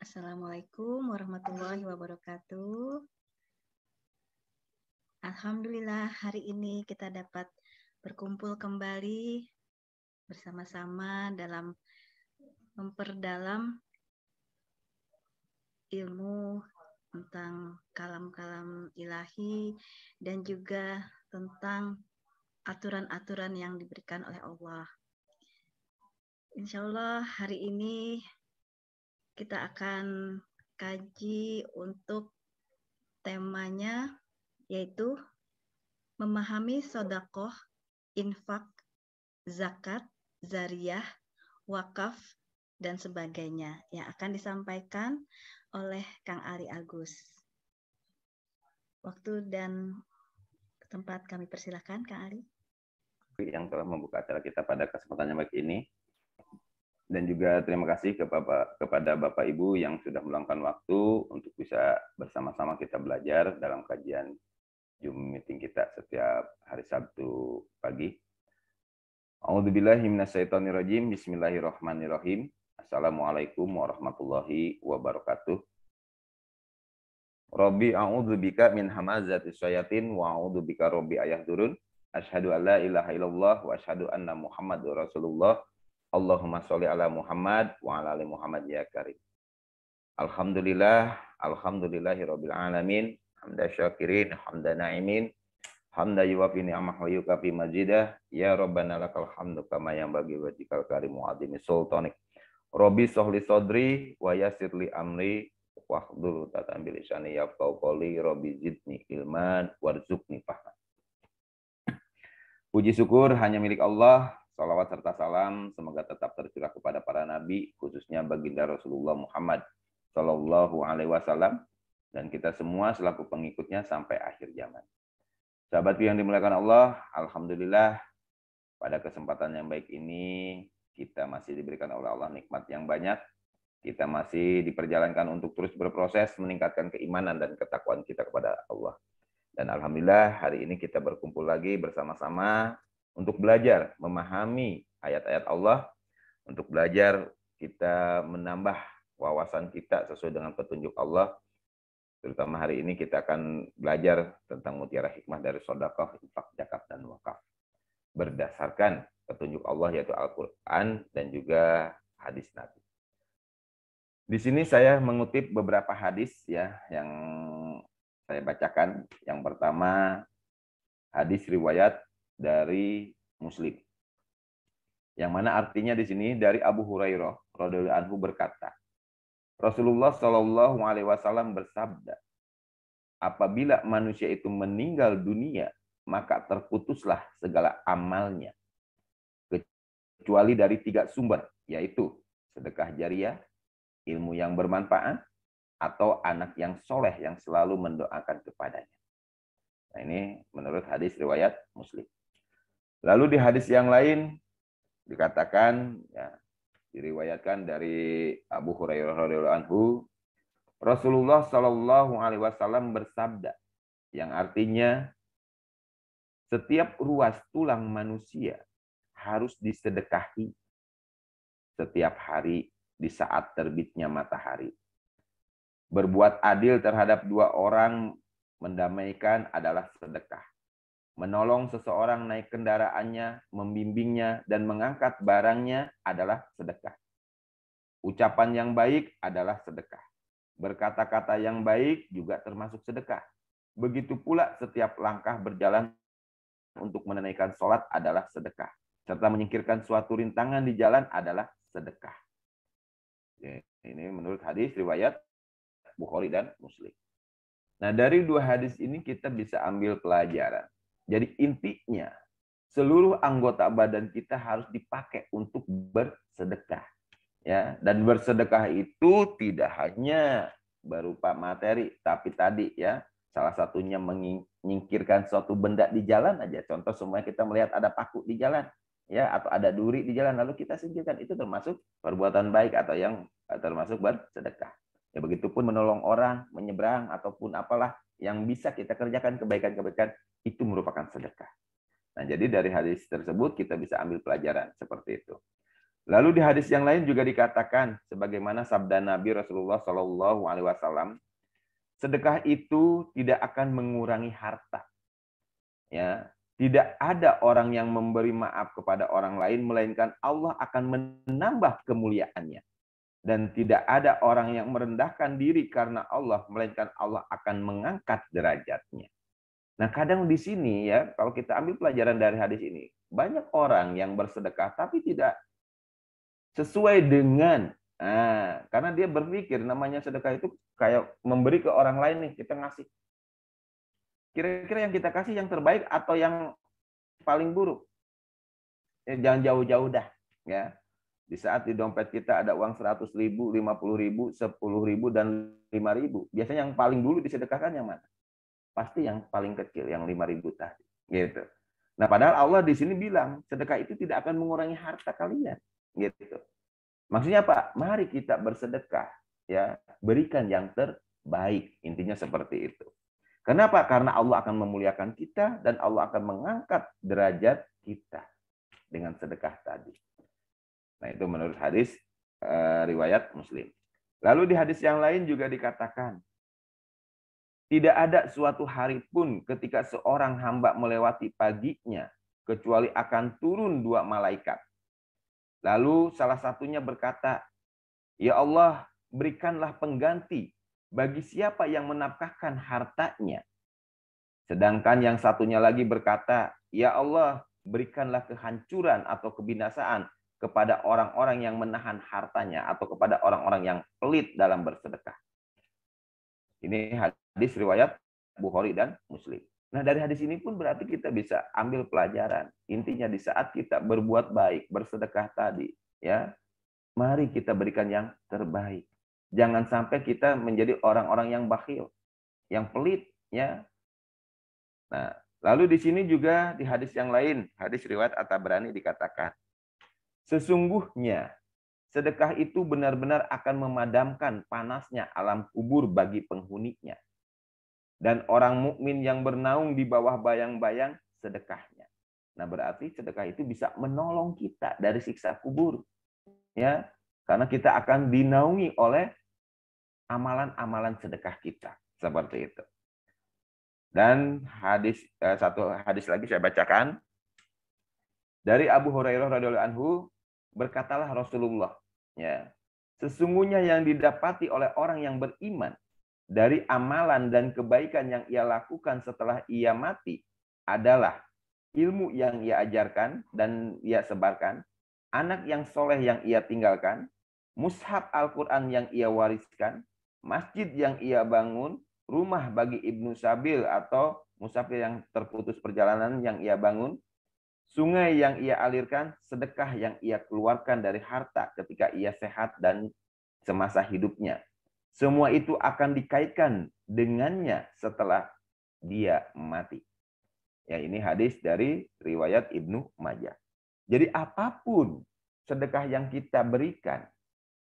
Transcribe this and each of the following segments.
Assalamualaikum warahmatullahi wabarakatuh. Alhamdulillah hari ini kita dapat berkumpul kembali bersama-sama dalam memperdalam ilmu tentang kalam-kalam ilahi dan juga tentang aturan-aturan yang diberikan oleh Allah. Insya Allah hari ini kita akan kaji untuk temanya yaitu memahami sodakoh, infak, zakat, zariyah, wakaf, dan sebagainya yang akan disampaikan oleh Kang Ali Agus. Waktu dan tempat kami persilakan, Kang Ali. Yang telah membuka acara kita pada kesempatan yang baik ini. Dan juga terima kasih kepada Bapak Ibu yang sudah meluangkan waktu untuk bisa bersama-sama kita belajar dalam kajian Zoom meeting kita setiap hari Sabtu pagi. A'udzubillahi minasyaitonirrajim. Bismillahirrahmanirrahim. Assalamualaikum warahmatullahi wabarakatuh. Rabbi a'udzubika min hamazatis syayatin wa a'udzubika rabbi ayahdurun. Asyhadu an la ilaha illallah wa asyhadu anna Muhammadur Rasulullah. Allahumma sholli ala Muhammad wa ala ali Muhammad ya karim. Alhamdulillah, alhamdulillahirabbil alamin, hamda syakirin, hamda naimin, hamda yuwafi ni'amah wa yukafi majidah, ya rabbana lakal hamdu kama yanbaghi wa jikal karim wa adimi sultanik. Rabbi sholli sodri wa yassirli amri wahdul tatam bil lisani yafqahu qawli, rabbi zidni ilman warzuqni fahman. Puji syukur hanya milik Allah. Salawat serta salam semoga tetap tercurah kepada para nabi, khususnya baginda Rasulullah Muhammad Sallallahu Alaihi Wasallam, dan kita semua selaku pengikutnya sampai akhir zaman. Sahabatku yang dimuliakan Allah, alhamdulillah pada kesempatan yang baik ini kita masih diberikan oleh Allah nikmat yang banyak. Kita masih diperjalankan untuk terus berproses meningkatkan keimanan dan ketakwaan kita kepada Allah. Dan alhamdulillah hari ini kita berkumpul lagi bersama-sama untuk belajar memahami ayat-ayat Allah, untuk belajar kita menambah wawasan kita sesuai dengan petunjuk Allah. Terutama hari ini kita akan belajar tentang mutiara hikmah dari sedekah, infak, zakat, dan wakaf. Berdasarkan petunjuk Allah yaitu Al-Quran dan juga hadis Nabi. Di sini saya mengutip beberapa hadis ya yang saya bacakan. Yang pertama hadis riwayat dari Muslim. Yang mana artinya di sini dari Abu Hurairah radhiyallahu anhu berkata, Rasulullah Shallallahu alaihi wasallam bersabda, apabila manusia itu meninggal dunia, maka terputuslah segala amalnya kecuali dari 3 sumber, yaitu sedekah jariyah, ilmu yang bermanfaat, atau anak yang soleh yang selalu mendoakan kepadanya. Nah, ini menurut hadis riwayat Muslim. Lalu di hadis yang lain dikatakan, ya, diriwayatkan dari Abu Hurairah radhiyallahu anhu, Rasulullah Shallallahu alaihi wasallam bersabda, yang artinya setiap ruas tulang manusia harus disedekahi setiap hari di saat terbitnya matahari. Berbuat adil terhadap 2 orang mendamaikan adalah sedekah. Menolong seseorang naik kendaraannya, membimbingnya, dan mengangkat barangnya adalah sedekah. Ucapan yang baik adalah sedekah. Berkata-kata yang baik juga termasuk sedekah. Begitu pula setiap langkah berjalan untuk menunaikan sholat adalah sedekah. Serta menyingkirkan suatu rintangan di jalan adalah sedekah. Ini menurut hadis riwayat Bukhari dan Muslim. Nah, dari 2 hadis ini kita bisa ambil pelajaran. Jadi intinya, seluruh anggota badan kita harus dipakai untuk bersedekah. Ya, dan bersedekah itu tidak hanya berupa materi, tapi tadi ya, salah satunya menyingkirkan suatu benda di jalan aja. Contoh semuanya kita melihat ada paku di jalan, ya, atau ada duri di jalan, lalu kita singkirkan, itu termasuk perbuatan baik atau yang termasuk bersedekah. Ya, begitupun menolong orang, menyeberang, ataupun apalah yang bisa kita kerjakan kebaikan-kebaikan, itu merupakan sedekah. Nah, jadi dari hadis tersebut kita bisa ambil pelajaran seperti itu. Lalu di hadis yang lain juga dikatakan sebagaimana sabda Nabi Rasulullah Shallallahu Alaihi Wasallam, sedekah itu tidak akan mengurangi harta. Ya, tidak ada orang yang memberi maaf kepada orang lain melainkan Allah akan menambah kemuliaannya. Dan tidak ada orang yang merendahkan diri karena Allah, melainkan Allah akan mengangkat derajatnya. Nah, kadang di sini ya, kalau kita ambil pelajaran dari hadis ini, banyak orang yang bersedekah tapi tidak sesuai dengan, karena dia berpikir namanya sedekah itu kayak memberi ke orang lain nih, kita ngasih. Kira-kira yang kita kasih yang terbaik atau yang paling buruk? Ya, jangan jauh-jauh dah. Ya. Di saat di dompet kita ada uang 100.000, 50.000, 10.000, dan 5.000. Biasanya yang paling dulu disedekahkan yang mana? Pasti yang paling kecil, yang 5.000 tadi. Gitu. Nah, padahal Allah di sini bilang, sedekah itu tidak akan mengurangi harta kalian. Gitu. Maksudnya apa? Mari kita bersedekah. Ya, berikan yang terbaik. Intinya seperti itu. Kenapa? Karena Allah akan memuliakan kita dan Allah akan mengangkat derajat kita dengan sedekah tadi. Nah, itu menurut hadis riwayat Muslim. Lalu di hadis yang lain juga dikatakan, tidak ada suatu hari pun ketika seorang hamba melewati paginya, kecuali akan turun 2 malaikat. Lalu salah satunya berkata, "Ya Allah, berikanlah pengganti bagi siapa yang menafkahkan hartanya." Sedangkan yang satunya lagi berkata, "Ya Allah, berikanlah kehancuran atau kebinasaan kepada orang-orang yang menahan hartanya atau kepada orang-orang yang pelit dalam bersedekah." Ini hadis riwayat Bukhari dan Muslim. Nah, dari hadis ini pun berarti kita bisa ambil pelajaran. Intinya di saat kita berbuat baik, bersedekah tadi, ya, mari kita berikan yang terbaik. Jangan sampai kita menjadi orang-orang yang bakhil, yang pelit, ya. Nah, lalu di sini juga di hadis yang lain, hadis riwayat At-Tabrani dikatakan, sesungguhnya sedekah itu benar-benar akan memadamkan panasnya alam kubur bagi penghuninya. Dan orang mukmin yang bernaung di bawah bayang-bayang sedekahnya. Nah, berarti sedekah itu bisa menolong kita dari siksa kubur. Ya, karena kita akan dinaungi oleh amalan-amalan sedekah kita. Seperti itu. Dan satu hadis lagi saya bacakan. Dari Abu Hurairah radhiyallahu anhu, berkatalah Rasulullah, ya, sesungguhnya yang didapati oleh orang yang beriman dari amalan dan kebaikan yang ia lakukan setelah ia mati adalah ilmu yang ia ajarkan dan ia sebarkan, anak yang soleh yang ia tinggalkan, mushaf Al-Quran yang ia wariskan, masjid yang ia bangun, rumah bagi Ibnu Sabil atau musafir yang terputus perjalanan yang ia bangun, sungai yang ia alirkan, sedekah yang ia keluarkan dari harta ketika ia sehat dan semasa hidupnya. Semua itu akan dikaitkan dengannya setelah dia mati. Ya, ini hadis dari riwayat Ibnu Majah. Jadi apapun sedekah yang kita berikan,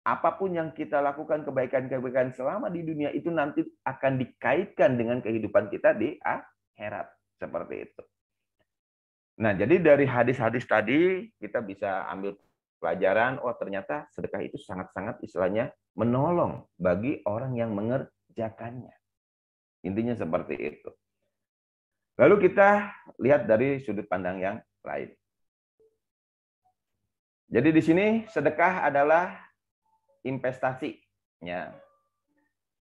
apapun yang kita lakukan kebaikan-kebaikan selama di dunia itu nanti akan dikaitkan dengan kehidupan kita di akhirat. Seperti itu. Nah, jadi dari hadis-hadis tadi kita bisa ambil pelajaran, oh ternyata sedekah itu sangat-sangat istilahnya menolong bagi orang yang mengerjakannya. Intinya seperti itu. Lalu kita lihat dari sudut pandang yang lain. Jadi di sini sedekah adalah investasi, ya.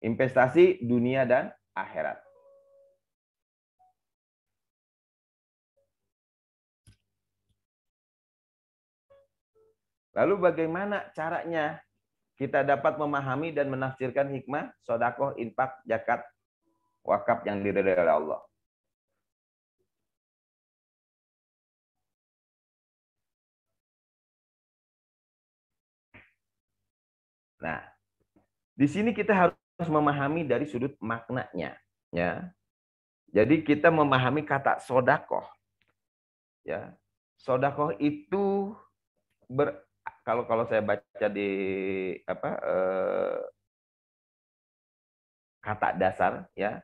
Investasi dunia dan akhirat. Lalu bagaimana caranya kita dapat memahami dan menafsirkan hikmah sedekah, infak, zakat, wakaf yang diridhai oleh Allah? Nah, di sini kita harus memahami dari sudut maknanya, ya. Jadi kita memahami kata sodakoh, ya. Sodakoh itu kalau saya baca di kata dasar, ya,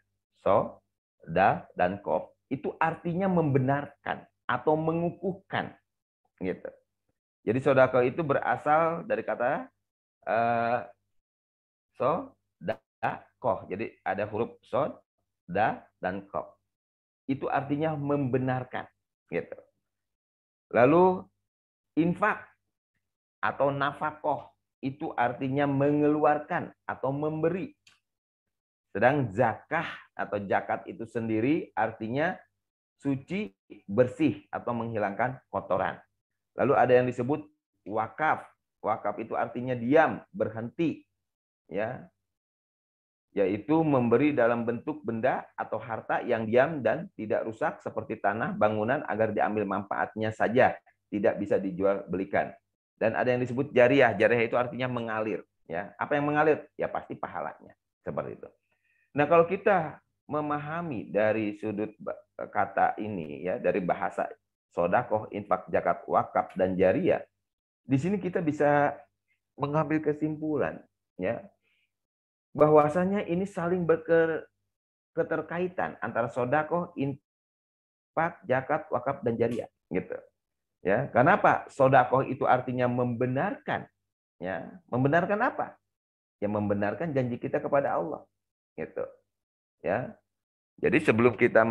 dan kof itu artinya membenarkan atau mengukuhkan, gitu. Jadi sodako itu berasal dari kata sodakoh. Jadi ada huruf sod, da, dan koh. Itu artinya membenarkan. Gitu. Lalu infak atau nafakoh itu artinya mengeluarkan atau memberi. Sedang zakah atau zakat itu sendiri artinya suci, bersih atau menghilangkan kotoran. Lalu ada yang disebut wakaf. Wakaf itu artinya diam, berhenti, ya, yaitu memberi dalam bentuk benda atau harta yang diam dan tidak rusak seperti tanah, bangunan agar diambil manfaatnya saja, tidak bisa dijual belikan. Dan ada yang disebut jariah. Jariah itu artinya mengalir, ya. Apa yang mengalir? Ya pasti pahalanya. Seperti itu. Nah, kalau kita memahami dari sudut kata ini, ya, dari bahasa sodakoh, infak, zakat, wakaf, dan jariah, di sini kita bisa mengambil kesimpulan, ya, bahwasanya ini saling berketerkaitan antara sodakoh, infak, zakat, wakaf, dan jariah, gitu. Ya, karena apa? Sodakoh itu artinya membenarkan, ya, membenarkan apa? Ya, membenarkan janji kita kepada Allah, gitu. Ya, jadi sebelum kita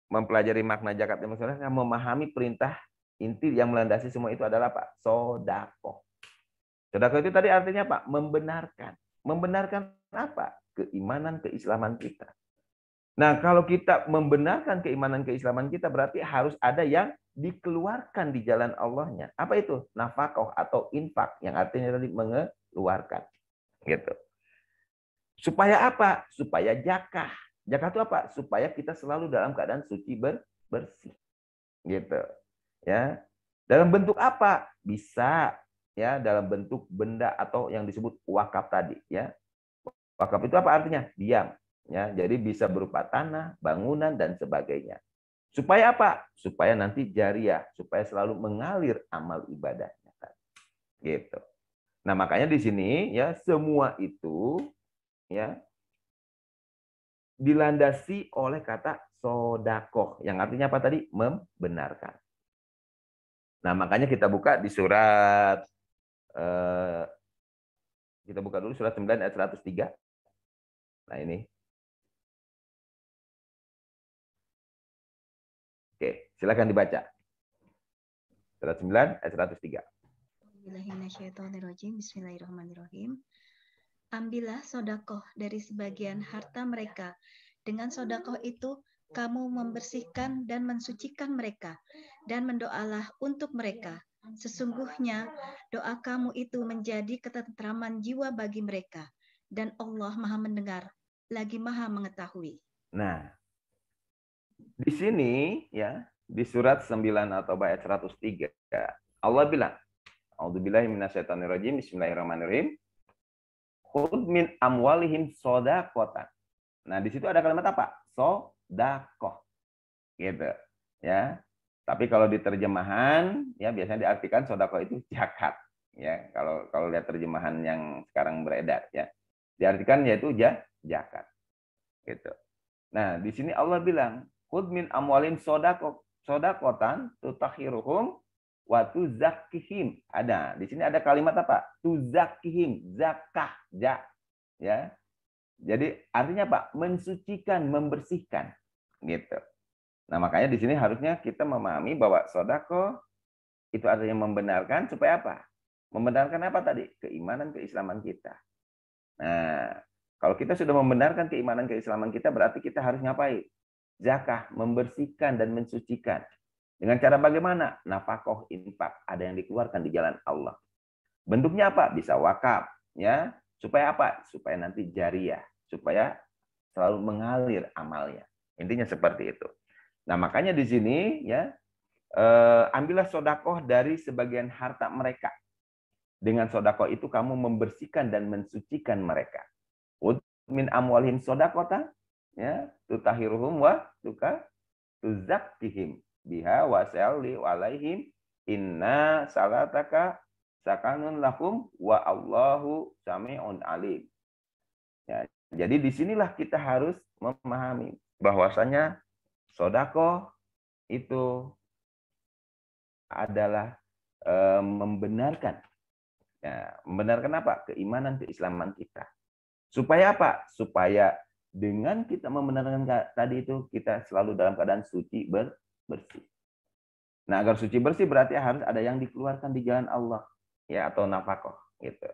mempelajari makna zakat dan sedekah, memahami perintah inti yang melandasi semua itu adalah apa? Sodakoh. Sodakoh itu tadi artinya apa? Membenarkan. Membenarkan apa? Keimanan, keislaman kita. Nah, kalau kita membenarkan keimanan, keislaman kita, berarti harus ada yang dikeluarkan di jalan Allahnya. Apa itu? Nafkah atau infak, yang artinya tadi mengeluarkan. Gitu. Supaya apa? Supaya zakah. Zakah itu apa? Supaya kita selalu dalam keadaan suci, bersih. Gitu. Ya. Dalam bentuk apa? Bisa ya dalam bentuk benda atau yang disebut wakaf tadi, ya. Wakaf itu apa artinya? Diam, ya. Jadi bisa berupa tanah, bangunan, dan sebagainya. Supaya apa? Supaya nanti jariah, supaya selalu mengalir amal ibadahnya. Gitu. Nah, makanya di sini ya semua itu ya dilandasi oleh kata sodakoh, yang artinya apa tadi? Membenarkan. Nah, makanya kita buka di surat, kita buka dulu surat 9 ayat 103. Nah, ini. Oke, silakan dibaca. Surat 9 ayat 103. Bismillahirrahmanirrahim. Ambillah sodakoh dari sebagian harta mereka. Dengan sodakoh itu, kamu membersihkan dan mensucikan mereka. Dan mendoalah untuk mereka. Sesungguhnya, doa kamu itu menjadi ketentraman jiwa bagi mereka. Dan Allah Maha Mendengar, lagi Maha Mengetahui. Nah, di sini, ya, di surat 9 atau ayat 103, Allah bilang, A'udzubillahi minasyaitonirrajim, bismillahirrahmanirrahim. Khudh min amwalihim shadaqatan. Nah, di situ ada kalimat apa? Sodakoh. Gitu. Ya. Tapi kalau di terjemahan, ya biasanya diartikan sodakoh itu zakat. Ya, kalau lihat terjemahan yang sekarang beredar, ya, diartikan yaitu zakat. Gitu. Nah, di sini Allah bilang, khudh min amwalihim sodakotan tutahhiruhum wa tuzakkihim. Ada. Di sini ada kalimat apa? Tuzakkihim, zakah, ya. Jadi artinya apa? Mensucikan, membersihkan, gitu. Nah, makanya di sini harusnya kita memahami bahwa sodako itu artinya membenarkan supaya apa? Membenarkan apa tadi? Keimanan, keislaman kita. Nah, kalau kita sudah membenarkan keimanan, keislaman kita, berarti kita harus ngapain? Zakah, membersihkan dan mensucikan. Dengan cara bagaimana? Nafkah, infak, ada yang dikeluarkan di jalan Allah. Bentuknya apa? Bisa wakaf, ya. Supaya apa? Supaya nanti jariah, supaya selalu mengalir amalnya. Intinya seperti itu. Nah, makanya di sini ya ambillah sodakoh dari sebagian harta mereka. Dengan sodakoh itu kamu membersihkan dan mensucikan mereka. Min amwalihim sodakota, ya, tutahiruhum wa tuzakkihim biha wa salli alaihim inna salataka sakanun lahum wa Allahu sami'un alim. Ya, jadi disinilah kita harus memahami bahwasanya sodakoh itu adalah membenarkan. Ya, membenarkan apa? Keimanan, keislaman kita. Supaya apa? Supaya dengan kita membenarkan tadi itu, kita selalu dalam keadaan suci, bersih. Nah, agar suci bersih berarti harus ada yang dikeluarkan di jalan Allah, ya, atau nafkah gitu.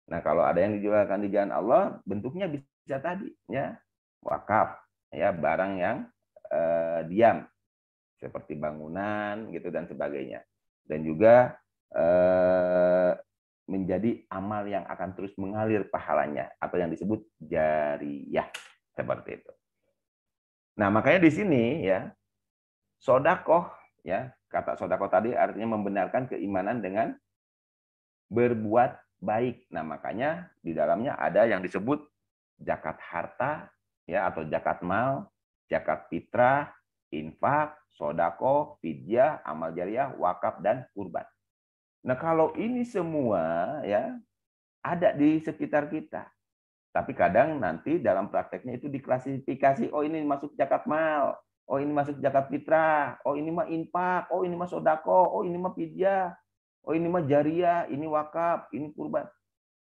Nah, kalau ada yang dikeluarkan di jalan Allah, bentuknya bisa tadi, ya, wakaf, ya, barang yang diam, seperti bangunan gitu dan sebagainya. Dan juga menjadi amal yang akan terus mengalir pahalanya, atau yang disebut jariyah, seperti itu. Nah, makanya di sini ya, sodakoh, ya, kata sodakoh tadi artinya membenarkan keimanan dengan berbuat baik. Nah, makanya di dalamnya ada yang disebut zakat harta, ya, atau zakat mal, zakat fitrah, infak, sodakoh, fidyah, amal jariah, wakaf, dan kurban. Nah, kalau ini semua ya ada di sekitar kita. Tapi kadang nanti dalam prakteknya itu diklasifikasi, oh ini masuk zakat mal, oh ini masuk zakat fitrah, oh ini mah infak, oh ini mah sodako, oh ini mah fidyah, oh ini mah jariah, ini wakaf, ini kurban.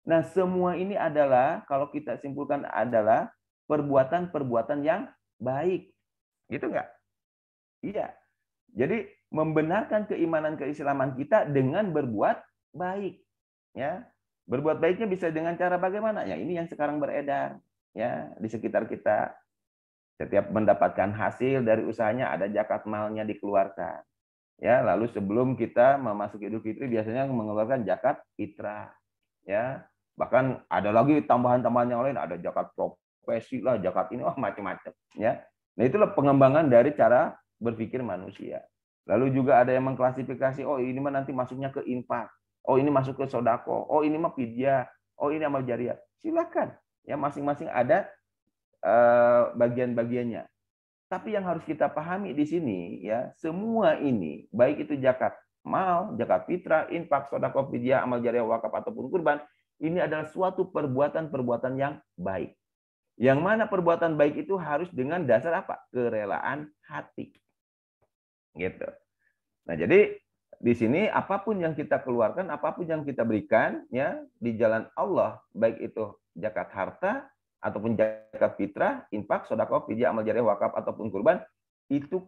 Nah, semua ini adalah, kalau kita simpulkan adalah perbuatan-perbuatan yang baik. Gitu nggak? Iya. Jadi membenarkan keimanan keislaman kita dengan berbuat baik, ya. Berbuat baiknya bisa dengan cara bagaimana? Ya, ini yang sekarang beredar, ya, di sekitar kita. Setiap mendapatkan hasil dari usahanya ada zakat malnya dikeluarkan. Ya, lalu sebelum kita memasuki Idul Fitri biasanya mengeluarkan zakat fitrah, ya. Bahkan ada lagi tambahan-tambahan yang lain, ada zakat profesi lah, zakat ini, macam-macam, ya. Nah, itulah pengembangan dari cara berpikir manusia. Lalu juga ada yang mengklasifikasi, oh ini mah nanti masuknya ke infak, oh ini masuk ke sodako, oh ini mah fidyah, oh ini amal jariah. Silakan, ya, masing-masing ada bagian-bagiannya. Tapi yang harus kita pahami di sini, ya, semua ini, baik itu zakat mal, zakat fitrah, infak, sedekah, fidyah, amal jariah, wakaf ataupun kurban, ini adalah suatu perbuatan-perbuatan yang baik. Yang mana perbuatan baik itu harus dengan dasar apa? Kerelaan hati. Gitu. Nah, jadi di sini apapun yang kita keluarkan, apapun yang kita berikan, ya, di jalan Allah, baik itu zakat harta ataupun zakat fitrah, infak, sedekah, fidyah, amal jariah, wakaf ataupun kurban, itu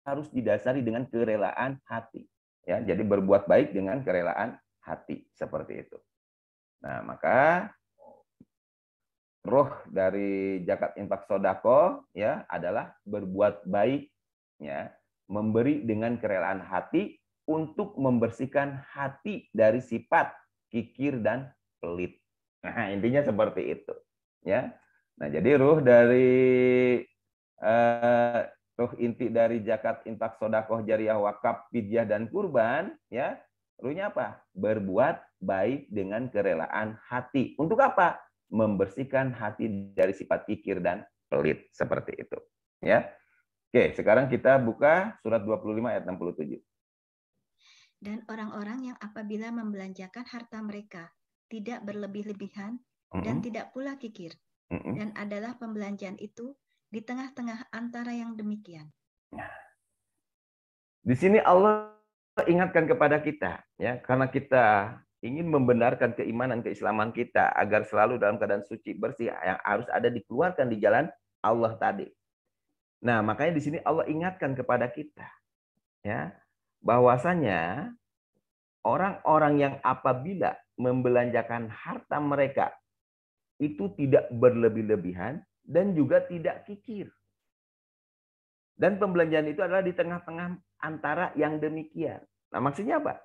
harus didasari dengan kerelaan hati. Ya, jadi berbuat baik dengan kerelaan hati, seperti itu. Nah, maka roh dari zakat, infak, sedekah, ya, adalah berbuat baik, ya, memberi dengan kerelaan hati untuk membersihkan hati dari sifat kikir dan pelit. Nah, intinya seperti itu, ya. Nah, jadi ruh inti dari zakat, infak, sedekah, jariah, wakaf, fidyah, dan kurban, ya, ruhnya apa? Berbuat baik dengan kerelaan hati. Untuk apa? Membersihkan hati dari sifat kikir dan pelit, seperti itu, ya. Oke, sekarang kita buka surat 25 ayat 67. Dan orang-orang yang apabila membelanjakan harta mereka tidak berlebih-lebihan dan tidak pula kikir. Dan adalah pembelanjaan itu di tengah-tengah antara yang demikian. Di sini Allah ingatkan kepada kita, ya, karena kita ingin membenarkan keimanan keislaman kita agar selalu dalam keadaan suci bersih yang harus ada dikeluarkan di jalan Allah tadi. Nah, makanya di sini Allah ingatkan kepada kita, ya, bahwasanya orang-orang yang apabila membelanjakan harta mereka itu tidak berlebih-lebihan dan juga tidak kikir. Dan pembelanjaan itu adalah di tengah-tengah antara yang demikian. Nah, maksudnya apa?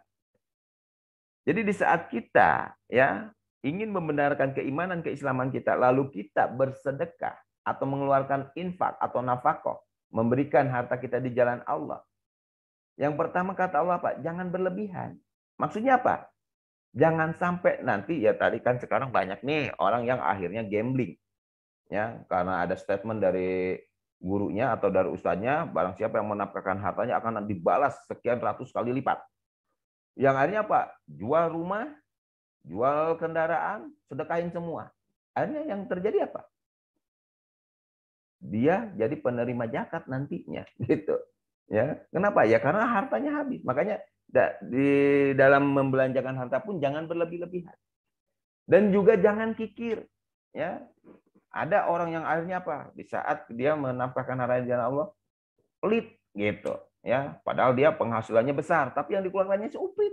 Jadi di saat kita, ya, ingin membenarkan keimanan keislaman kita, lalu kita bersedekah atau mengeluarkan infak atau nafkah, memberikan harta kita di jalan Allah. Yang pertama kata Allah apa? Jangan berlebihan. Maksudnya apa? Jangan sampai nanti, ya, tadi kan sekarang banyak nih orang yang akhirnya gambling, ya, karena ada statement dari gurunya atau dari ustadznya, barang siapa yang menafkahkan hartanya akan dibalas sekian ratus kali lipat. Yang akhirnya apa? Jual rumah, jual kendaraan, sedekahin semua. Akhirnya yang terjadi apa? Dia jadi penerima zakat nantinya, gitu. Ya, kenapa? Ya karena hartanya habis. Makanya Di dalam membelanjakan harta pun jangan berlebih-lebihan. Dan juga jangan kikir. Ya, ada orang yang akhirnya apa? Di saat dia menafkahkan harta di jalan Allah, pelit gitu. Ya, padahal dia penghasilannya besar, tapi yang dikeluarkannya seupit.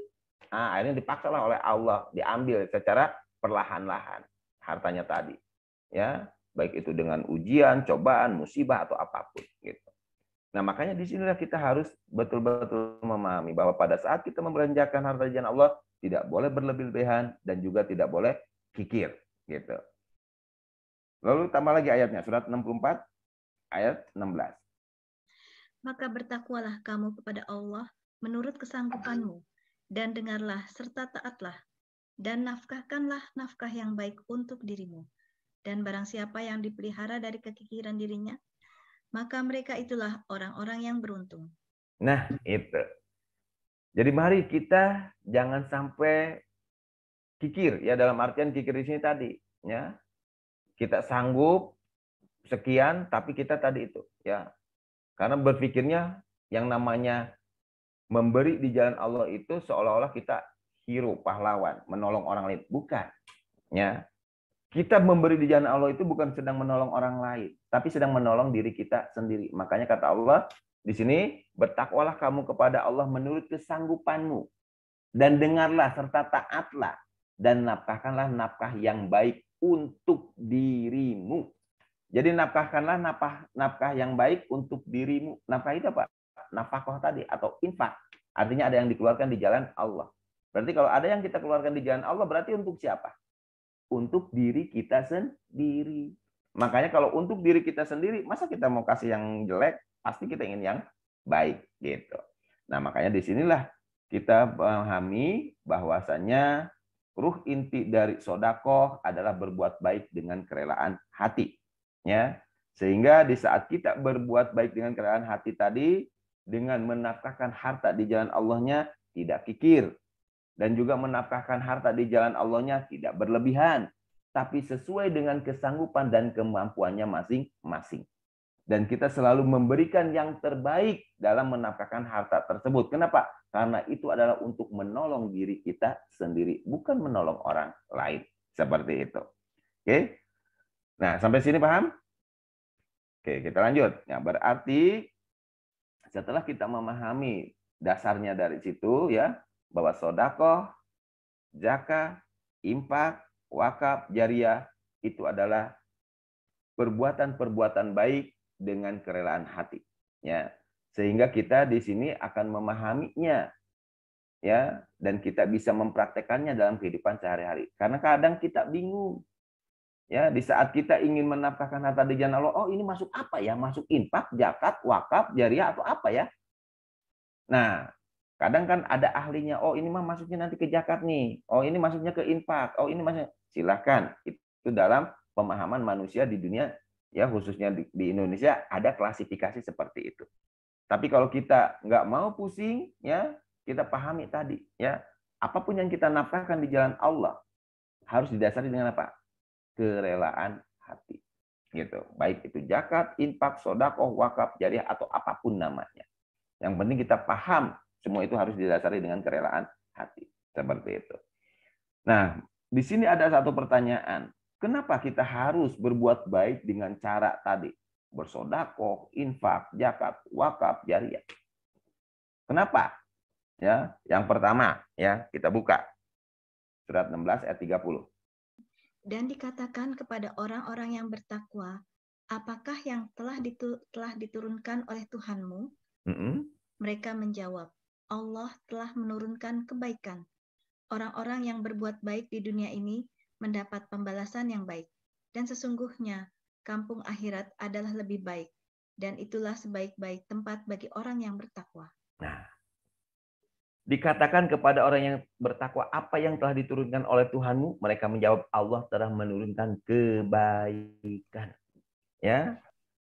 Nah, akhirnya dipaksalah oleh Allah diambil secara perlahan-lahan hartanya tadi. Ya, baik itu dengan ujian, cobaan, musibah atau apapun gitu. Nah, makanya di sinilah kita harus betul-betul memahami bahwa pada saat kita membelanjakan harta di jalan Allah tidak boleh berlebih-lebihan dan juga tidak boleh kikir gitu. Lalu tambah lagi ayatnya, surat 64 ayat 16. Maka bertakwalah kamu kepada Allah menurut kesanggupanmu, dan dengarlah serta taatlah, dan nafkahkanlah nafkah yang baik untuk dirimu. Dan barang siapa yang dipelihara dari kekikiran dirinya, maka mereka itulah orang-orang yang beruntung. Nah, itu. Jadi mari kita jangan sampai kikir, ya dalam artian kikir di sini tadi, ya. Kita sanggup sekian, tapi kita tadi itu, ya. Karena berpikirnya yang namanya memberi di jalan Allah itu seolah-olah kita hero, pahlawan, menolong orang lain. Bukan. Ya. Kita memberi di jalan Allah itu bukan sedang menolong orang lain, tapi sedang menolong diri kita sendiri. Makanya kata Allah di sini, bertakwalah kamu kepada Allah menurut kesanggupanmu, dan dengarlah serta taatlah, dan nafkahkanlah nafkah yang baik untuk dirimu. Jadi nafkahkanlah nafkah yang baik untuk dirimu. Nafkah itu apa? Nafkah tadi atau infak. Artinya ada yang dikeluarkan di jalan Allah. Berarti kalau ada yang kita keluarkan di jalan Allah, berarti untuk siapa? Untuk diri kita sendiri. Makanya kalau untuk diri kita sendiri, masa kita mau kasih yang jelek? Pasti kita ingin yang baik gitu. Nah, makanya disinilah kita memahami bahwasannya ruh inti dari sodakoh adalah berbuat baik dengan kerelaan hati. Ya, sehingga di saat kita berbuat baik dengan kerelaan hati tadi, dengan menafkahkan harta di jalan Allahnya tidak kikir, dan juga menafkahkan harta di jalan Allahnya tidak berlebihan, tapi sesuai dengan kesanggupan dan kemampuannya masing-masing. Dan kita selalu memberikan yang terbaik dalam menafkahkan harta tersebut. Kenapa? Karena itu adalah untuk menolong diri kita sendiri, bukan menolong orang lain. Seperti itu. Oke? Nah, sampai sini paham? Oke, kita lanjut. Ya, berarti setelah kita memahami dasarnya dari situ, ya, bahwa sodakoh, zakat, infak, wakaf, jariah itu adalah perbuatan-perbuatan baik dengan kerelaan hati. Ya, sehingga kita di sini akan memahaminya, ya, dan kita bisa mempraktekannya dalam kehidupan sehari-hari. Karena kadang kita bingung, ya, di saat kita ingin menafkahkan harta di jalan Allah, oh ini masuk apa ya? Masuk infak, zakat, wakaf, jariah atau apa ya? Nah, kadang kan ada ahlinya, oh ini mah masuknya nanti ke zakat nih, oh ini masuknya ke infak, oh ini masuknya. Silahkan, itu dalam pemahaman manusia di dunia, ya khususnya di Indonesia ada klasifikasi seperti itu. Tapi kalau kita nggak mau pusing, ya kita pahami tadi, ya apapun yang kita nafkahkan di jalan Allah harus didasari dengan apa? Kerelaan hati, gitu. Baik itu zakat, infak, sedekah, wakaf, jariah atau apapun namanya. Yang penting kita paham, semua itu harus didasari dengan kerelaan hati. Seperti itu. Nah, di sini ada satu pertanyaan. Kenapa kita harus berbuat baik dengan cara tadi? Bersedekah, infak, zakat, wakaf, jariah. Kenapa? Ya, yang pertama, ya, kita buka. Surat 16 ayat 30. Dan dikatakan kepada orang-orang yang bertakwa, apakah yang telah diturunkan oleh Tuhanmu? Mereka menjawab, Allah telah menurunkan kebaikan. Orang-orang yang berbuat baik di dunia ini mendapat pembalasan yang baik. Dan sesungguhnya kampung akhirat adalah lebih baik. Dan itulah sebaik-baik tempat bagi orang yang bertakwa. Nah, dikatakan kepada orang yang bertakwa, apa yang telah diturunkan oleh Tuhanmu? Mereka menjawab, Allah telah menurunkan kebaikan. Ya.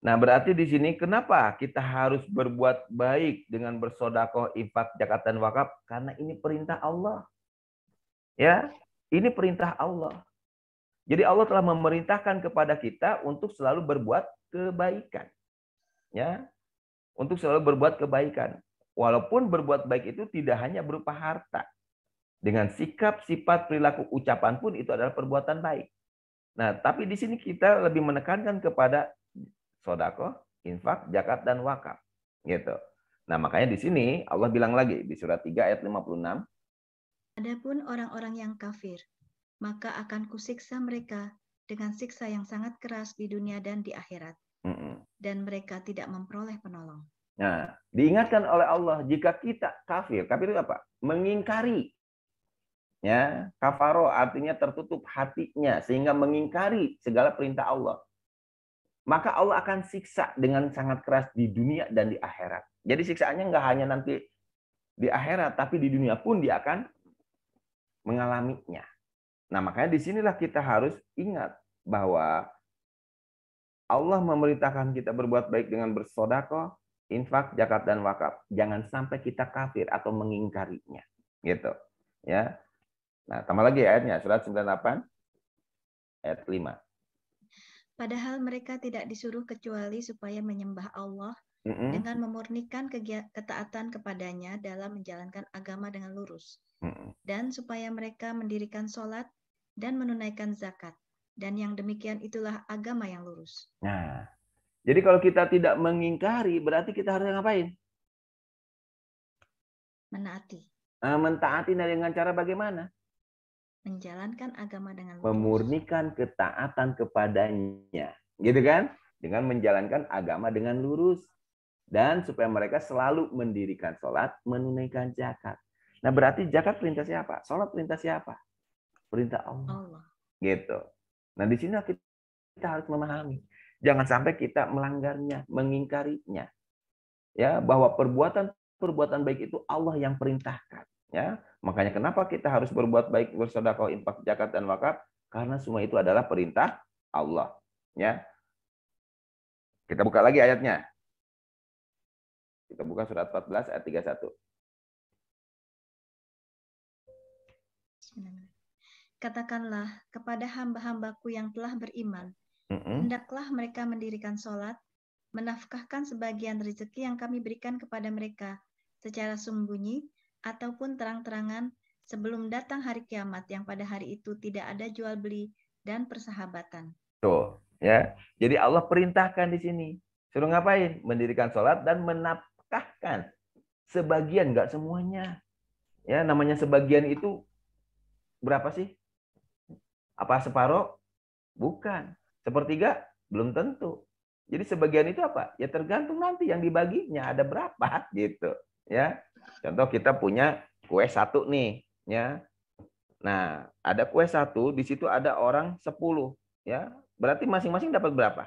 Nah, berarti di sini kenapa kita harus berbuat baik dengan bersedekah, infak, zakat dan wakaf? Karena ini perintah Allah. Ya, ini perintah Allah. Jadi Allah telah memerintahkan kepada kita untuk selalu berbuat kebaikan. Ya. Untuk selalu berbuat kebaikan. Walaupun berbuat baik itu tidak hanya berupa harta. Dengan sikap, sifat, perilaku, ucapan pun itu adalah perbuatan baik. Nah, tapi di sini kita lebih menekankan kepada sedekah, infak, zakat, dan wakaf. Gitu. Nah, makanya di sini Allah bilang lagi di surat 3 ayat 56. Adapun orang-orang yang kafir, maka akan kusiksa mereka dengan siksa yang sangat keras di dunia dan di akhirat. Dan mereka tidak memperoleh penolong. Nah, diingatkan oleh Allah, jika kita kafir itu apa? Mengingkari. Ya, kafaro artinya tertutup hatinya sehingga mengingkari segala perintah Allah. Maka Allah akan siksa dengan sangat keras di dunia dan di akhirat. Jadi siksaannya nggak hanya nanti di akhirat, tapi di dunia pun dia akan mengalaminya. Nah, makanya disinilah kita harus ingat bahwa Allah memerintahkan kita berbuat baik dengan bersedekah, infak, zakat, dan wakaf. Jangan sampai kita kafir atau mengingkarinya. Gitu. Ya. Nah, tambah lagi ayatnya, surat 98 ayat 5. Padahal mereka tidak disuruh kecuali supaya menyembah Allah dengan memurnikan ketaatan kepadanya dalam menjalankan agama dengan lurus. Dan supaya mereka mendirikan sholat dan menunaikan zakat. Dan yang demikian itulah agama yang lurus. Nah, jadi kalau kita tidak mengingkari, berarti kita harus ngapain? Menaati. Mentaati dengan cara bagaimana? Menjalankan agama dengan lurus. Memurnikan ketaatan kepadanya. Gitu kan? Dengan menjalankan agama dengan lurus. Dan supaya mereka selalu mendirikan sholat, menunaikan zakat. Nah, berarti zakat perintah siapa? Sholat perintah siapa? Perintah Allah. Gitu. Nah, di sini kita harus memahami. Jangan sampai kita melanggarnya, mengingkarinya. Ya, bahwa perbuatan baik itu Allah yang perintahkan. Ya, makanya kenapa kita harus berbuat baik, bersedekah, infak, zakat, dan wakaf? Karena semua itu adalah perintah Allah. Ya, kita buka lagi ayatnya. Kita buka surat 14 ayat 31. Katakanlah kepada hamba-hambaku yang telah beriman, hendaklah mereka mendirikan sholat, menafkahkan sebagian rezeki yang kami berikan kepada mereka secara sembunyi ataupun terang-terangan sebelum datang hari kiamat yang pada hari itu tidak ada jual beli dan persahabatan. Tuh, ya. Jadi Allah perintahkan di sini. Suruh ngapain? Mendirikan sholat dan menafkahkan. Sebagian, nggak semuanya. Ya, namanya sebagian itu berapa sih? Apa separuh? Bukan. Sepertiga? Belum tentu. Jadi sebagian itu apa? Ya tergantung nanti yang dibaginya ada berapa gitu. Ya. Contoh kita punya kue 1 nih, ya. Nah, ada kue 1, di situ ada orang 10, ya. Berarti masing-masing dapat berapa?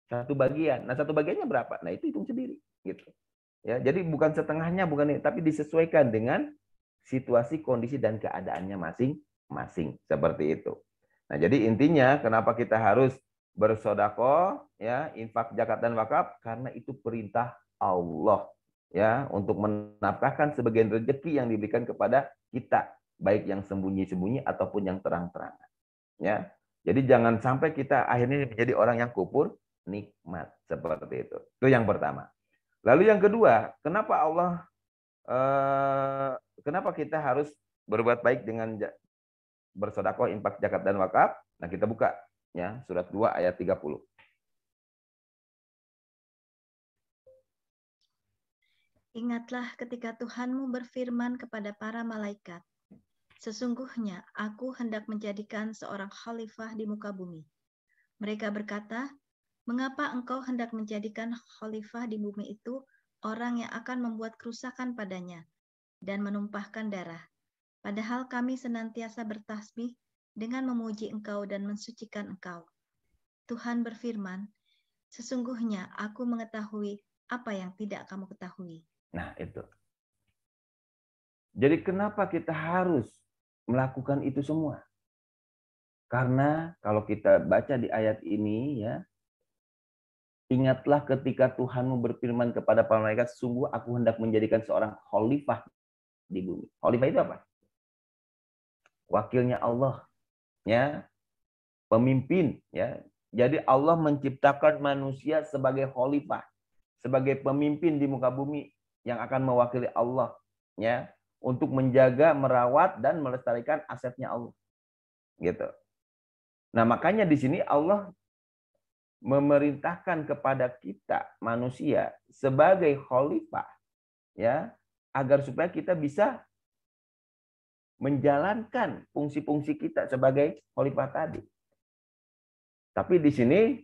1 bagian. Nah, 1 bagiannya berapa? Nah, itu hitung sendiri gitu. Ya, jadi bukan setengahnya, bukan ini, tapi disesuaikan dengan situasi, kondisi, dan keadaannya masing-masing. Seperti itu. Nah, jadi intinya kenapa kita harus bersedekah, ya, infak, zakat, dan wakaf? Karena itu perintah Allah, ya, untuk menafkahkan sebagian rezeki yang diberikan kepada kita, baik yang sembunyi-sembunyi ataupun yang terang-terangan. Ya, jadi jangan sampai kita akhirnya menjadi orang yang kufur nikmat seperti itu. Itu yang pertama. Lalu yang kedua, kenapa kita harus berbuat baik dengan bersedekah, infak, zakat, dan wakaf? Nah, kita buka ya surat 2 ayat 30. Ingatlah ketika Tuhanmu berfirman kepada para malaikat, sesungguhnya aku hendak menjadikan seorang khalifah di muka bumi. Mereka berkata, mengapa engkau hendak menjadikan khalifah di bumi itu orang yang akan membuat kerusakan padanya dan menumpahkan darah? Padahal kami senantiasa bertasbih dengan memuji engkau dan mensucikan engkau. Tuhan berfirman, sesungguhnya aku mengetahui apa yang tidak kamu ketahui. Nah, itu. Jadi kenapa kita harus melakukan itu semua? Karena kalau kita baca di ayat ini, ya, ingatlah ketika Tuhanmu berfirman kepada para malaikat, sungguh aku hendak menjadikan seorang khalifah di bumi. Khalifah itu apa? Wakilnya Allah, ya, pemimpin, ya. Jadi Allah menciptakan manusia sebagai khalifah, sebagai pemimpin di muka bumi yang akan mewakili Allah, ya, untuk menjaga, merawat dan melestarikan asetnya Allah. Gitu. Nah, makanya di sini Allah memerintahkan kepada kita manusia sebagai khalifah, ya, agar supaya kita bisa menjalankan fungsi-fungsi kita sebagai khalifah tadi. Tapi di sini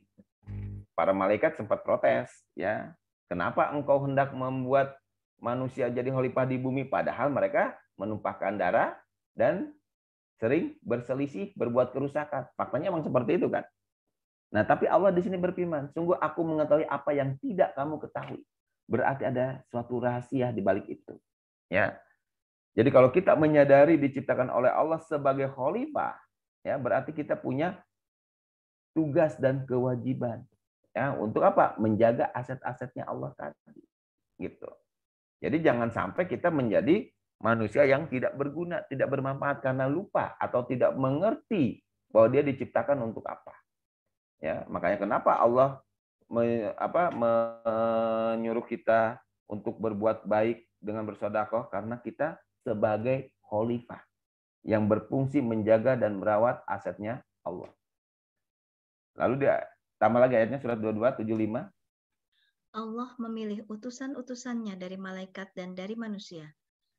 para malaikat sempat protes, ya. Kenapa engkau hendak membuat manusia jadi khalifah di bumi padahal mereka menumpahkan darah dan sering berselisih, berbuat kerusakan. Faktanya memang seperti itu kan. Nah, tapi Allah di sini berfirman, sungguh aku mengetahui apa yang tidak kamu ketahui. Berarti ada suatu rahasia di balik itu. Ya. Jadi kalau kita menyadari diciptakan oleh Allah sebagai khalifah, ya, berarti kita punya tugas dan kewajiban. Ya, untuk apa? Menjaga aset-asetnya Allah tadi. Gitu. Jadi jangan sampai kita menjadi manusia yang tidak berguna, tidak bermanfaat karena lupa atau tidak mengerti bahwa dia diciptakan untuk apa. Ya, makanya kenapa Allah menyuruh kita untuk berbuat baik dengan bersedekah, karena kita sebagai khalifah yang berfungsi menjaga dan merawat asetnya Allah. Lalu dia tambah lagi ayatnya surat 22:75. Allah memilih utusan-utusannya dari malaikat dan dari manusia.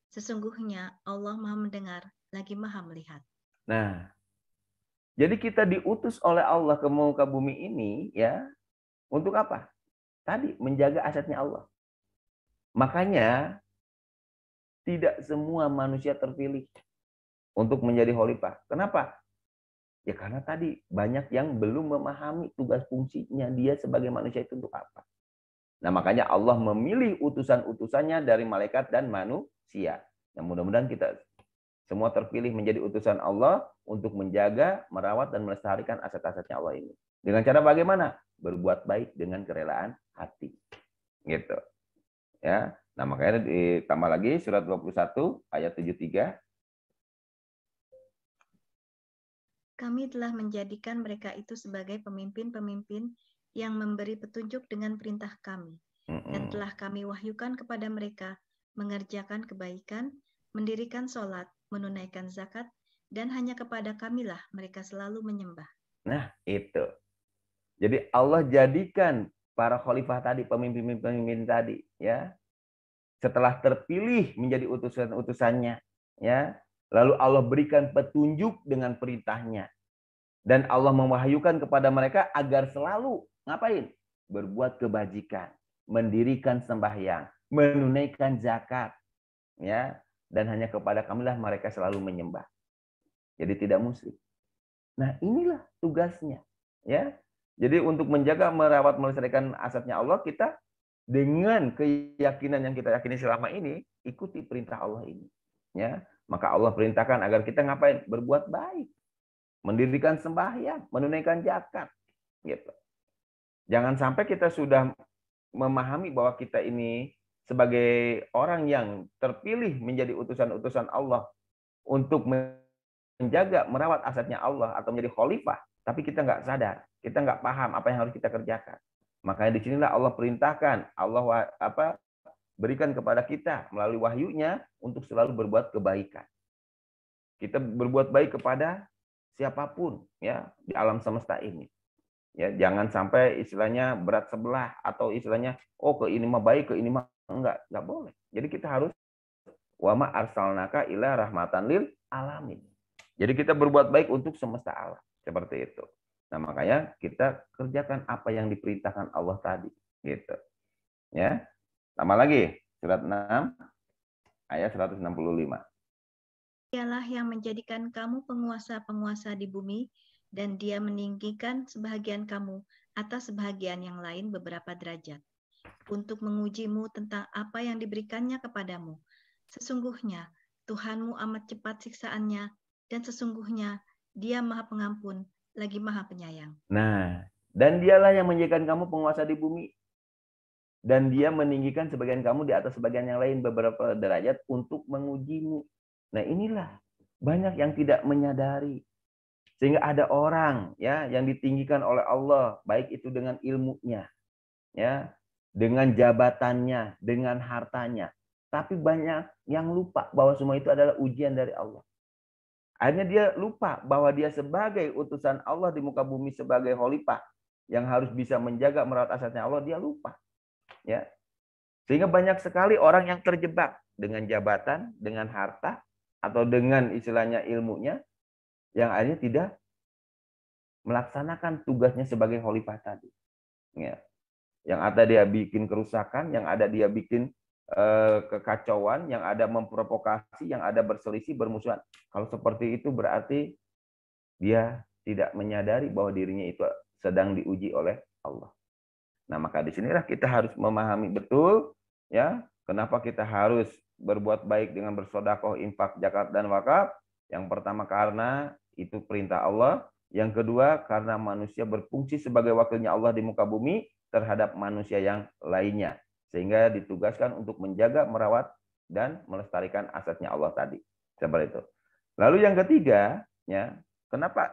Sesungguhnya Allah Maha mendengar lagi Maha melihat. Nah, jadi kita diutus oleh Allah ke muka bumi ini, ya, untuk apa? Tadi menjaga asetnya Allah. Makanya tidak semua manusia terpilih untuk menjadi khalifah. Kenapa? Ya karena tadi banyak yang belum memahami tugas fungsinya dia sebagai manusia itu untuk apa. Nah, makanya Allah memilih utusan-utusannya dari malaikat dan manusia. Nah, mudah-mudahan kita semua terpilih menjadi utusan Allah untuk menjaga, merawat dan melestarikan aset-asetnya Allah ini. Dengan cara bagaimana? Berbuat baik dengan kerelaan hati. Gitu. Ya. Nah, makanya ditambah lagi surat 21 ayat 73. Kami telah menjadikan mereka itu sebagai pemimpin-pemimpin yang memberi petunjuk dengan perintah kami. Dan telah kami wahyukan kepada mereka mengerjakan kebaikan, mendirikan sholat, menunaikan zakat, dan hanya kepada kamilah mereka selalu menyembah. Nah, itu. Jadi Allah jadikan para khalifah tadi, pemimpin-pemimpin tadi, ya, setelah terpilih menjadi utusan-utusannya, ya, lalu Allah berikan petunjuk dengan perintahnya. Dan Allah mewahyukan kepada mereka agar selalu ngapain? Berbuat kebajikan, mendirikan sembahyang, menunaikan zakat, ya, dan hanya kepada kamilah mereka selalu menyembah. Jadi tidak musyrik. Nah, inilah tugasnya, ya. Jadi untuk menjaga, merawat, melestarikan asetnya Allah, kita dengan keyakinan yang kita yakini selama ini, ikuti perintah Allah ini, ya. Maka Allah perintahkan agar kita ngapain? Berbuat baik, mendirikan sembahyang, menunaikan zakat, gitu. Jangan sampai kita sudah memahami bahwa kita ini sebagai orang yang terpilih menjadi utusan-utusan Allah untuk menjaga, merawat asetnya Allah atau menjadi khalifah, tapi kita nggak sadar, kita nggak paham apa yang harus kita kerjakan. Makanya disinilah Allah perintahkan, Allah berikan kepada kita melalui wahyunya untuk selalu berbuat kebaikan. Kita berbuat baik kepada siapapun, ya, di alam semesta ini. Ya, jangan sampai istilahnya berat sebelah atau istilahnya ke ini mah baik, ke ini mah enggak boleh. Jadi kita harus wa ma arsalnaka ila rahmatan lil alamin. Jadi kita berbuat baik untuk semesta alam, seperti itu. Nah, makanya kita kerjakan apa yang diperintahkan Allah tadi, gitu. Ya. Tambah lagi surat 6 ayat 165. Dialah yang menjadikan kamu penguasa-penguasa di bumi, dan Dia meninggikan sebahagian kamu atas sebahagian yang lain beberapa derajat, untuk mengujimu tentang apa yang diberikannya kepadamu. Sesungguhnya Tuhanmu amat cepat siksaannya, dan sesungguhnya Dia Maha Pengampun, lagi Maha Penyayang. Nah, dan Dialah yang menjadikan kamu penguasa di bumi, dan Dia meninggikan sebagian kamu di atas sebagian yang lain beberapa derajat untuk mengujimu. Nah, inilah banyak yang tidak menyadari. Sehingga ada orang, ya, yang ditinggikan oleh Allah, baik itu dengan ilmunya, ya, dengan jabatannya, dengan hartanya. tapi banyak yang lupa bahwa semua itu adalah ujian dari Allah. Akhirnya dia lupa bahwa dia sebagai utusan Allah di muka bumi, sebagai khalifah yang harus bisa menjaga merawat asetnya Allah, dia lupa. Ya. Sehingga banyak sekali orang yang terjebak dengan jabatan, dengan harta, atau dengan istilahnya ilmunya, yang akhirnya tidak melaksanakan tugasnya sebagai khalifah tadi. Ya. Yang ada dia bikin kerusakan, yang ada dia bikin kekacauan, yang ada memprovokasi, yang ada berselisih, bermusuhan. Kalau seperti itu berarti dia tidak menyadari bahwa dirinya itu sedang diuji oleh Allah. Nah, maka disinilah kita harus memahami betul, ya, kenapa kita harus berbuat baik dengan bersedekah, infak, zakat, dan wakaf. Yang pertama karena itu perintah Allah. Yang kedua karena manusia berfungsi sebagai wakilnya Allah di muka bumi terhadap manusia yang lainnya. Sehingga ditugaskan untuk menjaga, merawat, dan melestarikan asetnya Allah tadi. Seperti itu. Lalu yang ketiga, ya, kenapa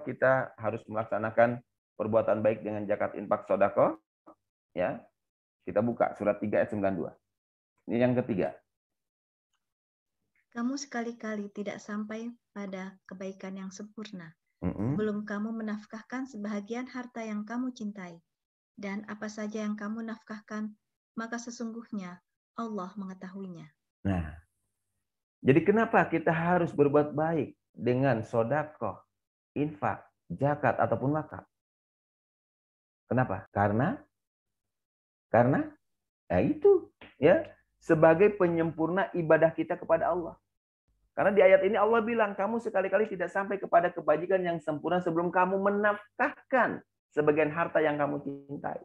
kita harus melaksanakan perbuatan baik dengan zakat, infak, sedekah? Ya, kita buka surat 3 ayat 92. Ini yang ketiga. Kamu sekali-kali tidak sampai pada kebaikan yang sempurna. Sebelum kamu menafkahkan sebahagian harta yang kamu cintai. Dan apa saja yang kamu nafkahkan, maka sesungguhnya Allah mengetahuinya. Nah, jadi kenapa kita harus berbuat baik dengan sedekah, infak, zakat, ataupun wakaf? Kenapa? Karena ya itu, ya, sebagai penyempurna ibadah kita kepada Allah. Karena di ayat ini Allah bilang, kamu sekali-kali tidak sampai kepada kebajikan yang sempurna sebelum kamu menafkahkan sebagian harta yang kamu cintai.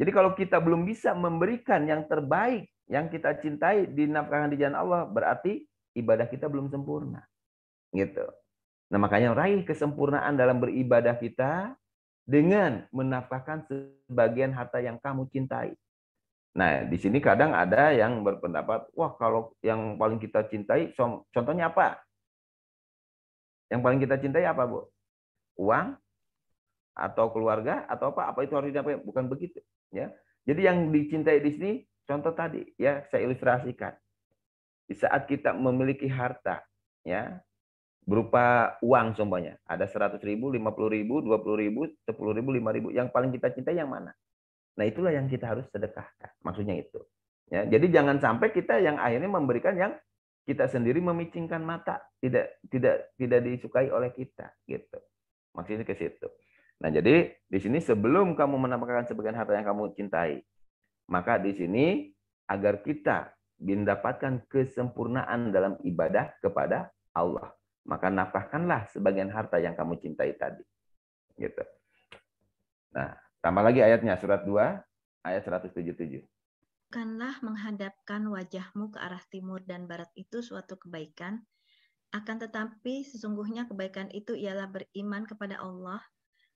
Jadi kalau kita belum bisa memberikan yang terbaik yang kita cintai dinafkahkan di jalan Allah, berarti ibadah kita belum sempurna. Gitu. Nah, makanya raih kesempurnaan dalam beribadah kita dengan menafkahkan sebagian harta yang kamu cintai. Nah, di sini kadang ada yang berpendapat, wah kalau yang paling kita cintai, contohnya apa? Yang paling kita cintai apa, Bu? Uang? Atau keluarga? Atau apa? Apa itu harus didapat? Bukan begitu. Ya. Jadi yang dicintai di sini, contoh tadi, ya saya ilustrasikan. Di saat kita memiliki harta, ya, berupa uang semuanya, ada 100.000, 50.000, 20.000, 10.000, 5.000, yang paling kita cintai yang mana? Nah, itulah yang kita harus sedekahkan. Maksudnya itu. Ya, jadi jangan sampai kita yang akhirnya memberikan yang kita sendiri memicingkan mata, tidak disukai oleh kita, gitu. Maksudnya ke situ. Nah, jadi di sini sebelum kamu menafkahkan sebagian harta yang kamu cintai, maka di sini agar kita mendapatkan kesempurnaan dalam ibadah kepada Allah, maka nafkahkanlah sebagian harta yang kamu cintai tadi. Gitu. Nah, tambah lagi ayatnya, surat 2 ayat 177. Bukanlah menghadapkan wajahmu ke arah timur dan barat itu suatu kebaikan, akan tetapi sesungguhnya kebaikan itu ialah beriman kepada Allah,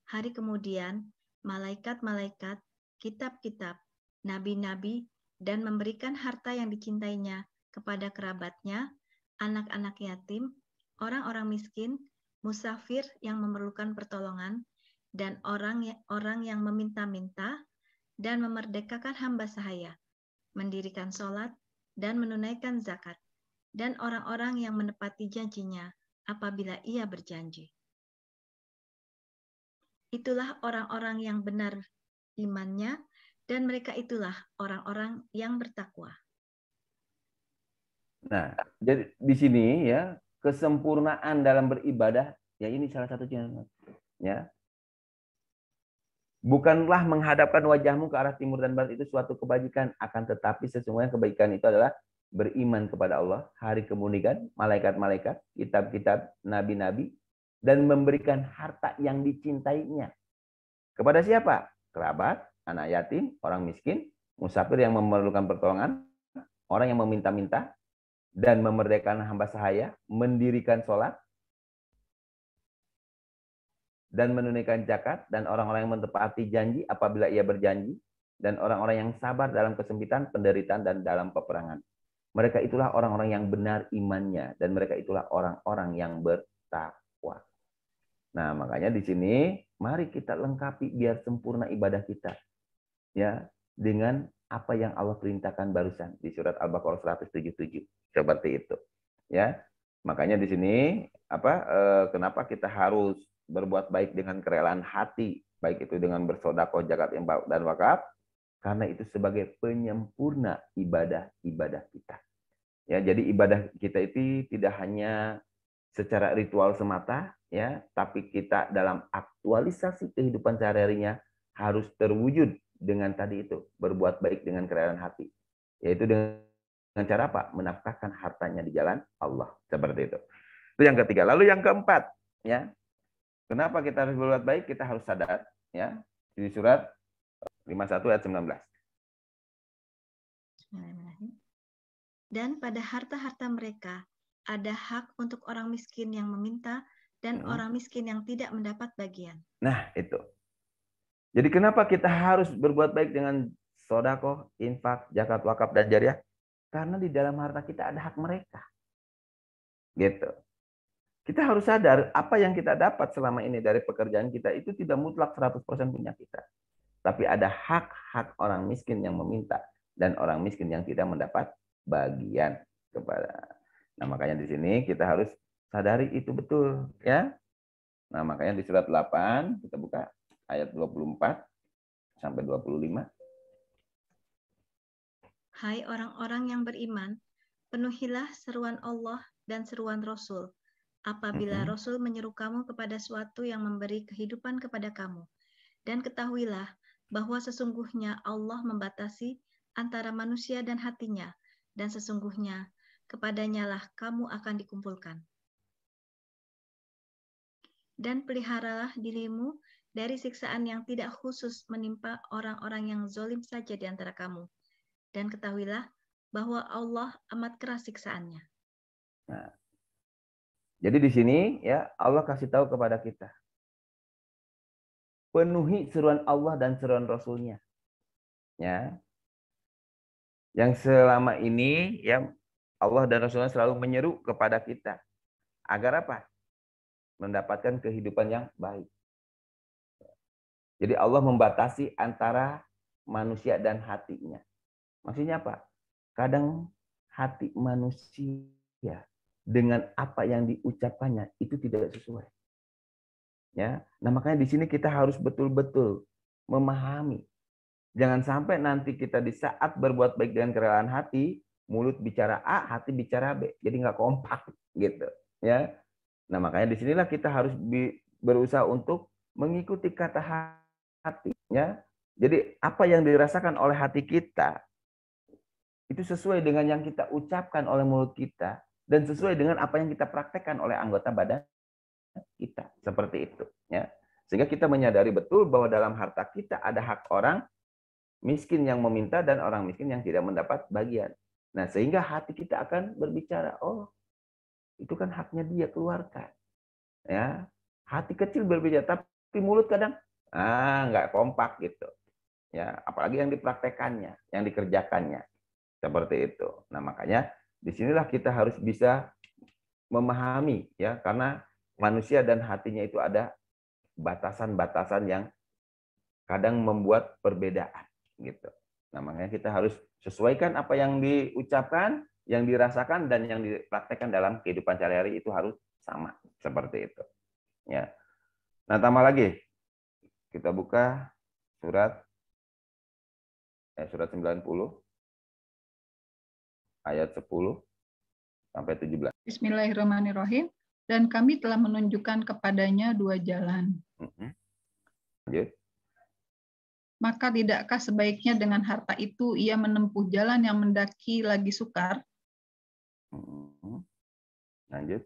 hari kemudian, malaikat-malaikat, kitab-kitab, nabi-nabi, dan memberikan harta yang dicintainya kepada kerabatnya, anak-anak yatim, orang-orang miskin, musafir yang memerlukan pertolongan, dan orang yang meminta-minta, dan memerdekakan hamba sahaya, mendirikan sholat, dan menunaikan zakat, dan orang-orang yang menepati janjinya apabila ia berjanji. Itulah orang-orang yang benar imannya, dan mereka itulah orang-orang yang bertakwa. Nah, jadi di sini ya, kesempurnaan dalam beribadah, ya ini salah satunya. Ya. Bukanlah menghadapkan wajahmu ke arah timur dan barat itu suatu kebajikan, akan tetapi sesungguhnya kebaikan itu adalah beriman kepada Allah, hari kemudian, malaikat-malaikat, kitab-kitab, nabi-nabi, dan memberikan harta yang dicintainya. Kepada siapa? Kerabat, anak yatim, orang miskin, musafir yang memerlukan pertolongan, orang yang meminta-minta, dan memerdekakan hamba sahaya, mendirikan sholat, dan menunaikan zakat, dan orang-orang yang menepati janji apabila ia berjanji, dan orang-orang yang sabar dalam kesempitan, penderitaan, dan dalam peperangan. Mereka itulah orang-orang yang benar imannya, dan mereka itulah orang-orang yang bertakwa. Nah, makanya di sini mari kita lengkapi biar sempurna ibadah kita, ya, dengan apa yang Allah perintahkan barusan di surat Al-Baqarah 177. Seperti itu. Ya. Makanya di sini kenapa kita harus berbuat baik dengan kerelaan hati, baik itu dengan bersedekah, zakat, infak dan wakaf, karena itu sebagai penyempurna ibadah-ibadah kita. Ya, jadi ibadah kita itu tidak hanya secara ritual semata, ya, tapi kita dalam aktualisasi kehidupan sehari-harinya harus terwujud dengan tadi itu, berbuat baik dengan kerelaan hati, yaitu dengan cara apa? Menafkahkan hartanya di jalan Allah, seperti itu. Itu yang ketiga. Lalu yang keempat, ya, kenapa kita harus berbuat baik? Kita harus sadar, ya, di surat 51 ayat 19. Dan pada harta-harta mereka ada hak untuk orang miskin yang meminta dan orang miskin yang tidak mendapat bagian. Nah, itu. Jadi kenapa kita harus berbuat baik dengan sedekah, infak, zakat, wakaf, dan jariah? Karena di dalam harta kita ada hak mereka. Gitu. Kita harus sadar apa yang kita dapat selama ini dari pekerjaan kita itu tidak mutlak 100% punya kita. Tapi ada hak-hak orang miskin yang meminta dan orang miskin yang tidak mendapat bagian kepada. Nah, makanya di sini kita harus sadari itu betul, ya. Nah, makanya di surat 8 kita buka ayat 24 sampai 25. Hai orang-orang yang beriman, penuhilah seruan Allah dan seruan Rasul. Apabila Rasul menyeru kamu kepada suatu yang memberi kehidupan kepada kamu, dan ketahuilah bahwa sesungguhnya Allah membatasi antara manusia dan hatinya, dan sesungguhnya kepadanyalah kamu akan dikumpulkan. Dan peliharalah dirimu dari siksaan yang tidak khusus menimpa orang-orang yang zalim saja di antara kamu. Dan ketahuilah bahwa Allah amat keras siksaannya. Nah, jadi di sini ya Allah kasih tahu kepada kita. Penuhi seruan Allah dan seruan Rasul-Nya. Ya. Yang selama ini ya Allah dan Rasulnya selalu menyeru kepada kita. Agar apa? Mendapatkan kehidupan yang baik. Jadi Allah membatasi antara manusia dan hatinya. Maksudnya apa? Kadang hati manusia dengan apa yang diucapkannya itu tidak sesuai. Ya, nah makanya di sini kita harus betul-betul memahami. Jangan sampai nanti kita di saat berbuat baik dengan kerelaan hati, mulut bicara A, hati bicara B, jadi nggak kompak gitu. Ya, nah makanya disinilah kita harus berusaha untuk mengikuti kata hati. Ya, jadi apa yang dirasakan oleh hati kita itu sesuai dengan yang kita ucapkan oleh mulut kita dan sesuai dengan apa yang kita praktekkan oleh anggota badan kita, seperti itu, ya. Sehingga kita menyadari betul bahwa dalam harta kita ada hak orang miskin yang meminta dan orang miskin yang tidak mendapat bagian. Nah, sehingga hati kita akan berbicara, oh, itu kan haknya dia, keluarkan. Ya, hati kecil berbicara, tapi mulut kadang nggak kompak gitu. Ya, apalagi yang dipraktekannya, yang dikerjakannya. Seperti itu. Nah, makanya disinilah kita harus bisa memahami, ya, karena manusia dan hatinya itu ada batasan-batasan yang kadang membuat perbedaan gitu. Nah, makanya kita harus sesuaikan apa yang diucapkan, yang dirasakan dan yang dipraktekkan dalam kehidupan sehari-hari itu harus sama, seperti itu. Ya. Nah, tambah lagi. Kita buka surat 90 ayat 10 sampai 17. Bismillahirrahmanirrahim. Dan kami telah menunjukkan kepadanya dua jalan. Lanjut. Maka tidakkah sebaiknya dengan harta itu ia menempuh jalan yang mendaki lagi sukar? Lanjut.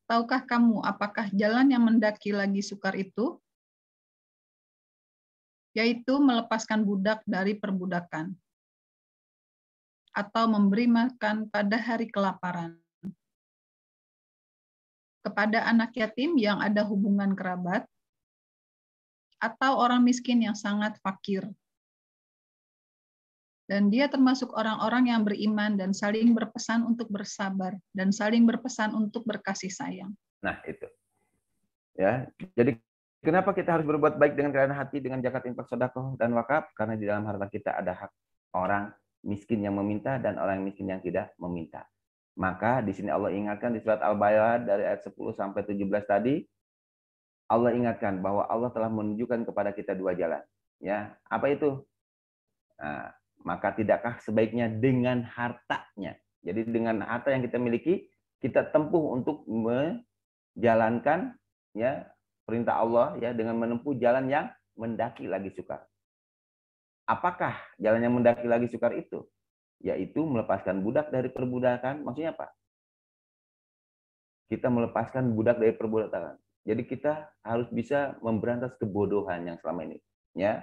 Tahukah kamu apakah jalan yang mendaki lagi sukar itu? Yaitu melepaskan budak dari perbudakan. Atau memberi makan pada hari kelaparan. Kepada anak yatim yang ada hubungan kerabat, atau orang miskin yang sangat fakir. Dan dia termasuk orang-orang yang beriman dan saling berpesan untuk bersabar dan saling berpesan untuk berkasih sayang. Nah, itu. Ya, jadi kenapa kita harus berbuat baik dengan kerelaan hati, dengan zakat, infak, sedekah dan wakaf? Karena di dalam harta kita ada hak orang miskin yang meminta dan orang miskin yang tidak meminta. Maka di sini Allah ingatkan di surat Al-Baqarah dari ayat 10 sampai 17 tadi, Allah ingatkan bahwa Allah telah menunjukkan kepada kita dua jalan. Ya, apa itu? Nah, maka tidakkah sebaiknya dengan hartanya? Jadi dengan harta yang kita miliki, kita tempuh untuk menjalankan ya perintah Allah ya dengan menempuh jalan yang mendaki lagi sukar. Apakah jalan yang mendaki lagi sukar itu? Yaitu melepaskan budak dari perbudakan. Maksudnya apa? Kita melepaskan budak dari perbudakan. Jadi kita harus bisa memberantas kebodohan yang selama ini. Ya,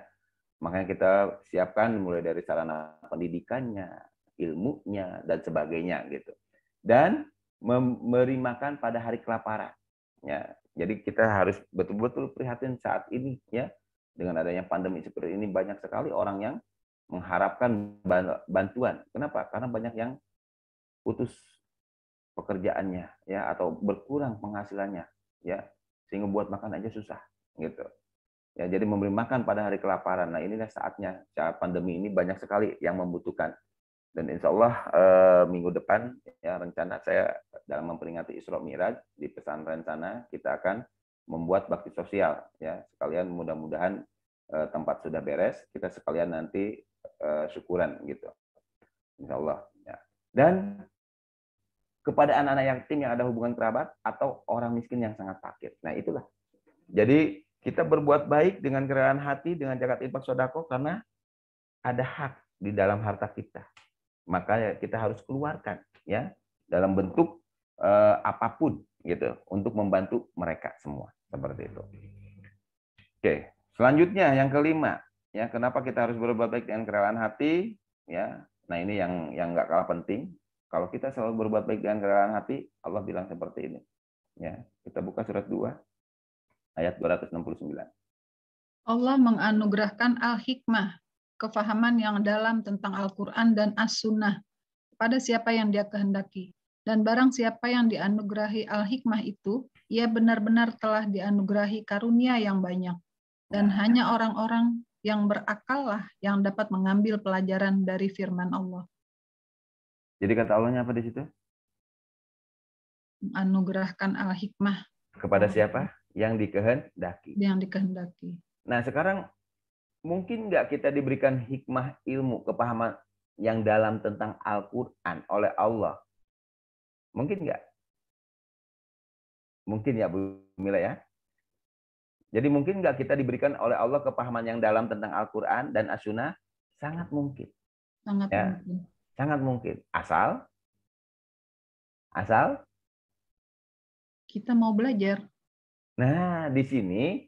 makanya kita siapkan mulai dari sarana pendidikannya, ilmunya, dan sebagainya gitu. Dan memberi makan pada hari kelaparan. Ya, jadi kita harus betul-betul prihatin saat ini ya. Dengan adanya pandemi seperti ini banyak sekali orang yang mengharapkan bantuan. Kenapa? Karena banyak yang putus pekerjaannya ya atau berkurang penghasilannya ya sehingga buat makan aja susah gitu. Ya, jadi memberi makan pada hari kelaparan. Nah, inilah saatnya saat pandemi ini banyak sekali yang membutuhkan. Dan insya Allah minggu depan ya rencana saya dalam memperingati Isra Mi'raj di pesantren sana kita akan membuat bakti sosial ya sekalian mudah-mudahan tempat sudah beres kita sekalian nanti syukuran gitu insya Allah ya. Dan kepada anak-anak yatim yang ada hubungan kerabat atau orang miskin yang sangat fakir. Nah itulah jadi kita berbuat baik dengan kerelaan hati dengan zakat infak sedekah karena ada hak di dalam harta kita maka kita harus keluarkan ya dalam bentuk apapun gitu untuk membantu mereka semua seperti itu. Oke, selanjutnya yang kelima ya kenapa kita harus berbuat baik dengan kerelaan hati ya. Nah ini yang nggak kalah penting. Kalau kita selalu berbuat baik dengan kerelaan hati, Allah bilang seperti ini. Ya, kita buka surat 2 ayat 269. Allah menganugerahkan al-hikmah, kefahaman yang dalam tentang Al-Quran dan As-Sunnah pada siapa yang dia kehendaki. Dan barang siapa yang dianugerahi al-hikmah itu, ia benar-benar telah dianugerahi karunia yang banyak. Dan hanya orang-orang yang berakal lah yang dapat mengambil pelajaran dari firman Allah. Jadi kata Allahnya apa di situ? Menganugerahkan al-hikmah. Kepada siapa? Yang dikehendaki. Yang dikehendaki. Nah sekarang mungkin nggak kita diberikan hikmah ilmu, kepahaman yang dalam tentang Al-Quran oleh Allah? Mungkin nggak? Mungkin ya Bu Mila ya. Jadi mungkin nggak kita diberikan oleh Allah kepahaman yang dalam tentang Al-Quran dan As-Sunnah? Sangat mungkin. Sangat ya. mungkin. Sangat mungkin. Asal kita mau belajar. Nah, di sini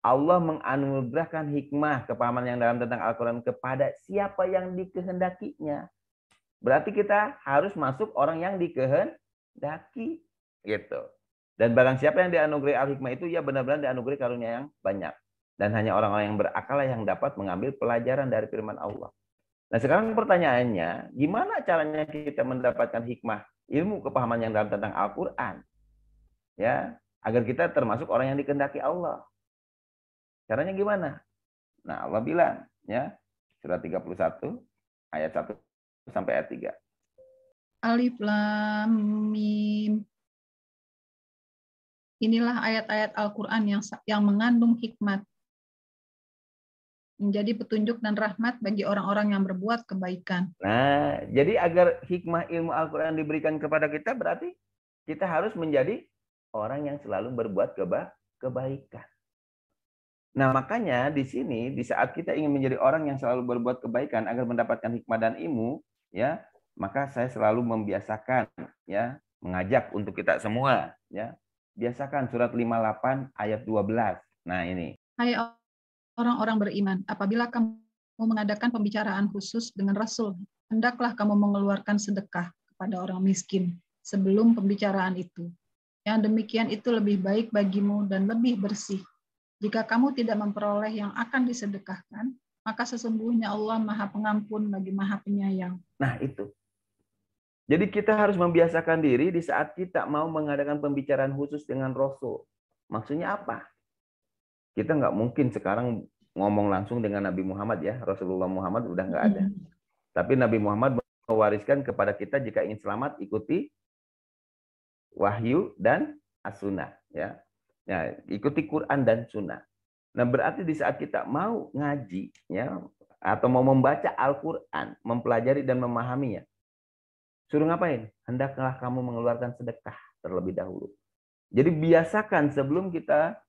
Allah menganugerahkan hikmah kepahaman yang dalam tentang Al-Quran kepada siapa yang dikehendakinya. Berarti kita harus masuk orang yang dikehendaki. Gitu. Dan barang siapa yang dianugerahi al-hikmah itu, ya benar-benar dianugerahi karunia yang banyak. Dan hanya orang-orang yang berakal yang dapat mengambil pelajaran dari firman Allah. Nah sekarang pertanyaannya, gimana caranya kita mendapatkan hikmah, ilmu kepahaman yang dalam tentang Al-Quran? Ya, agar kita termasuk orang yang dikehendaki Allah. Caranya gimana? Nah, Allah bilang ya, surat 31 ayat 1 sampai ayat 3. Alif Lam Mim. Inilah ayat-ayat Al-Qur'an yang mengandung hikmat, menjadi petunjuk dan rahmat bagi orang-orang yang berbuat kebaikan. Nah, jadi agar hikmah ilmu Al-Qur'an diberikan kepada kita berarti kita harus menjadi orang yang selalu berbuat kebaikan. Nah, makanya di sini di saat kita ingin menjadi orang yang selalu berbuat kebaikan agar mendapatkan hikmah dan ilmu, ya, maka saya selalu membiasakan ya, mengajak untuk kita semua, ya. Biasakan surat 58 ayat 12. Nah, ini. Hai orang-orang beriman, apabila kamu mengadakan pembicaraan khusus dengan Rasul, hendaklah kamu mengeluarkan sedekah kepada orang miskin sebelum pembicaraan itu. Yang demikian itu lebih baik bagimu dan lebih bersih. Jika kamu tidak memperoleh yang akan disedekahkan, maka sesungguhnya Allah Maha Pengampun lagi Maha Penyayang. Nah, itu. Jadi kita harus membiasakan diri di saat kita mau mengadakan pembicaraan khusus dengan Rasul. Maksudnya apa? Kita nggak mungkin sekarang ngomong langsung dengan Nabi Muhammad ya. Rasulullah Muhammad udah nggak ada. Tapi Nabi Muhammad mewariskan kepada kita jika ingin selamat ikuti wahyu dan as-sunnah ya. Ya, ikuti Quran dan sunnah. Nah, berarti di saat kita mau ngaji ya atau mau membaca Al-Qur'an, mempelajari dan memahaminya, suruh ngapain? Hendaklah kamu mengeluarkan sedekah terlebih dahulu. Jadi biasakan sebelum kita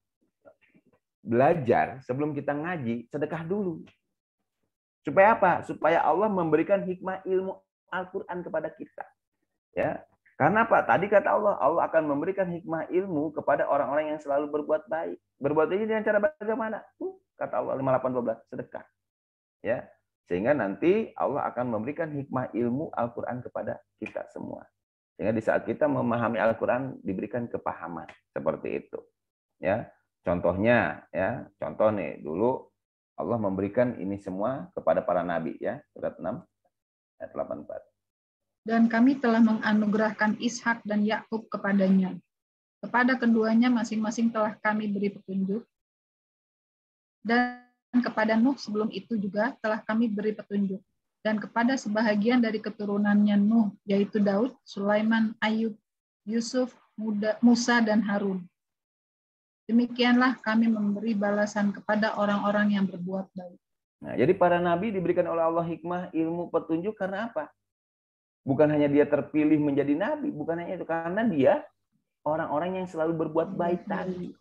belajar, sebelum kita ngaji, sedekah dulu. Supaya apa? Supaya Allah memberikan hikmah ilmu Al-Qur'an kepada kita. Ya. Karena apa? Tadi kata Allah, Allah akan memberikan hikmah ilmu kepada orang-orang yang selalu berbuat baik. Berbuat baik dengan cara bagaimana? Kata Allah 58:12, sedekah. Ya. Sehingga nanti Allah akan memberikan hikmah ilmu Al-Qur'an kepada kita semua. Sehingga di saat kita memahami Al-Qur'an diberikan kepahaman seperti itu. Ya. Contohnya ya, contoh nih, dulu Allah memberikan ini semua kepada para nabi ya, surat 6 ayat 84. Dan kami telah menganugerahkan Ishak dan Yakub kepadanya. Kepada keduanya masing-masing telah kami beri petunjuk. Dan kepada Nuh sebelum itu juga telah kami beri petunjuk. Dan kepada sebahagian dari keturunannya Nuh, yaitu Daud, Sulaiman, Ayub, Yusuf, Musa, dan Harun. Demikianlah kami memberi balasan kepada orang-orang yang berbuat baik. Nah, jadi para nabi diberikan oleh Allah hikmah, ilmu, petunjuk karena apa? Bukan hanya dia terpilih menjadi nabi, bukan hanya itu, karena dia orang-orang yang selalu berbuat baik tadi.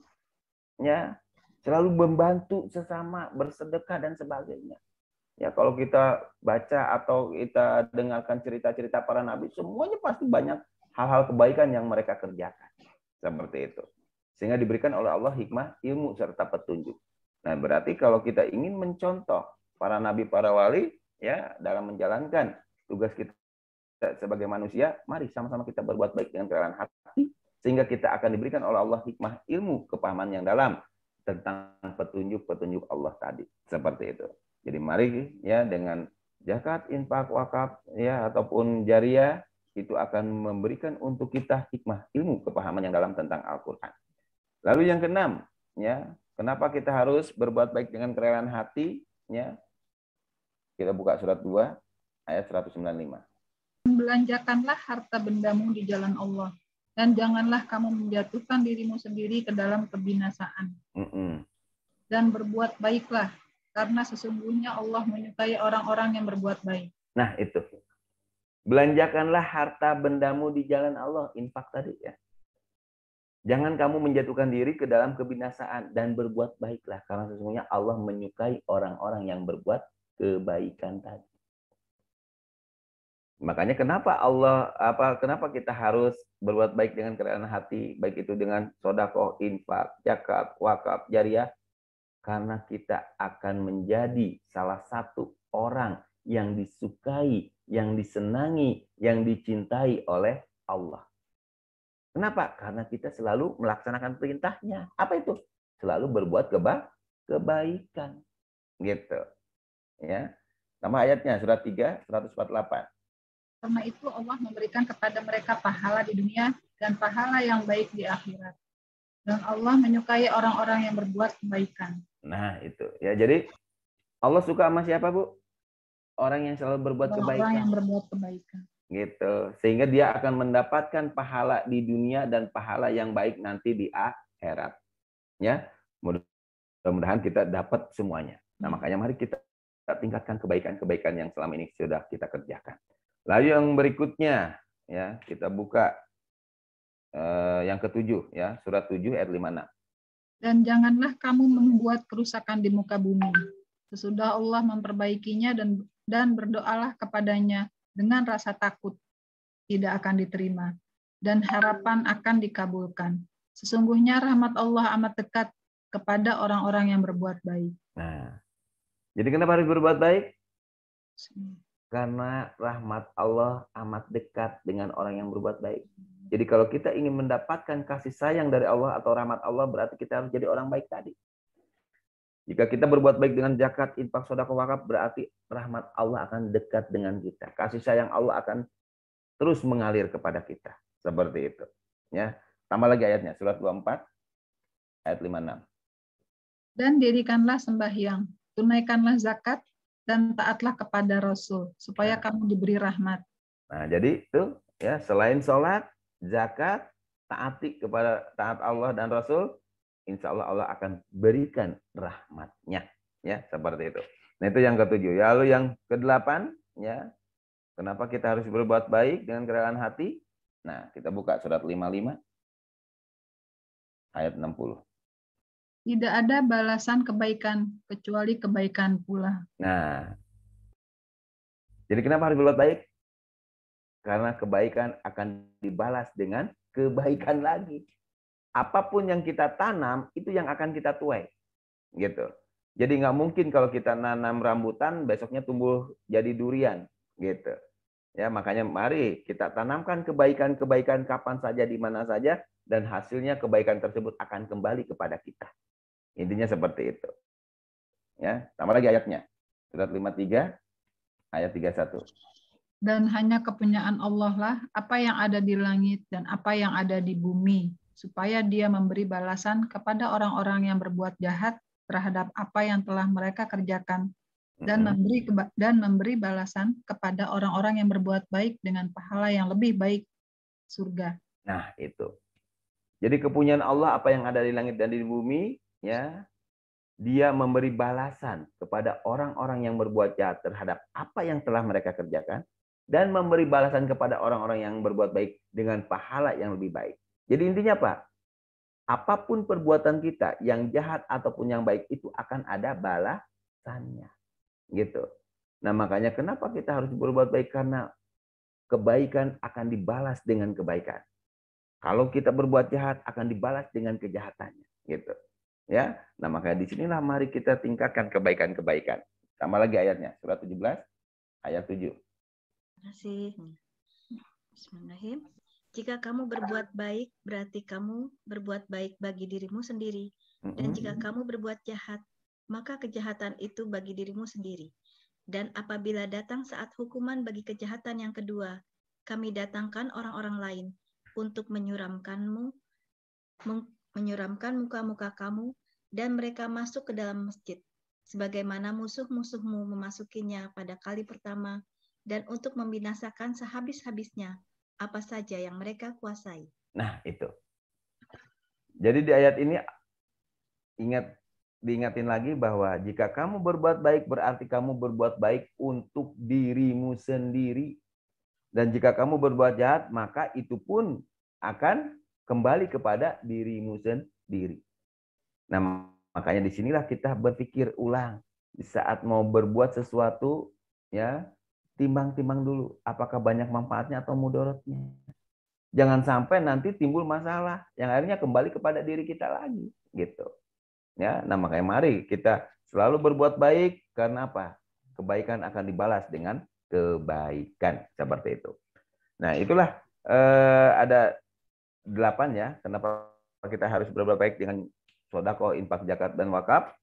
Ya, selalu membantu sesama, bersedekah dan sebagainya. Ya, kalau kita baca atau kita dengarkan cerita-cerita para nabi, semuanya pasti banyak hal-hal kebaikan yang mereka kerjakan. Seperti itu. Sehingga diberikan oleh Allah hikmah, ilmu serta petunjuk. Nah, berarti kalau kita ingin mencontoh para nabi, para wali ya dalam menjalankan tugas kita sebagai manusia, mari sama-sama kita berbuat baik dengan kerelaan hati, sehingga kita akan diberikan oleh Allah hikmah, ilmu, kepahaman yang dalam tentang petunjuk-petunjuk Allah tadi. Seperti itu. Jadi mari ya dengan zakat, infak, wakaf ya ataupun jariah itu akan memberikan untuk kita hikmah, ilmu, kepahaman yang dalam tentang Al-Qur'an. Lalu yang keenam, ya, kenapa kita harus berbuat baik dengan kerelaan hati? Ya, kita buka surat 2 ayat 195. Belanjakanlah harta bendamu di jalan Allah, dan janganlah kamu menjatuhkan dirimu sendiri ke dalam kebinasaan. Dan berbuat baiklah, karena sesungguhnya Allah menyukai orang-orang yang berbuat baik. Nah itu, belanjakanlah harta bendamu di jalan Allah, infak tadi ya. Jangan kamu menjatuhkan diri ke dalam kebinasaan dan berbuat baiklah, karena sesungguhnya Allah menyukai orang-orang yang berbuat kebaikan tadi. Makanya kenapa kenapa kita harus berbuat baik dengan kerelaan hati, baik itu dengan sedekah, infak, zakat, wakaf, jariah, karena kita akan menjadi salah satu orang yang disukai, yang disenangi, yang dicintai oleh Allah. Kenapa? Karena kita selalu melaksanakan perintahnya. Apa itu? Selalu berbuat kebaikan. Gitu. Ya. Nama ayatnya surat 3 148. Karena itu Allah memberikan kepada mereka pahala di dunia dan pahala yang baik di akhirat. Dan Allah menyukai orang-orang yang berbuat kebaikan. Nah, itu. Ya, jadi Allah suka sama siapa, Bu? Orang yang selalu berbuat kebaikan. Orang yang berbuat kebaikan. Gitu. Sehingga dia akan mendapatkan pahala di dunia dan pahala yang baik nanti di akhirat. Ya. Mudah-mudahan kita dapat semuanya. Nah, makanya mari kita tingkatkan kebaikan-kebaikan yang selama ini sudah kita kerjakan. Lalu yang berikutnya, ya kita buka yang ke-7, ya surat 7 ayat 56. Dan janganlah kamu membuat kerusakan di muka bumi. Sesudah Allah memperbaikinya dan berdoalah kepadanya dengan rasa takut tidak akan diterima dan harapan akan dikabulkan. Sesungguhnya rahmat Allah amat dekat kepada orang-orang yang berbuat baik. Nah, jadi kenapa harus berbuat baik? Karena rahmat Allah amat dekat dengan orang yang berbuat baik. Jadi kalau kita ingin mendapatkan kasih sayang dari Allah atau rahmat Allah, berarti kita harus jadi orang baik tadi. Jika kita berbuat baik dengan zakat, infak, sedekah, wakaf, berarti rahmat Allah akan dekat dengan kita. Kasih sayang Allah akan terus mengalir kepada kita. Seperti itu. Ya. Tambah lagi ayatnya, surat 24 ayat 56. Dan dirikanlah sembahyang, tunaikanlah zakat, dan taatlah kepada Rasul, supaya kamu diberi rahmat. Nah, jadi itu ya, selain sholat, zakat, taat Allah dan Rasul, insya Allah Allah akan berikan rahmatnya, ya seperti itu. Nah itu yang ketujuh. Lalu yang kedelapan, ya, kenapa kita harus berbuat baik dengan kerelaan hati? Nah, kita buka surat 55 ayat 60. Tidak ada balasan kebaikan kecuali kebaikan pula. Nah, jadi kenapa harus berbuat baik? Karena kebaikan akan dibalas dengan kebaikan lagi. Apapun yang kita tanam, itu yang akan kita tuai. Gitu. Jadi nggak mungkin kalau kita nanam rambutan, besoknya tumbuh jadi durian. Gitu. Ya, makanya mari kita tanamkan kebaikan-kebaikan kapan saja, di mana saja, dan hasilnya kebaikan tersebut akan kembali kepada kita. Intinya seperti itu. Ya, tambah lagi ayatnya. Surat 53 ayat 31. Dan hanya kepunyaan Allah lah apa yang ada di langit dan apa yang ada di bumi, supaya Dia memberi balasan kepada orang-orang yang berbuat jahat terhadap apa yang telah mereka kerjakan, dan memberi balasan kepada orang-orang yang berbuat baik dengan pahala yang lebih baik, surga. Nah, itu. Jadi kepunyaan Allah apa yang ada di langit dan di bumi, ya. Dia memberi balasan kepada orang-orang yang berbuat jahat terhadap apa yang telah mereka kerjakan, dan memberi balasan kepada orang-orang yang berbuat baik dengan pahala yang lebih baik. Jadi intinya apa? Apapun perbuatan kita, yang jahat ataupun yang baik, itu akan ada balasannya. Gitu. Nah, makanya kenapa kita harus berbuat baik? Karena kebaikan akan dibalas dengan kebaikan. Kalau kita berbuat jahat, akan dibalas dengan kejahatannya. Gitu. Ya, nah makanya disinilah mari kita tingkatkan kebaikan-kebaikan. Tambah lagi ayatnya, surat 17 ayat 7. Terima kasih. Bismillahirrahmanirrahim. Jika kamu berbuat baik, berarti kamu berbuat baik bagi dirimu sendiri. Dan jika kamu berbuat jahat, maka kejahatan itu bagi dirimu sendiri. Dan apabila datang saat hukuman bagi kejahatan yang kedua, kami datangkan orang-orang lain untuk menyuramkan muka-muka kamu, dan mereka masuk ke dalam masjid, sebagaimana musuh-musuhmu memasukinya pada kali pertama, dan untuk membinasakan sehabis-habisnya apa saja yang mereka kuasai. Nah, itu. Jadi di ayat ini diingatin lagi bahwa jika kamu berbuat baik, berarti kamu berbuat baik untuk dirimu sendiri. Dan jika kamu berbuat jahat, maka itu pun akan kembali kepada dirimu sendiri. Nah, makanya disinilah kita berpikir ulang. Di saat mau berbuat sesuatu, ya, timbang-timbang dulu. Apakah banyak manfaatnya atau mudaratnya. Jangan sampai nanti timbul masalah yang akhirnya kembali kepada diri kita lagi. Gitu. Ya, nah makanya mari kita selalu berbuat baik, karena apa? Kebaikan akan dibalas dengan kebaikan. Seperti itu. Nah, itulah ada 8 ya. Kenapa kita harus berbuat baik dengan sedekah, infak, zakat, dan wakaf.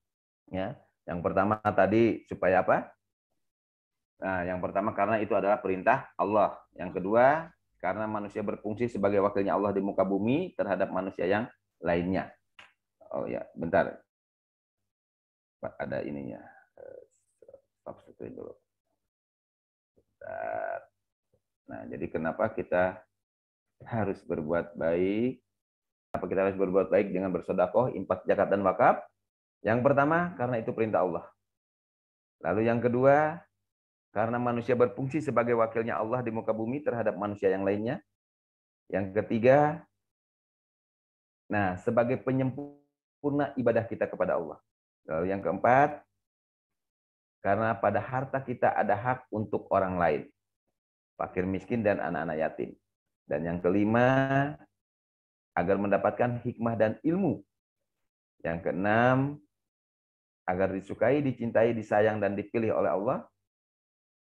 Ya, yang pertama tadi supaya apa? Nah, yang pertama karena itu adalah perintah Allah. Yang kedua, karena manusia berfungsi sebagai wakilnya Allah di muka bumi terhadap manusia yang lainnya. Oh ya, bentar. Ada ininya. Stop dulu. Bentar. Nah, jadi kenapa kita harus berbuat baik? Kenapa kita harus berbuat baik dengan bersedekah, infak, zakat, dan wakaf? Yang pertama, karena itu perintah Allah. Lalu yang kedua, karena manusia berfungsi sebagai wakilnya Allah di muka bumi terhadap manusia yang lainnya. Yang ketiga, nah, sebagai penyempurna ibadah kita kepada Allah. Lalu yang keempat, karena pada harta kita ada hak untuk orang lain. Fakir miskin dan anak-anak yatim. Dan yang kelima, agar mendapatkan hikmah dan ilmu. Yang keenam, agar disukai, dicintai, disayang, dan dipilih oleh Allah.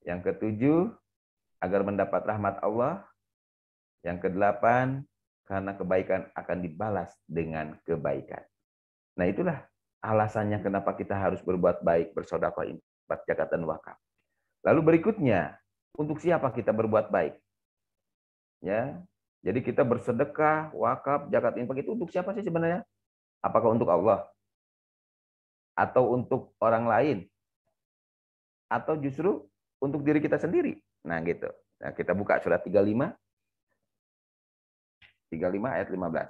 Yang ketujuh, agar mendapat rahmat Allah. Yang kedelapan, karena kebaikan akan dibalas dengan kebaikan. Nah, itulah alasannya kenapa kita harus berbuat baik, bersedekah, infak, zakat, dan wakaf. Lalu berikutnya, untuk siapa kita berbuat baik? Ya, jadi kita bersedekah, wakaf, zakat, infak itu untuk siapa sih sebenarnya? Apakah untuk Allah? atau untuk orang lain, atau justru untuk diri kita sendiri. Nah, gitu. Nah, kita buka surat 35 ayat 15.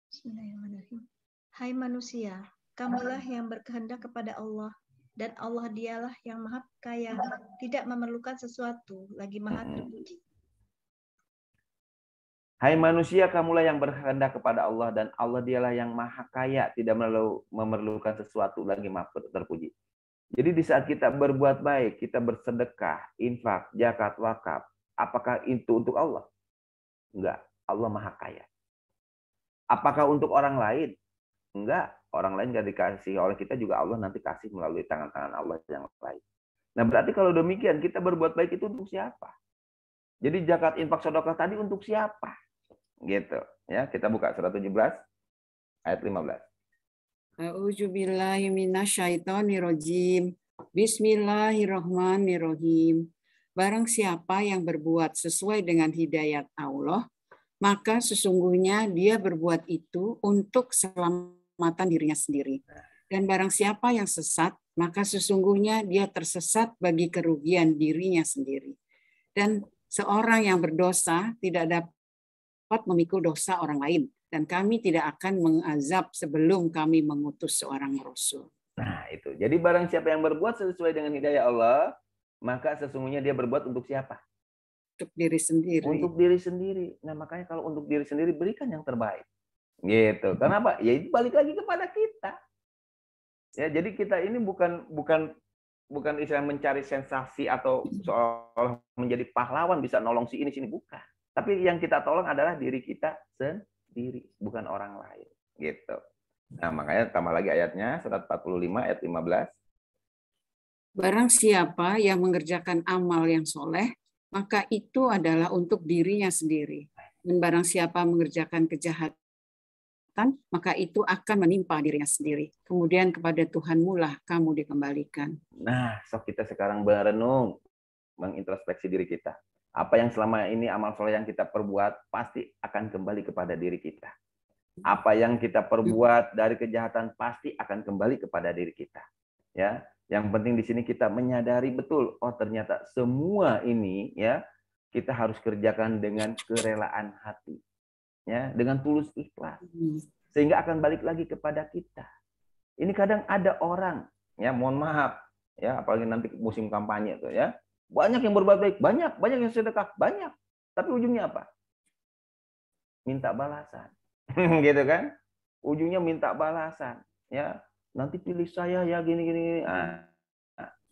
Bismillahirrahmanirrahim. Hai manusia, kamulah yang berkehendak kepada Allah, dan Allah dialah yang maha kaya, tidak memerlukan sesuatu, lagi maha terpuji. Hai manusia, kamulah yang berkehendak kepada Allah, dan Allah dialah yang maha kaya, tidak memerlukan sesuatu, lagi maha terpuji. Jadi di saat kita berbuat baik, kita bersedekah, infak, zakat, wakaf, apakah itu untuk Allah? Enggak, Allah maha kaya. Apakah untuk orang lain? Enggak, orang lain nggak dikasih oleh kita juga, Allah nanti kasih melalui tangan-tangan Allah yang lain. Nah, berarti kalau demikian kita berbuat baik itu untuk siapa? Jadi zakat, infak, sedekah tadi untuk siapa? Gitu. Ya, kita buka surat 17 ayat 15. A'udzubillahi minasyaitonirrajim. Bismillahirrahmanirrahim. Barang siapa yang berbuat sesuai dengan hidayat Allah, maka sesungguhnya dia berbuat itu untuk keselamatan dirinya sendiri. Dan barang siapa yang sesat, maka sesungguhnya dia tersesat bagi kerugian dirinya sendiri. Dan seorang yang berdosa tidak dapat memikul dosa orang lain, dan kami tidak akan mengazab sebelum kami mengutus seorang rasul. Nah, itu. Jadi barang siapa yang berbuat sesuai dengan hidayah Allah, maka sesungguhnya dia berbuat untuk siapa? Untuk diri sendiri. Untuk diri sendiri. Nah, makanya kalau untuk diri sendiri berikan yang terbaik. Gitu. Kenapa? Ya itu balik lagi kepada kita. Ya, jadi kita ini bukan istilah mencari sensasi atau seolah menjadi pahlawan bisa nolong si ini sini, bukan. Tapi yang kita tolong adalah diri kita sendiri, bukan orang lain. Gitu. Nah, makanya tambah lagi ayatnya, surat 45 ayat 15. Barang siapa yang mengerjakan amal yang soleh, maka itu adalah untuk dirinya sendiri. Dan barang siapa mengerjakan kejahatan, maka itu akan menimpa dirinya sendiri. Kemudian kepada Tuhanmu lah kamu dikembalikan. Nah, sok kita sekarang berenung, mengintrospeksi diri kita. Apa yang selama ini amal soleh yang kita perbuat pasti akan kembali kepada diri kita. Apa yang kita perbuat dari kejahatan pasti akan kembali kepada diri kita. Ya, yang penting di sini kita menyadari betul, oh ternyata semua ini ya kita harus kerjakan dengan kerelaan hati, ya, dengan tulus ikhlas, sehingga akan balik lagi kepada kita. Ini kadang ada orang, ya mohon maaf, ya apalagi nanti musim kampanye tuh ya. Banyak yang berbuat baik, banyak yang sedekah, banyak. Tapi ujungnya apa? Minta balasan. Gitu kan? Ujungnya minta balasan, ya. Nanti pilih saya ya gini. Nah,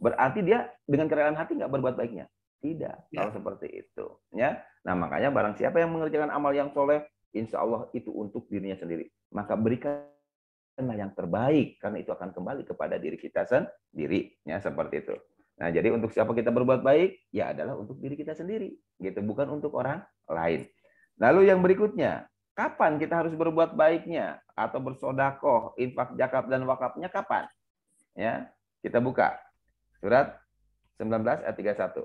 berarti dia dengan kerelaan hati nggak berbuat baiknya. Tidak, kalau seperti itu, ya. Nah, makanya barang siapa yang mengerjakan amal yang soleh, insya Allah itu untuk dirinya sendiri. Maka berikanlah yang terbaik, karena itu akan kembali kepada diri kita sendiri, ya seperti itu. Nah, jadi untuk siapa kita berbuat baik, ya adalah untuk diri kita sendiri, gitu, bukan untuk orang lain. Lalu yang berikutnya, kapan kita harus berbuat baiknya atau bersodakoh, infak, zakat dan wakafnya kapan? Ya, kita buka surat 19 ayat 31.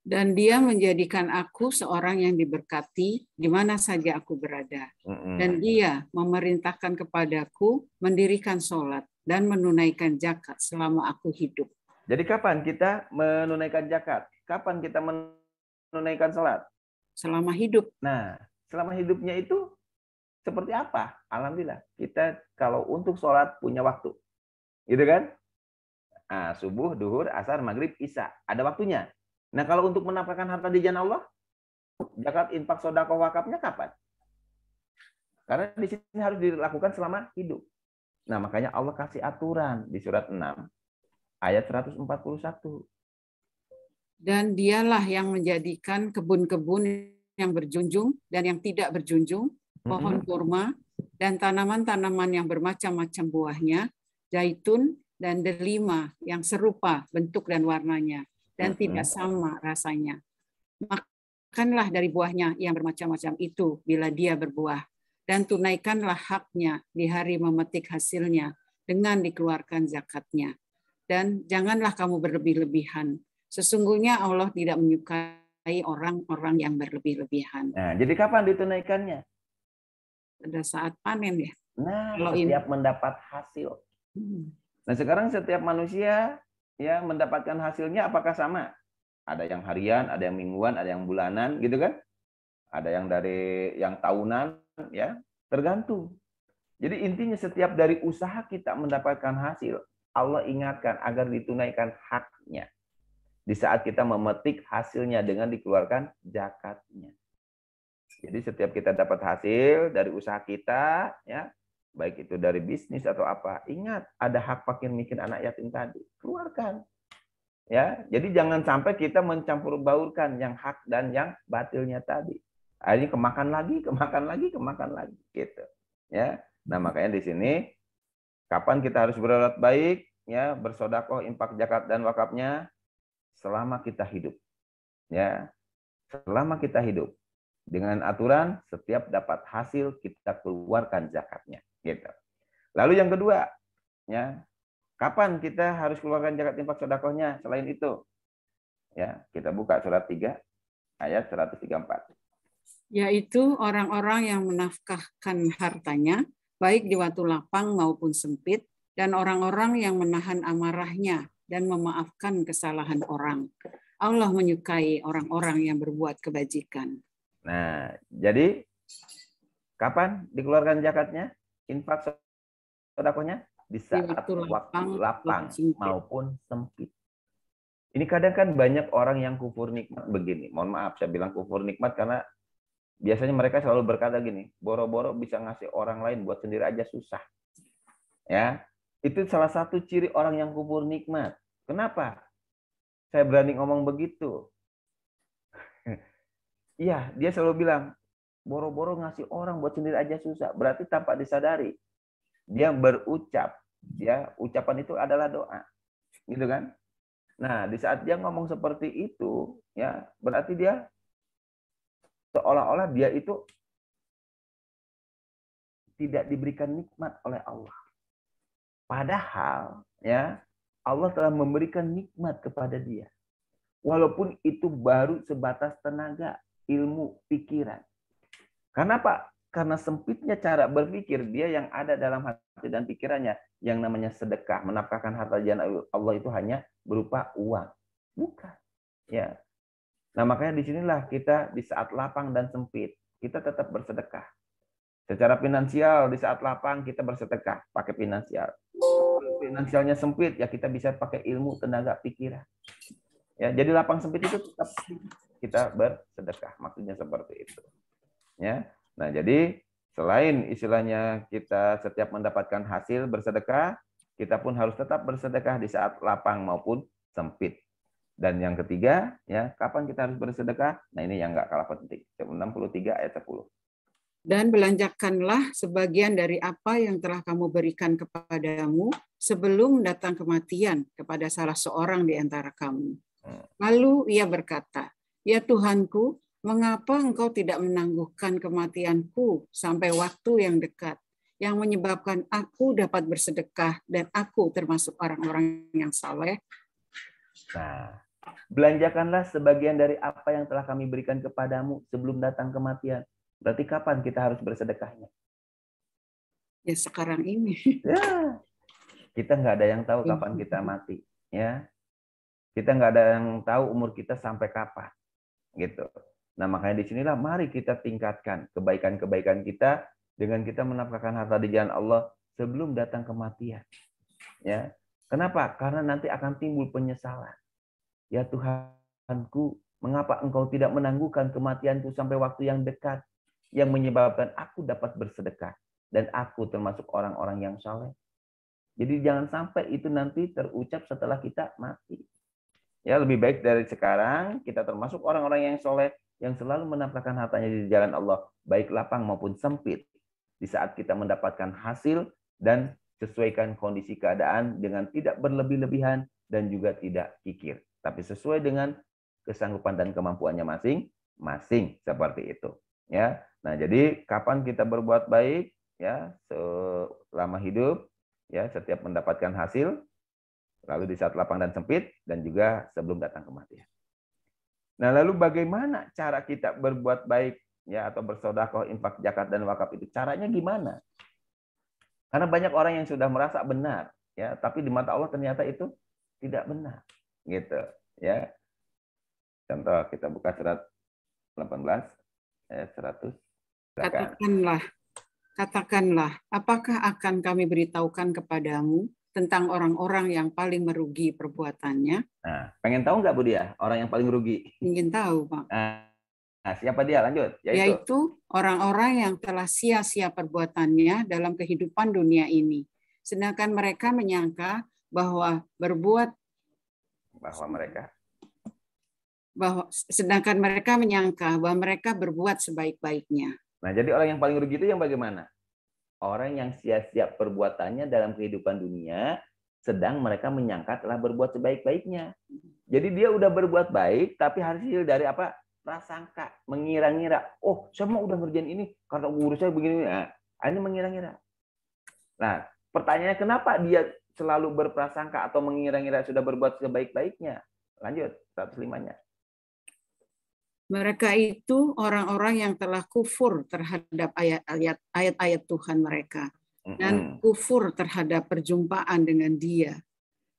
Dan dia menjadikan aku seorang yang diberkati di mana saja aku berada. Dan dia memerintahkan kepadaku mendirikan sholat dan menunaikan zakat selama aku hidup. Jadi kapan kita menunaikan zakat? Kapan kita menunaikan sholat? Selama hidup. Nah, selama hidupnya itu seperti apa? Alhamdulillah, kita kalau untuk sholat punya waktu. Gitu kan? Nah, subuh, duhur, asar, maghrib, isya. Ada waktunya. Nah, kalau untuk menafkahkan harta di jalan Allah, zakat, infak, sedekah, wakafnya kapan? Karena di sini harus dilakukan selama hidup. Nah, makanya Allah kasih aturan di surat 6 ayat 141. Dan dialah yang menjadikan kebun-kebun yang berjunjung dan yang tidak berjunjung, pohon kurma dan tanaman-tanaman yang bermacam-macam buahnya, zaitun dan delima yang serupa bentuk dan warnanya dan tidak sama rasanya. Makanlah dari buahnya yang bermacam-macam itu bila dia berbuah, dan tunaikanlah haknya di hari memetik hasilnya dengan dikeluarkan zakatnya. Dan janganlah kamu berlebih-lebihan. Sesungguhnya Allah tidak menyukai orang-orang yang berlebih-lebihan. Nah, jadi kapan ditunaikannya? Pada saat panen ya. Nah, Kalau setiap mendapat hasil. Nah, sekarang setiap manusia ya mendapatkan hasilnya apakah sama? Ada yang harian, ada yang mingguan, ada yang bulanan, gitu kan? Ada yang dari yang tahunan, ya, tergantung. Jadi intinya setiap dari usaha kita mendapatkan hasil, Allah ingatkan agar ditunaikan haknya. Di saat kita memetik hasilnya dengan dikeluarkan zakatnya. Jadi setiap kita dapat hasil dari usaha kita, ya, baik itu dari bisnis atau apa, ingat ada hak fakir miskin anak yatim tadi, keluarkan. Ya, jadi jangan sampai kita mencampur baurkan yang hak dan yang batilnya tadi. Akhirnya kemakan lagi, gitu. Ya, nah makanya di sini kapan kita harus berbuat baik, ya, bersedekah, infak, zakat dan wakafnya selama kita hidup, ya, selama kita hidup. Dengan aturan setiap dapat hasil kita keluarkan zakatnya, gitu. Lalu yang kedua, ya, kapan kita harus keluarkan zakat infak sedekahnya selain itu? Ya, kita buka surat 3 ayat 134. Yaitu orang-orang yang menafkahkan hartanya baik di waktu lapang maupun sempit, dan orang-orang yang menahan amarahnya dan memaafkan kesalahan orang. Allah menyukai orang-orang yang berbuat kebajikan. Nah, jadi kapan dikeluarkan zakatnya? Infak sedekahnya di saat waktu lapang maupun sempit. Ini kadang kan banyak orang yang kufur nikmat begini. Mohon maaf saya bilang kufur nikmat karena biasanya mereka selalu berkata gini, boro-boro bisa ngasih orang lain, buat sendiri aja susah. Ya, itu salah satu ciri orang yang kufur nikmat. Kenapa? Saya berani ngomong begitu. Iya, dia selalu bilang, boro-boro ngasih orang buat sendiri aja susah. Berarti tanpa disadari, dia berucap, ya, ucapan itu adalah doa. Gitu kan? Nah, di saat dia ngomong seperti itu, ya, berarti dia seolah-olah dia itu tidak diberikan nikmat oleh Allah. Padahal, ya, Allah telah memberikan nikmat kepada dia. Walaupun itu baru sebatas tenaga, ilmu, pikiran. Karena apa? Karena sempitnya cara berpikir dia yang ada dalam hati dan pikirannya yang namanya sedekah, menafkahkan harta jalan Allah itu hanya berupa uang. Bukan. Ya. Nah, makanya disinilah kita di saat lapang dan sempit, kita tetap bersedekah. Secara finansial di saat lapang kita bersedekah, pakai finansial. Finansialnya sempit ya kita bisa pakai ilmu, tenaga, pikiran. Ya, jadi lapang sempit itu tetap kita bersedekah, maksudnya seperti itu. Ya. Nah, jadi selain istilahnya kita setiap mendapatkan hasil bersedekah, kita pun harus tetap bersedekah di saat lapang maupun sempit. Dan yang ketiga, ya, kapan kita harus bersedekah? Nah, ini yang enggak kalah penting. 63 ayat 10. Dan belanjakanlah sebagian dari apa yang telah kamu berikan kepadamu sebelum datang kematian kepada salah seorang di antara kamu. Lalu ia berkata, ya Tuhanku, mengapa engkau tidak menangguhkan kematianku sampai waktu yang dekat, yang menyebabkan aku dapat bersedekah dan aku termasuk orang-orang yang saleh? Nah, belanjakanlah sebagian dari apa yang telah kami berikan kepadamu sebelum datang kematian. Berarti kapan kita harus bersedekahnya? Ya sekarang ini. Ya, kita nggak ada yang tahu kapan kita mati. Ya, kita nggak ada yang tahu umur kita sampai kapan. Gitu. Nah, makanya di sinilah mari kita tingkatkan kebaikan-kebaikan kita dengan kita menafkahkan harta di jalan Allah sebelum datang kematian. Ya. Kenapa? Karena nanti akan timbul penyesalan. Ya Tuhanku, mengapa engkau tidak menangguhkan kematianku sampai waktu yang dekat yang menyebabkan aku dapat bersedekah dan aku termasuk orang-orang yang saleh. Jadi jangan sampai itu nanti terucap setelah kita mati. Ya, lebih baik dari sekarang kita termasuk orang-orang yang soleh yang selalu menafkahkan hartanya di jalan Allah, baik lapang maupun sempit. Di saat kita mendapatkan hasil dan sesuaikan kondisi keadaan dengan tidak berlebih-lebihan dan juga tidak kikir, tapi sesuai dengan kesanggupan dan kemampuannya masing-masing seperti itu. Ya, nah jadi kapan kita berbuat baik? Ya, selama hidup, ya setiap mendapatkan hasil. Lalu di saat lapang dan sempit, dan juga sebelum datang kematian. Nah, lalu bagaimana cara kita berbuat baik, ya, atau bersedekah, infak, zakat, dan wakaf itu? Caranya gimana? Karena banyak orang yang sudah merasa benar, ya, tapi di mata Allah ternyata itu tidak benar, gitu, ya. Contoh kita buka surat 18 ayat 100. Katakanlah, apakah akan kami beritahukan kepadamu tentang orang-orang yang paling merugi perbuatannya? Nah, pengen tahu nggak Bu Dia, orang yang paling rugi? Ingin tahu, Pak. Nah, siapa dia? Lanjut. Yaitu orang-orang yang telah sia-sia perbuatannya dalam kehidupan dunia ini. Sedangkan mereka menyangka bahwa mereka berbuat sebaik-baiknya. Nah, jadi orang yang paling rugi itu yang bagaimana? Orang yang sia-sia perbuatannya dalam kehidupan dunia, sedang mereka menyangka telah berbuat sebaik-baiknya. Jadi dia udah berbuat baik, tapi hasil dari apa? Prasangka, mengira-ngira. Oh, saya mau udah ngerjain ini karena guru saya begini. Nah, ini mengira-ngira. Nah, pertanyaannya kenapa dia selalu berprasangka atau mengira-ngira sudah berbuat sebaik-baiknya? Lanjut, 105-nya. Mereka itu orang-orang yang telah kufur terhadap ayat-ayat Tuhan mereka dan kufur terhadap perjumpaan dengan Dia.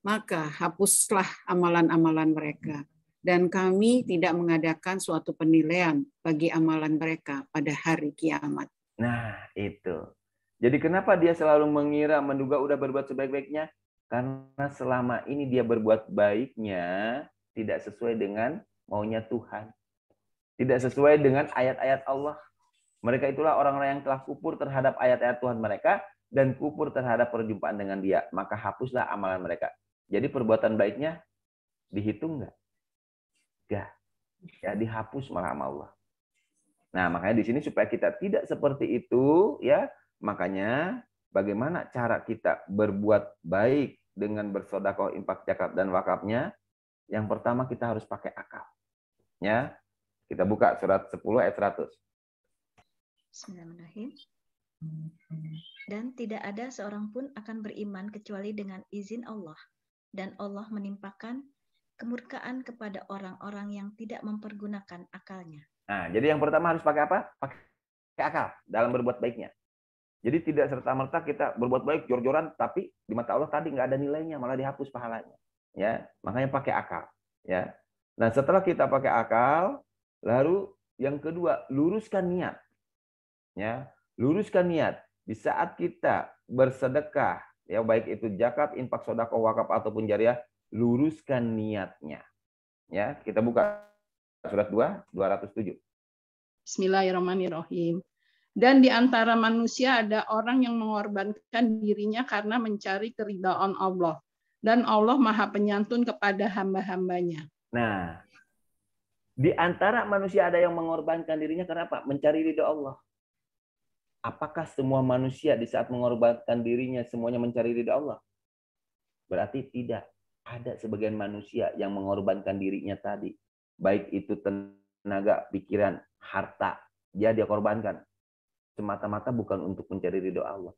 Maka hapuslah amalan-amalan mereka, dan kami tidak mengadakan suatu penilaian bagi amalan mereka pada hari kiamat. Nah, itu. Jadi kenapa dia selalu menduga udah berbuat sebaik-baiknya? Karena selama ini dia berbuat baiknya tidak sesuai dengan maunya Tuhan. Tidak sesuai dengan ayat-ayat Allah. Mereka itulah orang-orang yang telah kufur terhadap ayat-ayat Tuhan mereka dan kufur terhadap perjumpaan dengan Dia. Maka hapuslah amalan mereka. Jadi perbuatan baiknya dihitung nggak? Nggak. Ya, dihapus malah sama Allah. Nah, makanya di sini supaya kita tidak seperti itu, ya, makanya bagaimana cara kita berbuat baik dengan bersedekah, infak, zakat dan wakafnya? Yang pertama kita harus pakai akal. Ya. Kita buka surat 10 ayat 100. Bismillahirrahmanirrahim. Dan tidak ada seorang pun akan beriman kecuali dengan izin Allah. Dan Allah menimpakan kemurkaan kepada orang-orang yang tidak mempergunakan akalnya. Nah, jadi yang pertama harus pakai apa? Pakai akal dalam berbuat baiknya. Jadi tidak serta-merta kita berbuat baik jor-joran, tapi di mata Allah tadi nggak ada nilainya, malah dihapus pahalanya. Ya, makanya pakai akal. Ya. Nah, setelah kita pakai akal, lalu yang kedua, luruskan niat. Ya, luruskan niat. Di saat kita bersedekah, ya baik itu zakat, infak, sedekah, wakaf ataupun jariah, luruskan niatnya. Ya, kita buka surat 207. Bismillahirrahmanirrahim. Dan di antara manusia ada orang yang mengorbankan dirinya karena mencari keridhaan Allah. Dan Allah Maha Penyantun kepada hamba-hambanya. Nah, di antara manusia ada yang mengorbankan dirinya karena apa? Mencari ridha Allah. Apakah semua manusia di saat mengorbankan dirinya semuanya mencari ridha Allah? Berarti tidak. Ada sebagian manusia yang mengorbankan dirinya tadi. Baik itu tenaga, pikiran, harta. Dia korbankan. Semata-mata bukan untuk mencari ridha Allah.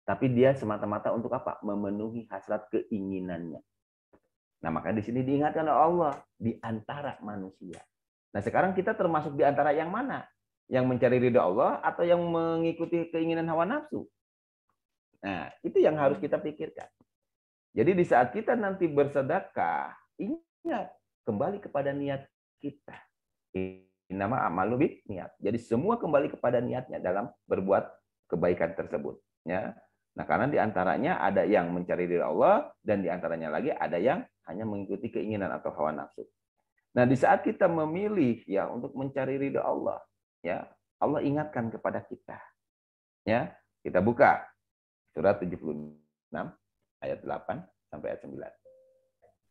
Tapi dia semata-mata untuk apa? Memenuhi hasrat keinginannya. Nah, makanya di sini diingatkan oleh Allah. Di antara manusia. Nah, sekarang kita termasuk di antara yang mana? Yang mencari ridha Allah atau yang mengikuti keinginan hawa nafsu? Nah, itu yang harus kita pikirkan. Jadi di saat kita nanti bersedekah, ingat kembali kepada niat kita. Nama amalu niat. Jadi semua kembali kepada niatnya dalam berbuat kebaikan tersebut. Ya. Nah, karena di antaranya ada yang mencari ridha Allah dan di antaranya lagi ada yang hanya mengikuti keinginan atau hawa nafsu. Nah, di saat kita memilih ya untuk mencari ridha Allah, ya, Allah ingatkan kepada kita. Ya, kita buka surat 76 ayat 8 sampai ayat 9.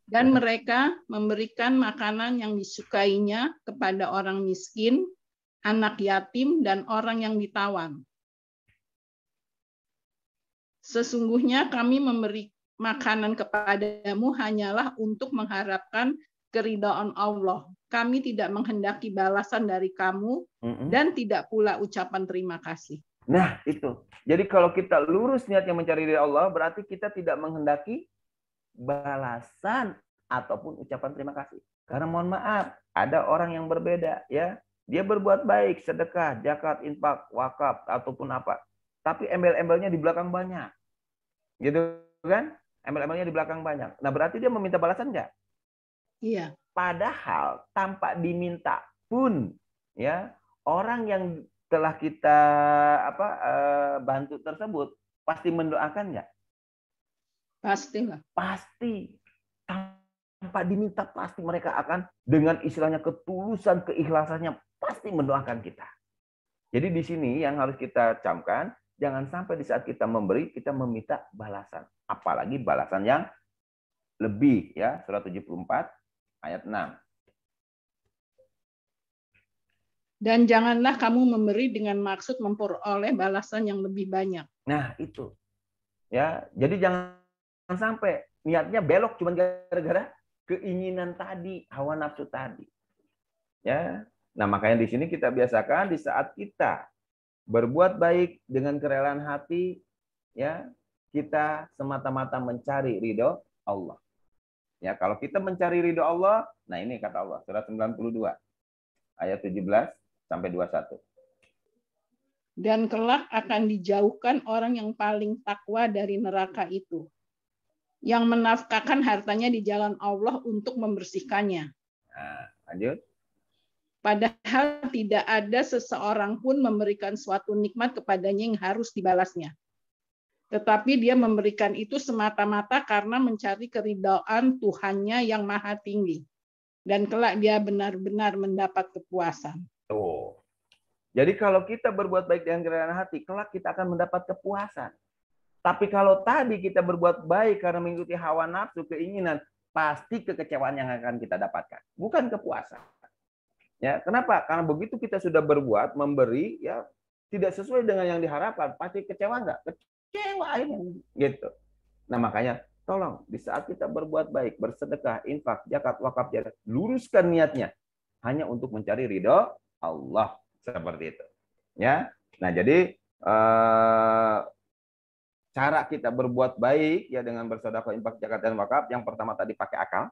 Dan mereka memberikan makanan yang disukainya kepada orang miskin, anak yatim, dan orang yang ditawan. Sesungguhnya kami memberi makanan kepadamu hanyalah untuk mengharapkan keridhaan Allah. Kami tidak menghendaki balasan dari kamu dan tidak pula ucapan terima kasih. Nah, itu. Jadi kalau kita lurus niatnya mencari ridha Allah, berarti kita tidak menghendaki balasan ataupun ucapan terima kasih. Karena mohon maaf, ada orang yang berbeda, ya. Dia berbuat baik, sedekah, zakat, infak, wakaf ataupun apa. Tapi embel-embelnya di belakang banyak. Gitu kan? Embel-embelnya di belakang banyak. Nah, berarti dia meminta balasan nggak? Iya. Padahal tanpa diminta pun, ya, orang yang telah kita bantu tersebut pasti mendoakan nggak? Pastilah. Pasti. Tanpa diminta pasti mereka akan dengan istilahnya ketulusan, keikhlasannya pasti mendoakan kita. Jadi di sini yang harus kita camkan, jangan sampai di saat kita memberi kita meminta balasan, apalagi balasan yang lebih, ya. Surah 74 ayat 6. Dan janganlah kamu memberi dengan maksud memperoleh balasan yang lebih banyak. Nah, itu. Ya, jadi jangan sampai niatnya belok cuma gara-gara keinginan tadi, hawa nafsu tadi. Ya. Nah, makanya di sini kita biasakan di saat kita berbuat baik dengan kerelaan hati, ya, kita semata-mata mencari ridho Allah. Ya, kalau kita mencari ridho Allah, nah ini kata Allah, surat 92 ayat 17 sampai 21. Dan kelak akan dijauhkan orang yang paling takwa dari neraka itu, yang menafkahkan hartanya di jalan Allah untuk membersihkannya. Nah, lanjut. Padahal tidak ada seseorang pun memberikan suatu nikmat kepadanya yang harus dibalasnya. Tetapi dia memberikan itu semata-mata karena mencari keridhaan Tuhannya yang maha tinggi. Dan kelak dia benar-benar mendapat kepuasan. Tuh. Jadi kalau kita berbuat baik dengan kerelaan hati, kelak kita akan mendapat kepuasan. Tapi kalau tadi kita berbuat baik karena mengikuti hawa nafsu, keinginan, pasti kekecewaan yang akan kita dapatkan, bukan kepuasan. Ya, kenapa? Karena begitu kita sudah berbuat, memberi, ya tidak sesuai dengan yang diharapkan, pasti kecewa nggak? Kecewa ini, gitu. Nah, makanya tolong di saat kita berbuat baik, bersedekah, infak, zakat, wakaf, jarak, luruskan niatnya hanya untuk mencari ridho Allah, seperti itu. Ya. Nah, jadi cara kita berbuat baik ya dengan bersedekah, infak, zakat, dan wakaf, yang pertama tadi pakai akal.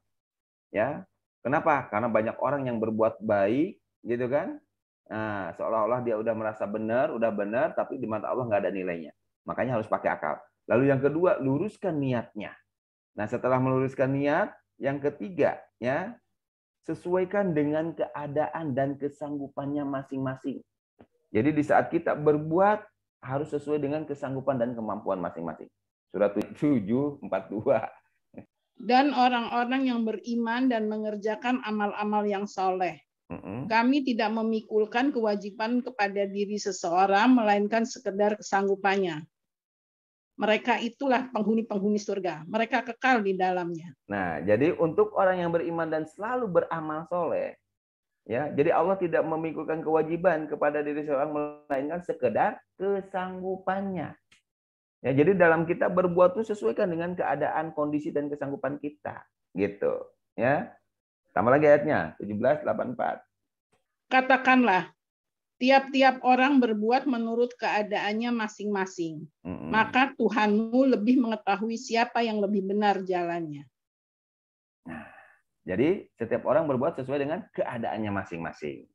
Ya. Kenapa? Karena banyak orang yang berbuat baik, gitu kan? Nah, seolah-olah dia udah merasa benar, tapi di mata Allah nggak ada nilainya. Makanya harus pakai akal. Lalu yang kedua, luruskan niatnya. Nah, setelah meluruskan niat, yang ketiga, ya, sesuaikan dengan keadaan dan kesanggupannya masing-masing. Jadi di saat kita berbuat harus sesuai dengan kesanggupan dan kemampuan masing-masing. Surat 7:42. Dan orang-orang yang beriman dan mengerjakan amal-amal yang soleh. Kami tidak memikulkan kewajiban kepada diri seseorang, melainkan sekedar kesanggupannya. Mereka itulah penghuni-penghuni surga. Mereka kekal di dalamnya. Nah, jadi untuk orang yang beriman dan selalu beramal soleh, ya, jadi Allah tidak memikulkan kewajiban kepada diri seorang, melainkan sekedar kesanggupannya. Ya, jadi dalam kita berbuat itu sesuaikan dengan keadaan, kondisi, dan kesanggupan kita, gitu. Ya, tambah lagi ayatnya 17:84. Katakanlah, tiap-tiap orang berbuat menurut keadaannya masing-masing. Maka Tuhanmu lebih mengetahui siapa yang lebih benar jalannya. Nah, jadi setiap orang berbuat sesuai dengan keadaannya masing-masing.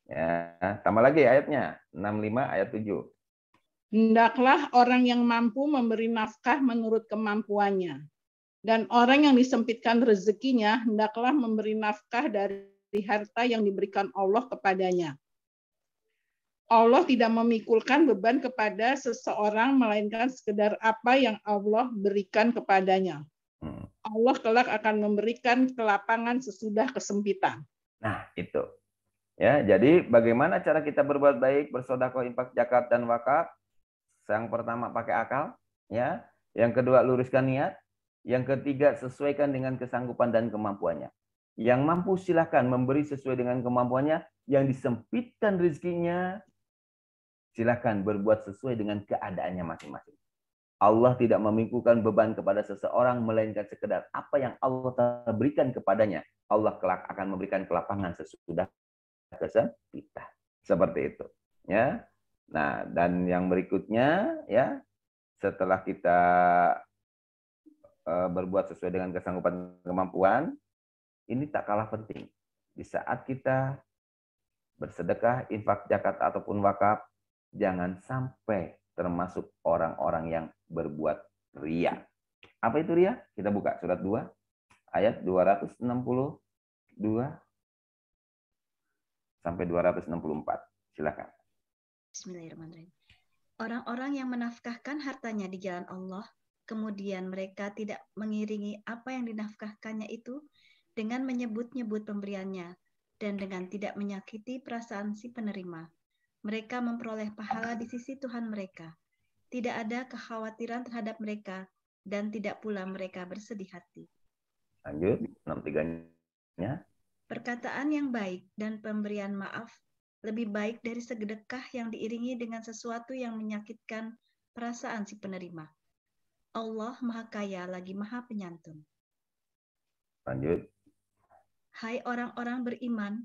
Ya, tambah lagi ayatnya 65 ayat 7. Hendaklah orang yang mampu memberi nafkah menurut kemampuannya. Dan orang yang disempitkan rezekinya, hendaklah memberi nafkah dari harta yang diberikan Allah kepadanya. Allah tidak memikulkan beban kepada seseorang, melainkan sekedar apa yang Allah berikan kepadanya. Allah kelak akan memberikan kelapangan sesudah kesempitan. Nah, itu. Ya, jadi bagaimana cara kita berbuat baik, bersedekah, infak, zakat, dan wakaf? Yang pertama pakai akal, ya. Yang kedua luruskan niat. Yang ketiga sesuaikan dengan kesanggupan dan kemampuannya. Yang mampu silakan memberi sesuai dengan kemampuannya. Yang disempitkan rezekinya, silakan berbuat sesuai dengan keadaannya masing-masing. Allah tidak memikulkan beban kepada seseorang, melainkan sekedar apa yang Allah telah berikan kepadanya. Allah kelak akan memberikan kelapangan sesudah kesempitan. Seperti itu. Ya. Nah, dan yang berikutnya, ya, setelah kita berbuat sesuai dengan kesanggupan kemampuan, ini tak kalah penting. Di saat kita bersedekah, infak, zakat, ataupun wakaf, jangan sampai termasuk orang-orang yang berbuat Ria. Apa itu ria? Kita buka surat 2 ayat 262 sampai 264. Silakan. Bismillahirrahmanirrahim. Orang-orang yang menafkahkan hartanya di jalan Allah, kemudian mereka tidak mengiringi apa yang dinafkahkannya itu dengan menyebut-nyebut pemberiannya dan dengan tidak menyakiti perasaan si penerima. Mereka memperoleh pahala di sisi Tuhan mereka. Tidak ada kekhawatiran terhadap mereka dan tidak pula mereka bersedih hati. Lanjut, 63-nya. Perkataan yang baik dan pemberian maaf lebih baik dari sedekah yang diiringi dengan sesuatu yang menyakitkan perasaan si penerima. Allah Maha Kaya lagi Maha Penyantun. Lanjut. Hai orang-orang beriman,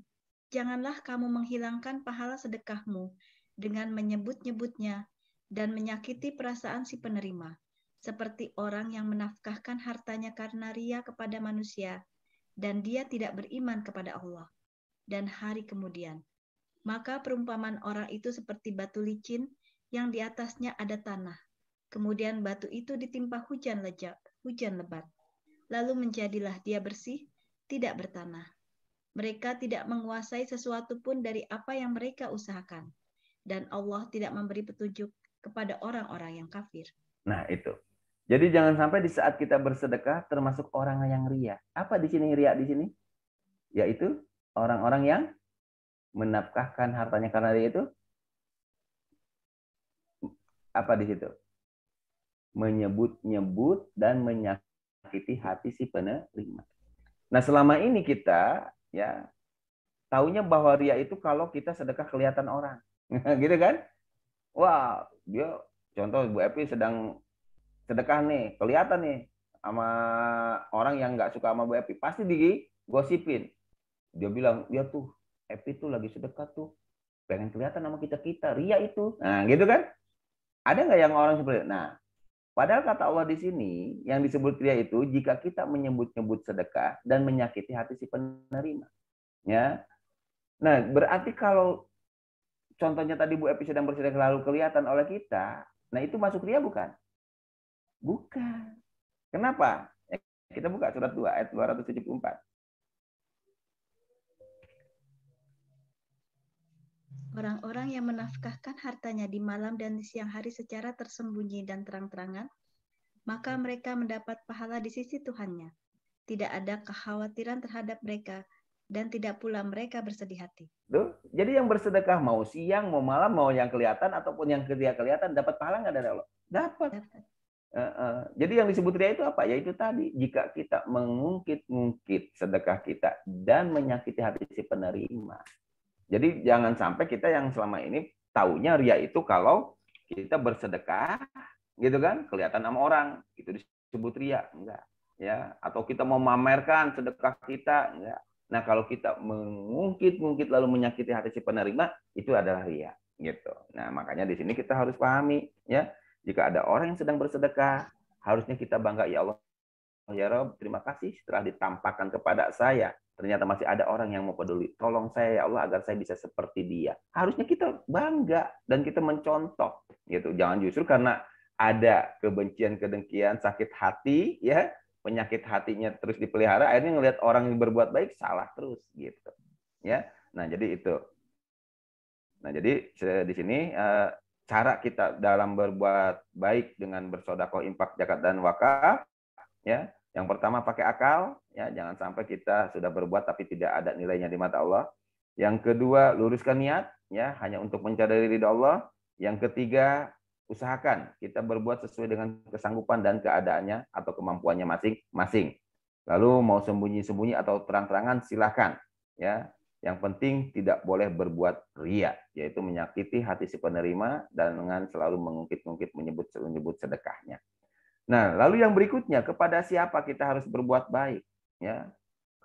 janganlah kamu menghilangkan pahala sedekahmu dengan menyebut-nyebutnya dan menyakiti perasaan si penerima, seperti orang yang menafkahkan hartanya karena ria kepada manusia, dan dia tidak beriman kepada Allah dan hari kemudian. Maka perumpamaan orang itu seperti batu licin yang di atasnya ada tanah. Kemudian batu itu ditimpa hujan lebat. Lalu menjadilah dia bersih, tidak bertanah. Mereka tidak menguasai sesuatu pun dari apa yang mereka usahakan. Dan Allah tidak memberi petunjuk kepada orang-orang yang kafir. Nah, itu. Jadi jangan sampai di saat kita bersedekah termasuk orang yang ria. Apa di sini ria di sini? Yaitu orang-orang yang menafkahkan hartanya karena ria itu apa di situ? Menyebut-nyebut dan menyakiti hati si penerima. Nah, selama ini kita ya taunya bahwa ria itu kalau kita sedekah kelihatan orang. Gitu kan? Wah, dia contoh Bu Epi sedang sedekah nih, kelihatan nih sama orang yang nggak suka sama Bu Epi, pasti digosipin. Dia bilang, dia tuh Epi tuh lagi sedekah tuh, pengen kelihatan sama kita ria itu. Nah, gitu kan? Ada nggak yang orang seperti itu? Nah, padahal kata Allah di sini yang disebut ria itu jika kita menyebut-nyebut sedekah dan menyakiti hati si penerima. Ya. Nah, berarti kalau contohnya tadi Bu Epi sedang bersedekah lalu kelihatan oleh kita, nah itu masuk ria bukan? Bukan. Kenapa? Kita buka surat 2 ayat 274. Orang-orang yang menafkahkan hartanya di malam dan di siang hari secara tersembunyi dan terang-terangan, maka mereka mendapat pahala di sisi Tuhannya. Tidak ada kekhawatiran terhadap mereka dan tidak pula mereka bersedih hati. Tuh, jadi yang bersedekah mau siang, mau malam, mau yang kelihatan ataupun yang tidak kelihatan dapat pahala nggak dari Allah? Dapat. Jadi yang disebut ria itu apa? Yaitu tadi, jika kita mengungkit-ungkit sedekah kita dan menyakiti hati si penerima. Jadi jangan sampai kita yang selama ini taunya ria itu kalau kita bersedekah, gitu kan, kelihatan sama orang, itu disebut ria, enggak. Ya, atau kita mau memamerkan sedekah kita, enggak. Nah, kalau kita mengungkit-ungkit lalu menyakiti hati si penerima, itu adalah ria, gitu. Nah, makanya di sini kita harus pahami, ya. Jika ada orang yang sedang bersedekah, harusnya kita bangga, ya Allah, ya Rob, terima kasih setelah ditampakkan kepada saya. Ternyata masih ada orang yang mau peduli. Tolong saya, ya Allah, agar saya bisa seperti dia. Harusnya kita bangga dan kita mencontoh. Gitu. Jangan justru karena ada kebencian, kedengkian, sakit hati, ya penyakit hatinya terus dipelihara, akhirnya ngelihat orang yang berbuat baik, salah terus. Gitu. Ya. Nah, jadi itu. Nah, jadi di sini cara kita dalam berbuat baik dengan bersedekah, infak, zakat dan wakaf, ya. Yang pertama pakai akal, ya, jangan sampai kita sudah berbuat tapi tidak ada nilainya di mata Allah. Yang kedua, luruskan niat, ya, hanya untuk mencari ridha Allah. Yang ketiga, usahakan kita berbuat sesuai dengan kesanggupan dan keadaannya atau kemampuannya masing-masing. Lalu mau sembunyi-sembunyi atau terang-terangan silahkan, ya. Yang penting tidak boleh berbuat ria, yaitu menyakiti hati si penerima dan dengan selalu mengungkit-ungkit menyebut sedekahnya. Nah, lalu yang berikutnya, kepada siapa kita harus berbuat baik? Ya,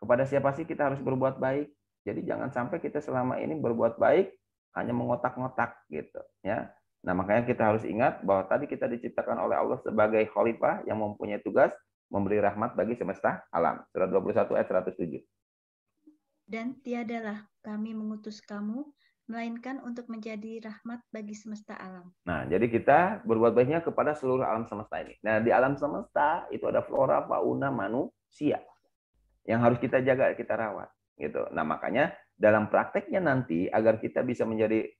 kepada siapa sih kita harus berbuat baik? Jadi jangan sampai kita selama ini berbuat baik hanya mengotak-ngotak gitu. Ya, nah makanya kita harus ingat bahwa tadi kita diciptakan oleh Allah sebagai khalifah yang mempunyai tugas memberi rahmat bagi semesta alam. Surat 21 ayat 107. Dan tiadalah kami mengutus kamu melainkan untuk menjadi rahmat bagi semesta alam. Nah, jadi kita berbuat baiknya kepada seluruh alam semesta ini. Nah, di alam semesta itu ada flora, fauna, manusia yang harus kita jaga, kita rawat, gitu. Nah, makanya dalam prakteknya nanti agar kita bisa menjadi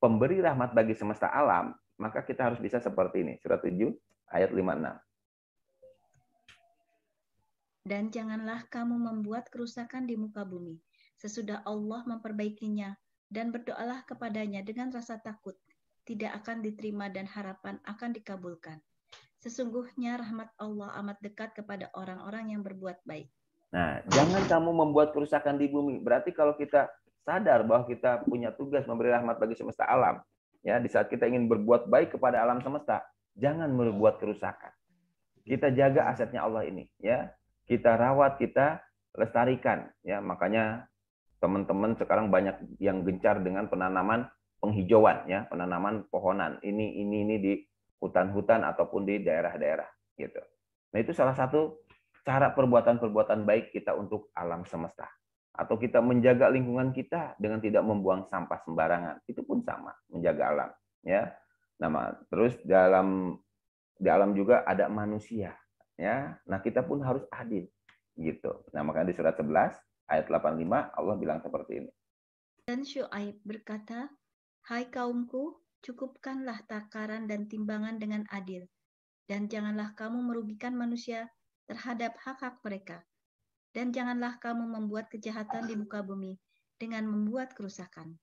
pemberi rahmat bagi semesta alam, maka kita harus bisa seperti ini. Surat 7 ayat 56. Dan janganlah kamu membuat kerusakan di muka bumi, sesudah Allah memperbaikinya, dan berdoalah kepadanya dengan rasa takut, tidak akan diterima dan harapan akan dikabulkan. Sesungguhnya rahmat Allah amat dekat kepada orang-orang yang berbuat baik. Nah, jangan kamu membuat kerusakan di bumi. Berarti kalau kita sadar bahwa kita punya tugas memberi rahmat bagi semesta alam, ya, di saat kita ingin berbuat baik kepada alam semesta, jangan membuat kerusakan. Kita jaga asetnya Allah ini, ya. Kita rawat, kita lestarikan, ya. Makanya teman-teman sekarang banyak yang gencar dengan penanaman penghijauan, ya, penanaman pohonan. Ini di hutan-hutan ataupun di daerah-daerah, gitu. Nah, itu salah satu cara perbuatan-perbuatan baik kita untuk alam semesta. Atau kita menjaga lingkungan kita dengan tidak membuang sampah sembarangan. Itu pun sama, menjaga alam, ya. Nah, terus di alam juga ada manusia, ya. Nah, kita pun harus adil, gitu. Nah, makanya di surat 11 ayat 85 Allah bilang seperti ini. Dan Syuaib berkata, "Hai kaumku, cukupkanlah takaran dan timbangan dengan adil, dan janganlah kamu merugikan manusia terhadap hak-hak mereka. Dan janganlah kamu membuat kejahatan di muka bumi dengan membuat kerusakan."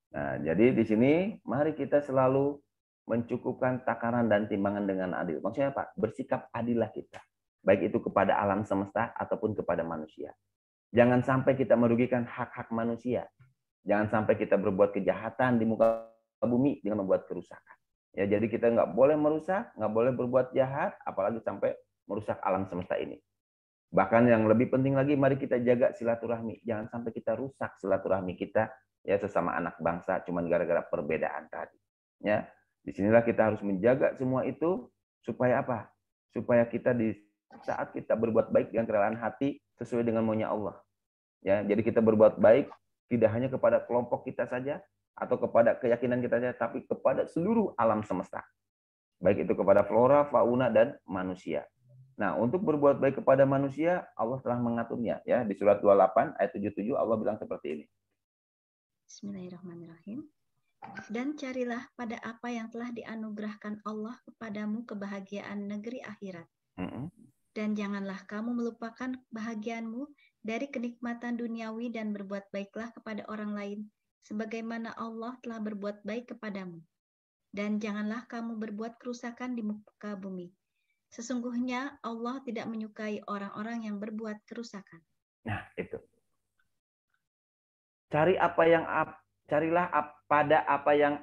Nah, jadi di sini mari kita selalu mencukupkan takaran dan timbangan dengan adil. Maksudnya apa? Bersikap adillah kita. Baik itu kepada alam semesta ataupun kepada manusia. Jangan sampai kita merugikan hak-hak manusia. Jangan sampai kita berbuat kejahatan di muka bumi dengan membuat kerusakan. Ya, jadi kita nggak boleh merusak, nggak boleh berbuat jahat, apalagi sampai merusak alam semesta ini. Bahkan yang lebih penting lagi, mari kita jaga silaturahmi. Jangan sampai kita rusak silaturahmi kita, ya, sesama anak bangsa cuman gara-gara perbedaan tadi. Ya, disinilah kita harus menjaga semua itu supaya apa? Supaya kita di saat kita berbuat baik dengan kerelaan hati sesuai dengan maunya Allah. Ya, jadi kita berbuat baik tidak hanya kepada kelompok kita saja atau kepada keyakinan kita saja, tapi kepada seluruh alam semesta. Baik itu kepada flora, fauna, dan manusia. Nah, untuk berbuat baik kepada manusia, Allah telah mengaturnya. Ya, di surat 28 ayat 77 Allah bilang seperti ini. Bismillahirrahmanirrahim. Dan carilah pada apa yang telah dianugerahkan Allah kepadamu kebahagiaan negeri akhirat. Dan janganlah kamu melupakan bahagianmu dari kenikmatan duniawi dan berbuat baiklah kepada orang lain, sebagaimana Allah telah berbuat baik kepadamu. Dan janganlah kamu berbuat kerusakan di muka bumi. Sesungguhnya Allah tidak menyukai orang-orang yang berbuat kerusakan. Nah, itu. Carilah pada apa yang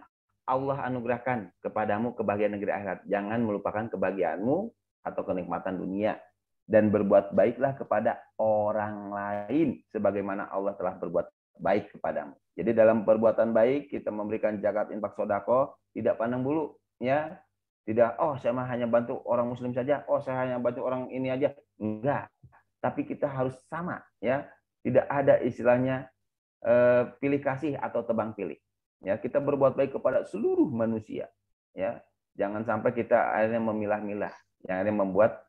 Allah anugerahkan kepadamu kebahagiaan negeri akhirat. Jangan melupakan kebahagiaanmu atau kenikmatan dunia. Dan berbuat baiklah kepada orang lain sebagaimana Allah telah berbuat baik kepadamu. Jadi dalam perbuatan baik kita memberikan zakat, infak, sedekah, tidak pandang bulu, ya. Tidak, oh saya mah hanya bantu orang muslim saja, oh saya hanya bantu orang ini aja. Enggak. Tapi kita harus sama, ya. Tidak ada istilahnya pilih kasih atau tebang pilih. Ya, kita berbuat baik kepada seluruh manusia, ya. Jangan sampai kita akhirnya memilah-milah, yang akhirnya membuat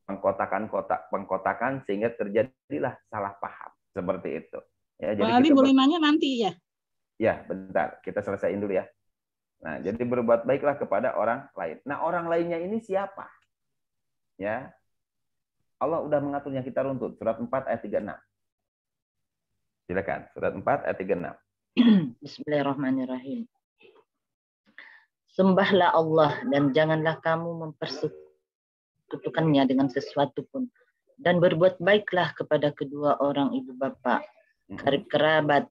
pengkotakan sehingga terjadilah salah paham seperti itu. Ya, jadi Pak Ali boleh nanya nanti ya? Ya, bentar, kita selesaiin dulu ya. Nah, jadi berbuat baiklah kepada orang lain. Nah, orang lainnya ini siapa? Ya, Allah udah mengaturnya, kita runtut. Surat 4 ayat 36. Silakan, surat 4 ayat 36. Bismillahirrahmanirrahim. Sembahlah Allah dan janganlah kamu mempersekutukannya dengan sesuatu pun. Dan berbuat baiklah kepada kedua orang ibu bapak, karib kerabat,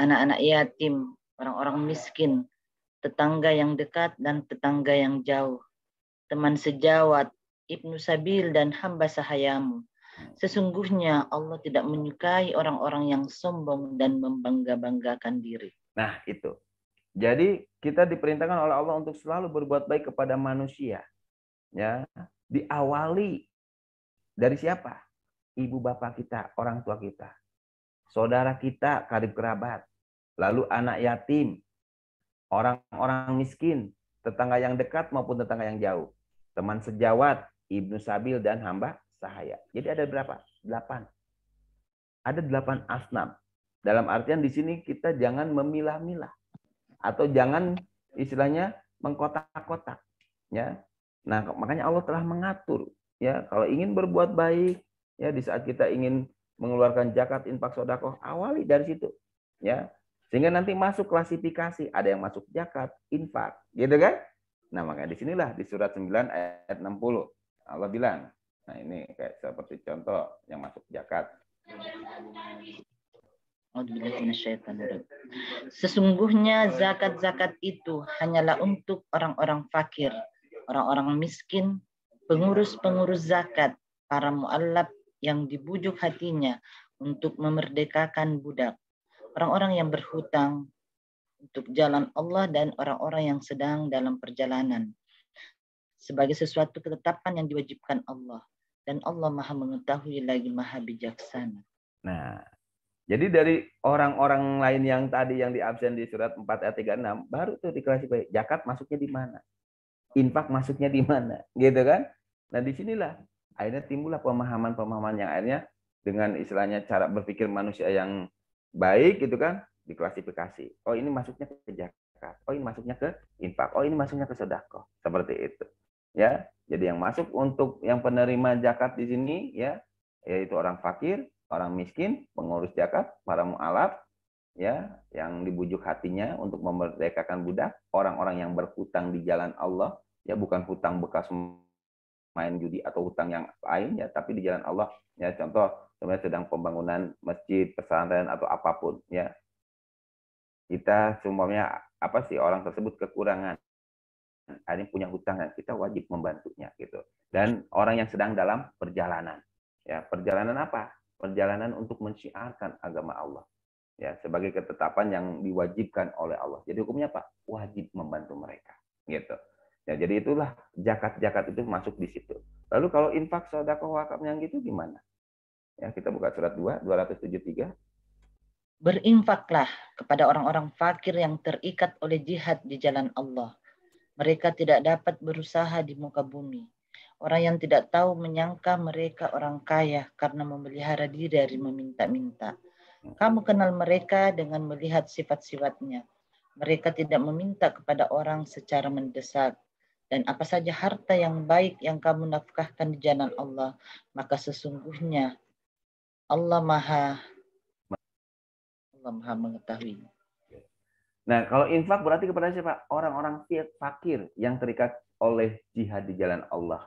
anak-anak yatim, orang-orang miskin, tetangga yang dekat dan tetangga yang jauh, teman sejawat, ibnu sabil dan hamba sahayamu. Sesungguhnya Allah tidak menyukai orang-orang yang sombong dan membangga-banggakan diri. Nah, itu. Jadi kita diperintahkan oleh Allah untuk selalu berbuat baik kepada manusia. Ya, diawali dari siapa? Ibu bapak kita, orang tua kita, saudara kita, karib kerabat, lalu anak yatim, orang-orang miskin, tetangga yang dekat maupun tetangga yang jauh, teman sejawat, ibnu sabil, dan hamba sahaya. Jadi ada berapa? 8. Ada 8 asnaf. Dalam artian di sini kita jangan memilah-milah atau jangan istilahnya mengkotak-kotak, ya. Nah, makanya Allah telah mengatur, ya, kalau ingin berbuat baik, ya, di saat kita ingin mengeluarkan zakat, infak, sedekah, awali dari situ, ya. Sehingga nanti masuk klasifikasi, ada yang masuk zakat, infak, gitu kan? Nah, makanya di sinilah di surat 9 ayat 60 Allah bilang, nah ini kayak seperti contoh yang masuk zakat. Sesungguhnya zakat-zakat itu hanyalah untuk orang-orang fakir, orang-orang miskin, pengurus-pengurus zakat, para mu'allaf yang dibujuk hatinya untuk memerdekakan budak, orang-orang yang berhutang untuk jalan Allah, dan orang-orang yang sedang dalam perjalanan, sebagai sesuatu ketetapan yang diwajibkan Allah. Dan Allah Maha mengetahui lagi Maha bijaksana. Nah, jadi dari orang-orang lain yang tadi yang diabsen di surat 4 ayat 36, baru tuh diklasifikasi zakat masuknya di mana, infak masuknya di mana, gitu kan? Nah, disinilah akhirnya timbullah pemahaman-pemahaman yang akhirnya dengan istilahnya cara berpikir manusia yang baik, gitu kan, diklasifikasi. Oh, ini masuknya ke zakat. Oh, ini masuknya ke infak. Oh, ini masuknya ke sedekah. Seperti itu. Ya, jadi yang masuk untuk yang penerima zakat di sini, ya, yaitu orang fakir, orang miskin, pengurus zakat, para mu'alaf, ya, yang dibujuk hatinya untuk memerdekakan budak, orang-orang yang berhutang di jalan Allah, ya, bukan hutang bekas main judi atau hutang yang lain, ya, tapi di jalan Allah, ya, contoh sebenarnya sedang pembangunan masjid, pesantren atau apapun, ya, kita semuanya apa sih, orang tersebut kekurangan, ada yang punya hutang, kita wajib membantunya, gitu. Dan orang yang sedang dalam perjalanan, ya, perjalanan apa? Perjalanan untuk mensiarkan agama Allah, ya, sebagai ketetapan yang diwajibkan oleh Allah. Jadi hukumnya apa? Wajib membantu mereka, gitu. Ya, jadi itulah zakat-zakat itu masuk di situ. Lalu kalau infak, sedekah, wakaf yang gitu gimana? Ya, kita buka surat 273. Berinfaklah kepada orang-orang fakir yang terikat oleh jihad di jalan Allah. Mereka tidak dapat berusaha di muka bumi. Orang yang tidak tahu menyangka mereka orang kaya karena memelihara diri dari meminta-minta. Kamu kenal mereka dengan melihat sifat-sifatnya. Mereka tidak meminta kepada orang secara mendesak. Dan apa saja harta yang baik yang kamu nafkahkan di jalan Allah, maka sesungguhnya Allah Maha mengetahui. Nah, kalau infak berarti kepada siapa? Orang-orang fakir yang terikat oleh jihad di jalan Allah.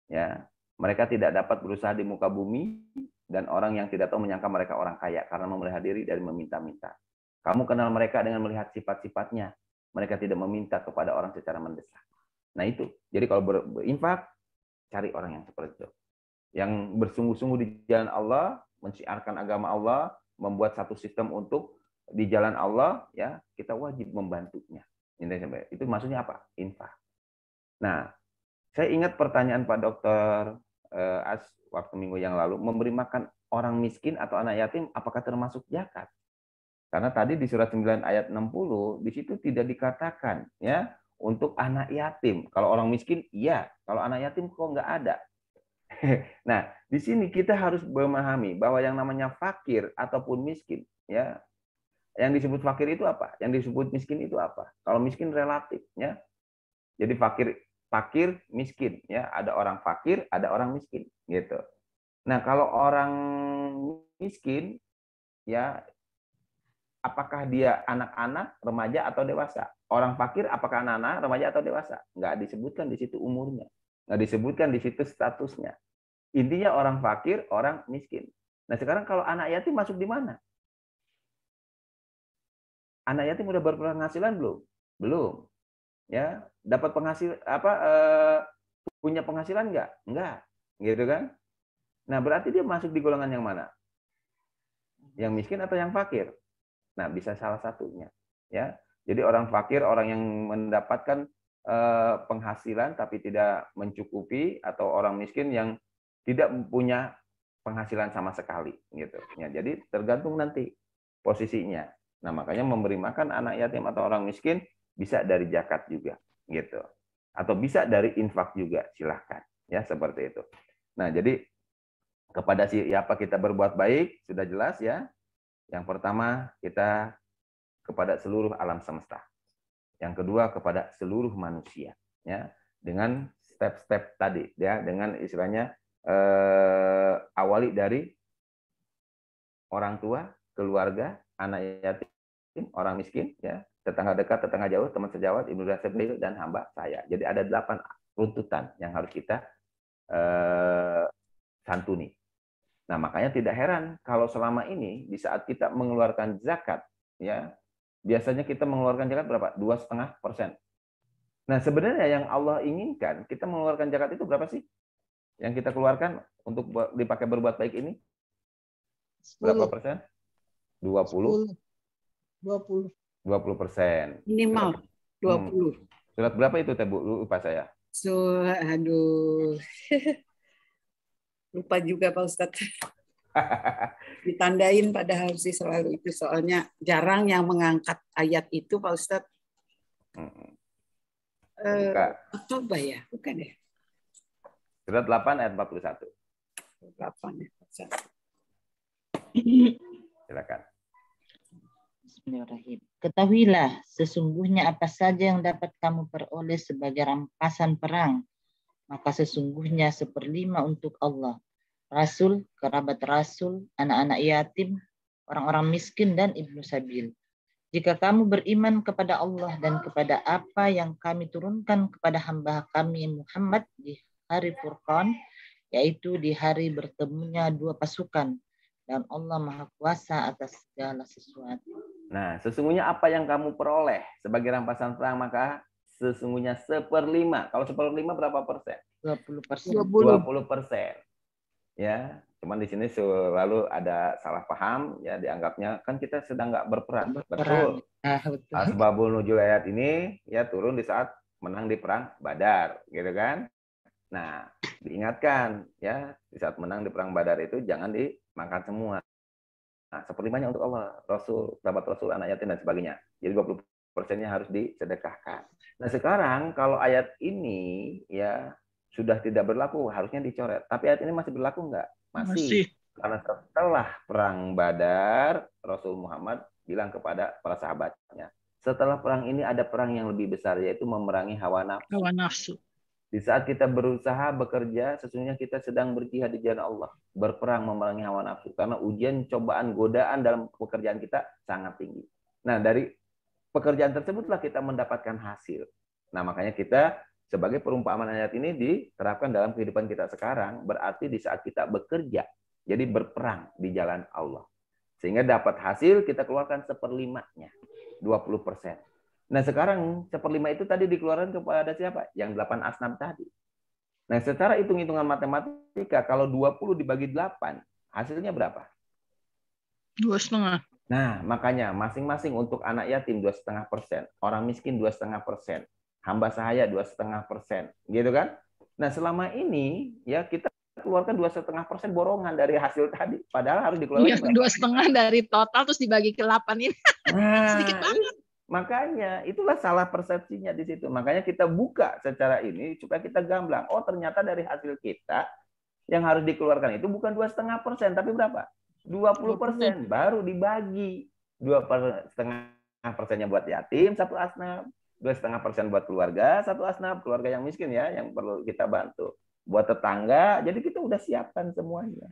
Ya, mereka tidak dapat berusaha di muka bumi, dan orang yang tidak tahu menyangka mereka orang kaya karena memelihara diri dari meminta-minta. Kamu kenal mereka dengan melihat sifat-sifatnya. Mereka tidak meminta kepada orang secara mendesak. Nah, itu. Jadi kalau berinfak, cari orang yang seperti itu. Yang bersungguh-sungguh di jalan Allah, mensiarkan agama Allah, membuat satu sistem untuk di jalan Allah, ya, kita wajib membantunya. Itu maksudnya apa? Infak. Nah, saya ingat pertanyaan Pak Dokter As waktu minggu yang lalu, memberi makan orang miskin atau anak yatim apakah termasuk zakat? Karena tadi di surat 9 ayat 60 di situ tidak dikatakan, ya, untuk anak yatim. Kalau orang miskin iya, kalau anak yatim kok nggak ada. Nah, di sini kita harus memahami bahwa yang namanya fakir ataupun miskin, ya, yang disebut fakir itu apa? Yang disebut miskin itu apa? Kalau miskin relatif, ya. Jadi fakir, miskin, ya. Ada orang fakir, ada orang miskin, gitu. Nah, kalau orang miskin, ya, apakah dia anak-anak, remaja atau dewasa? Orang fakir apakah anak-anak, remaja atau dewasa? Nggak disebutkan di situ umurnya, nggak disebutkan di situ statusnya. Intinya orang fakir, orang miskin. Nah, sekarang kalau anak yatim masuk di mana? Anak yatim udah berpenghasilan belum? Belum. Ya, dapat punya penghasilan nggak? Nggak. Gitu kan? Nah, berarti dia masuk di golongan yang mana? Yang miskin atau yang fakir? Nah, bisa salah satunya, ya. Jadi orang fakir, orang yang mendapatkan penghasilan tapi tidak mencukupi, atau orang miskin yang tidak punya penghasilan sama sekali, gitu. Ya, jadi tergantung nanti posisinya. Nah, makanya memberi makan anak yatim atau orang miskin bisa dari zakat juga, gitu. Atau bisa dari infak juga, silahkan. Ya, seperti itu. Nah, jadi kepada siapa kita berbuat baik, sudah jelas ya. Yang pertama, kita kepada seluruh alam semesta. Yang kedua, kepada seluruh manusia. Ya, dengan step-step tadi, ya, dengan istilahnya awali dari orang tua, keluarga, anak yatim, orang miskin, ya, tetangga dekat, tetangga jauh, teman sejawat, ibnu sabil, dan hamba saya. Jadi ada 8 runtutan yang harus kita santuni. Nah, makanya tidak heran kalau selama ini di saat kita mengeluarkan zakat, ya, biasanya kita mengeluarkan zakat berapa? 2,5%. Nah, sebenarnya yang Allah inginkan kita mengeluarkan zakat itu berapa sih? Yang kita keluarkan untuk dipakai berbuat baik ini? 10. Berapa persen? 20? 20. 20%. Minimal 20. Surat berapa itu, Teh Bu? Lupa saya. Aduh. Lupa juga Pak Ustadz. Ditandain padahal sih selalu itu, soalnya jarang yang mengangkat ayat itu Pak Ustadz. At-Taubah ya, bukan ya? Surat 8 ayat 41. 8 ya. Silakan. Bismillahirrahmanirrahim. Ketahuilah, sesungguhnya apa saja yang dapat kamu peroleh sebagai rampasan perang, maka sesungguhnya 1/5 untuk Allah, Rasul, kerabat Rasul, anak-anak yatim, orang-orang miskin, dan ibnu sabil. Jika kamu beriman kepada Allah dan kepada apa yang kami turunkan kepada hamba kami Muhammad di hari Furqan, yaitu di hari bertemunya 2 pasukan, dan Allah Maha Kuasa atas segala sesuatu. Nah, sesungguhnya apa yang kamu peroleh sebagai rampasan perang, maka sesungguhnya 1/5. Kalau 1/5 berapa persen? 20%. 20%. Ya, cuman di sini selalu ada salah paham, ya, dianggapnya kan kita sedang nggak berperang. Betul. Betul. Asbabul nuzul ayat ini ya turun di saat menang di perang Badar, gitu kan? Nah, diingatkan ya, di saat menang di perang Badar itu jangan dimakan semua. Nah, 1/5-nya untuk Allah, Rasul, sahabat Rasul, anak yatim, dan sebagainya. Jadi 20%-nya harus disedekahkan. Nah, sekarang kalau ayat ini ya sudah tidak berlaku, harusnya dicoret. Tapi ayat ini masih berlaku enggak? Masih. Karena setelah perang Badar, Rasul Muhammad bilang kepada para sahabatnya, setelah perang ini ada perang yang lebih besar, yaitu memerangi hawa nafsu. Hawa nafsu. Di saat kita berusaha bekerja, sesungguhnya kita sedang berjihad di jalan Allah, berperang memerangi hawa nafsu, karena ujian, cobaan, godaan dalam pekerjaan kita sangat tinggi. Nah, dari pekerjaan tersebutlah kita mendapatkan hasil. Nah, makanya kita sebagai perumpamaan ayat ini diterapkan dalam kehidupan kita sekarang, berarti di saat kita bekerja, jadi berperang di jalan Allah. Sehingga dapat hasil, kita keluarkan 1/5-nya, 20%. Nah, sekarang 1/5 itu tadi dikeluarkan kepada siapa? Yang 8 asnaf tadi. Nah, secara hitung-hitungan matematika, kalau 20 dibagi 8, hasilnya berapa? 2,5. Nah, makanya masing-masing untuk anak yatim 2,5%, orang miskin 2,5%, hamba sahaya 2,5%, gitu kan? Nah, selama ini ya kita keluarkan 2,5% borongan dari hasil tadi, padahal harus dikeluarkan. Iya, 2,5 dari total terus dibagi ke 8 ini. Nah, sedikit banget. Makanya itulah salah persepsinya di situ. Makanya kita buka secara ini supaya kita gamblang. Oh, ternyata dari hasil kita yang harus dikeluarkan itu bukan 2,5%, tapi berapa? 20%. Baru dibagi 2,5%-nya buat yatim, 1 asnaf. 2,5% buat keluarga, 1 asnaf, keluarga yang miskin ya, yang perlu kita bantu. Buat tetangga, jadi kita udah siapkan semuanya.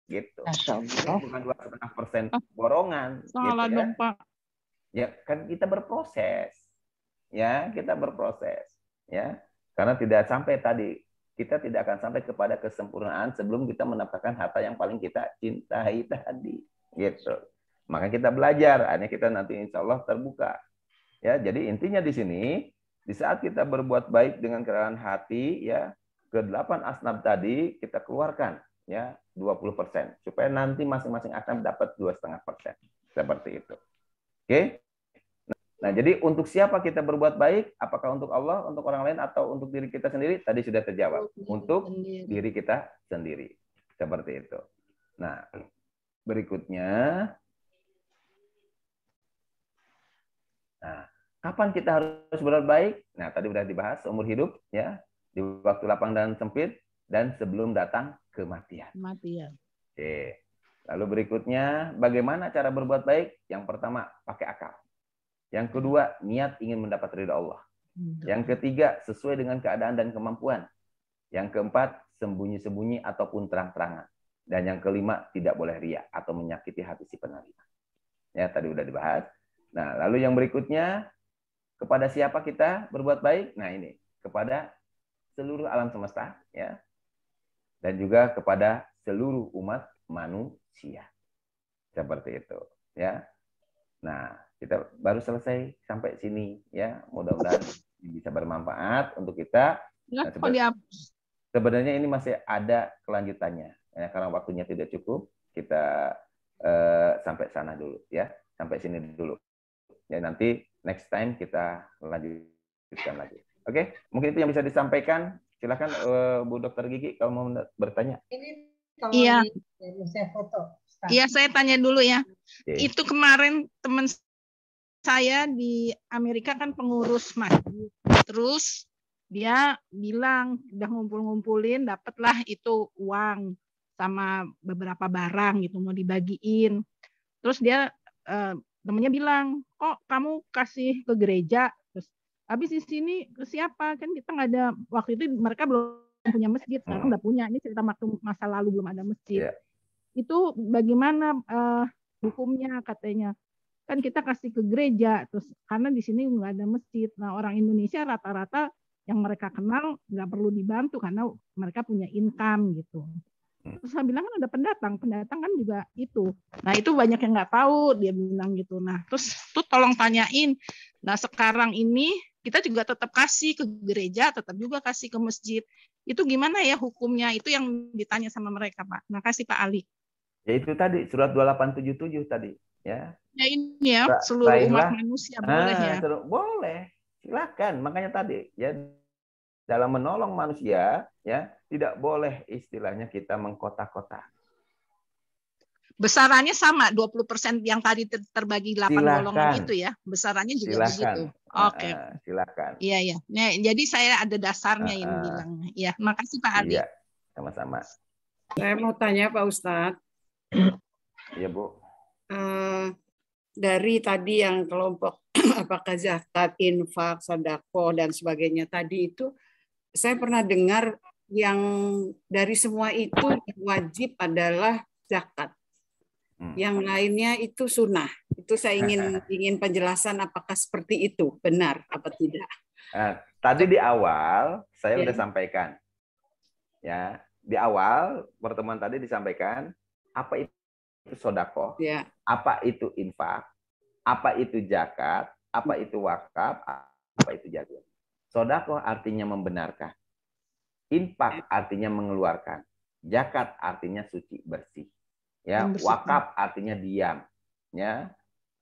Gitu. Bukan 2,5% borongan. Salah gitu, dong, Pak. Ya, kan kita berproses. Ya, kita berproses. Ya. Karena tidak sampai tadi, kita tidak akan sampai kepada kesempurnaan sebelum kita mendapatkan harta yang paling kita cintai tadi. Gitu. Maka kita belajar, akhirnya kita nanti insya Allah terbuka. Ya, jadi intinya di sini, di saat kita berbuat baik dengan kerelaan hati, ya, ke-8 asnaf tadi kita keluarkan ya 20%, supaya nanti masing-masing asnaf dapat 2,5%. Seperti itu. Oke. Nah, jadi untuk siapa kita berbuat baik? Apakah untuk Allah, untuk orang lain, atau untuk diri kita sendiri? Tadi sudah terjawab. Untuk diri kita sendiri. Seperti itu. Nah, berikutnya Nah, kapan kita harus berbuat baik? Nah, tadi sudah dibahas seumur hidup, ya, di waktu lapang dan sempit, dan sebelum datang kematian. Kematian. Oke. Lalu berikutnya, bagaimana cara berbuat baik? Yang pertama, pakai akal. Yang kedua, niat ingin mendapat ridha Allah. Yang ketiga, sesuai dengan keadaan dan kemampuan. Yang keempat, sembunyi-sembunyi ataupun terang-terangan. Dan yang kelima, tidak boleh riya atau menyakiti hati si penerima. Ya, tadi udah dibahas. Nah, lalu yang berikutnya, kepada siapa kita berbuat baik? Nah, ini, kepada seluruh alam semesta, ya. Dan juga kepada seluruh umat manusia. Seperti itu, ya. Nah, kita baru selesai sampai sini, ya. Mudah-mudahan bisa bermanfaat untuk kita. Ya, Nah, kok dihapus? sebenarnya ini masih ada kelanjutannya, ya, karena waktunya tidak cukup. Kita sampai sana dulu, ya, sampai sini dulu. Ya, nanti next time kita lanjutkan lagi. Oke, mungkin itu yang bisa disampaikan. Silakan Bu Dokter Gigi kalau mau bertanya. Iya. Iya, saya tanya dulu ya. Oke. Itu kemarin teman saya di Amerika kan pengurus masjid. Terus dia bilang udah ngumpul-ngumpulin, dapatlah itu uang sama beberapa barang gitu mau dibagiin. Terus dia temennya bilang, kok kamu kasih ke gereja? Terus habis di sini ke siapa? Kan kita nggak ada, waktu itu mereka belum punya masjid, sekarang udah punya. Ini cerita waktu masa lalu belum ada masjid. Yeah. Itu bagaimana hukumnya katanya? Kan kita kasih ke gereja, terus karena di sini nggak ada masjid. Nah, orang Indonesia rata-rata yang mereka kenal nggak perlu dibantu karena mereka punya income gitu. Terus saya bilang kan ada pendatang kan juga itu. Nah, itu banyak yang nggak tahu, dia bilang gitu. Nah, terus tuh tolong tanyain. Nah, sekarang ini kita juga tetap kasih ke gereja, tetap juga kasih ke masjid. Itu gimana ya hukumnya? Itu yang ditanya sama mereka, Pak. Nah, kasih Pak Ali. Ya itu tadi surat 2877 tadi, ya. Ya ini ya, seluruh umat manusia boleh ya. Boleh, silakan. Makanya tadi ya, dalam menolong manusia ya tidak boleh istilahnya kita mengkotak-kotak. Besarannya sama 20% yang tadi terbagi 8 golongan itu ya. Besarannya juga begitu. Oke. Silakan. Iya ya. Nah, jadi saya ada dasarnya ini bilang. Ya, makasih Pak Ali. Iya, sama-sama. Saya mau tanya Pak Ustadz. Iya, Bu. Dari tadi yang kelompok apakah zakat, infak, sedekah dan sebagainya tadi itu saya pernah dengar yang dari semua itu wajib adalah zakat. Yang lainnya itu sunnah. Itu saya ingin penjelasan apakah seperti itu, benar apa tidak? Tadi di awal saya sudah sampaikan. Ya, di awal pertemuan tadi disampaikan apa itu sedekah, apa itu infak, apa itu zakat, apa itu wakaf, apa itu jariyah. Sedekah artinya membenarkan. Infak artinya mengeluarkan. Zakat artinya suci bersih. Ya, wakaf artinya diam, ya,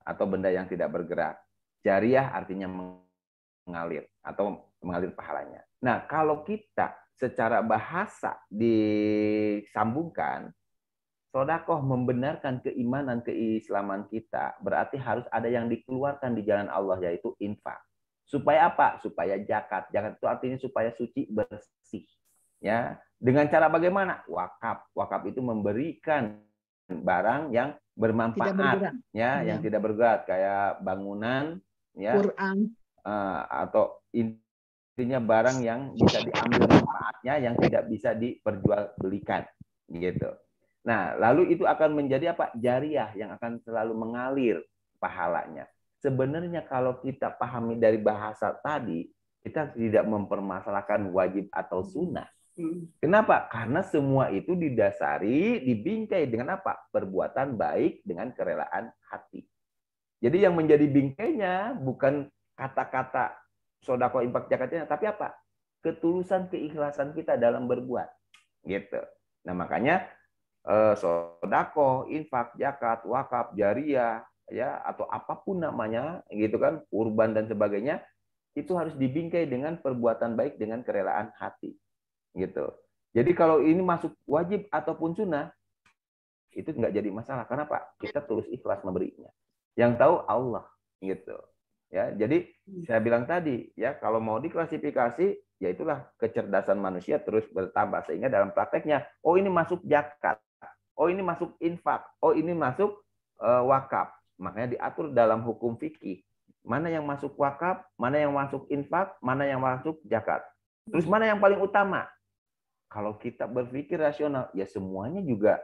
atau benda yang tidak bergerak. Jariyah artinya mengalir atau mengalir pahalanya. Nah, kalau kita secara bahasa disambungkan, sedekah membenarkan keimanan keislaman kita, berarti harus ada yang dikeluarkan di jalan Allah, yaitu infak. Supaya apa? Supaya zakat. Zakat itu artinya supaya suci bersih. Ya, dengan cara bagaimana? Wakaf. Wakaf itu memberikan barang yang bermanfaat, ya, yang tidak bergerak, kayak bangunan, ya, Quran, atau intinya barang yang bisa diambil manfaatnya, yang tidak bisa diperjualbelikan, gitu. Nah, lalu itu akan menjadi apa? Jariyah, yang akan selalu mengalir pahalanya. Sebenarnya kalau kita pahami dari bahasa tadi, kita tidak mempermasalahkan wajib atau sunnah. Kenapa? Karena semua itu didasari, dibingkai dengan apa? Perbuatan baik dengan kerelaan hati. Jadi yang menjadi bingkainya bukan kata-kata sedekah, infak, zakatnya, tapi apa? Ketulusan, keikhlasan kita dalam berbuat. Gitu. Nah, makanya sedekah, infak, zakat, wakaf, jariyah, ya, atau apapun namanya, gitu kan, kurban dan sebagainya, itu harus dibingkai dengan perbuatan baik dengan kerelaan hati. Gitu. Jadi kalau ini masuk wajib ataupun sunnah, itu nggak jadi masalah. Kenapa? Kita tulus ikhlas memberinya. Yang tahu Allah, gitu. Ya, jadi saya bilang tadi ya, kalau mau diklasifikasi, ya itulah kecerdasan manusia terus bertambah sehingga dalam prakteknya, oh ini masuk zakat, oh ini masuk infak, oh ini masuk wakaf. Makanya diatur dalam hukum fikih. Mana yang masuk wakaf, mana yang masuk infak, mana yang masuk zakat. Terus mana yang paling utama? Kalau kita berpikir rasional, ya semuanya juga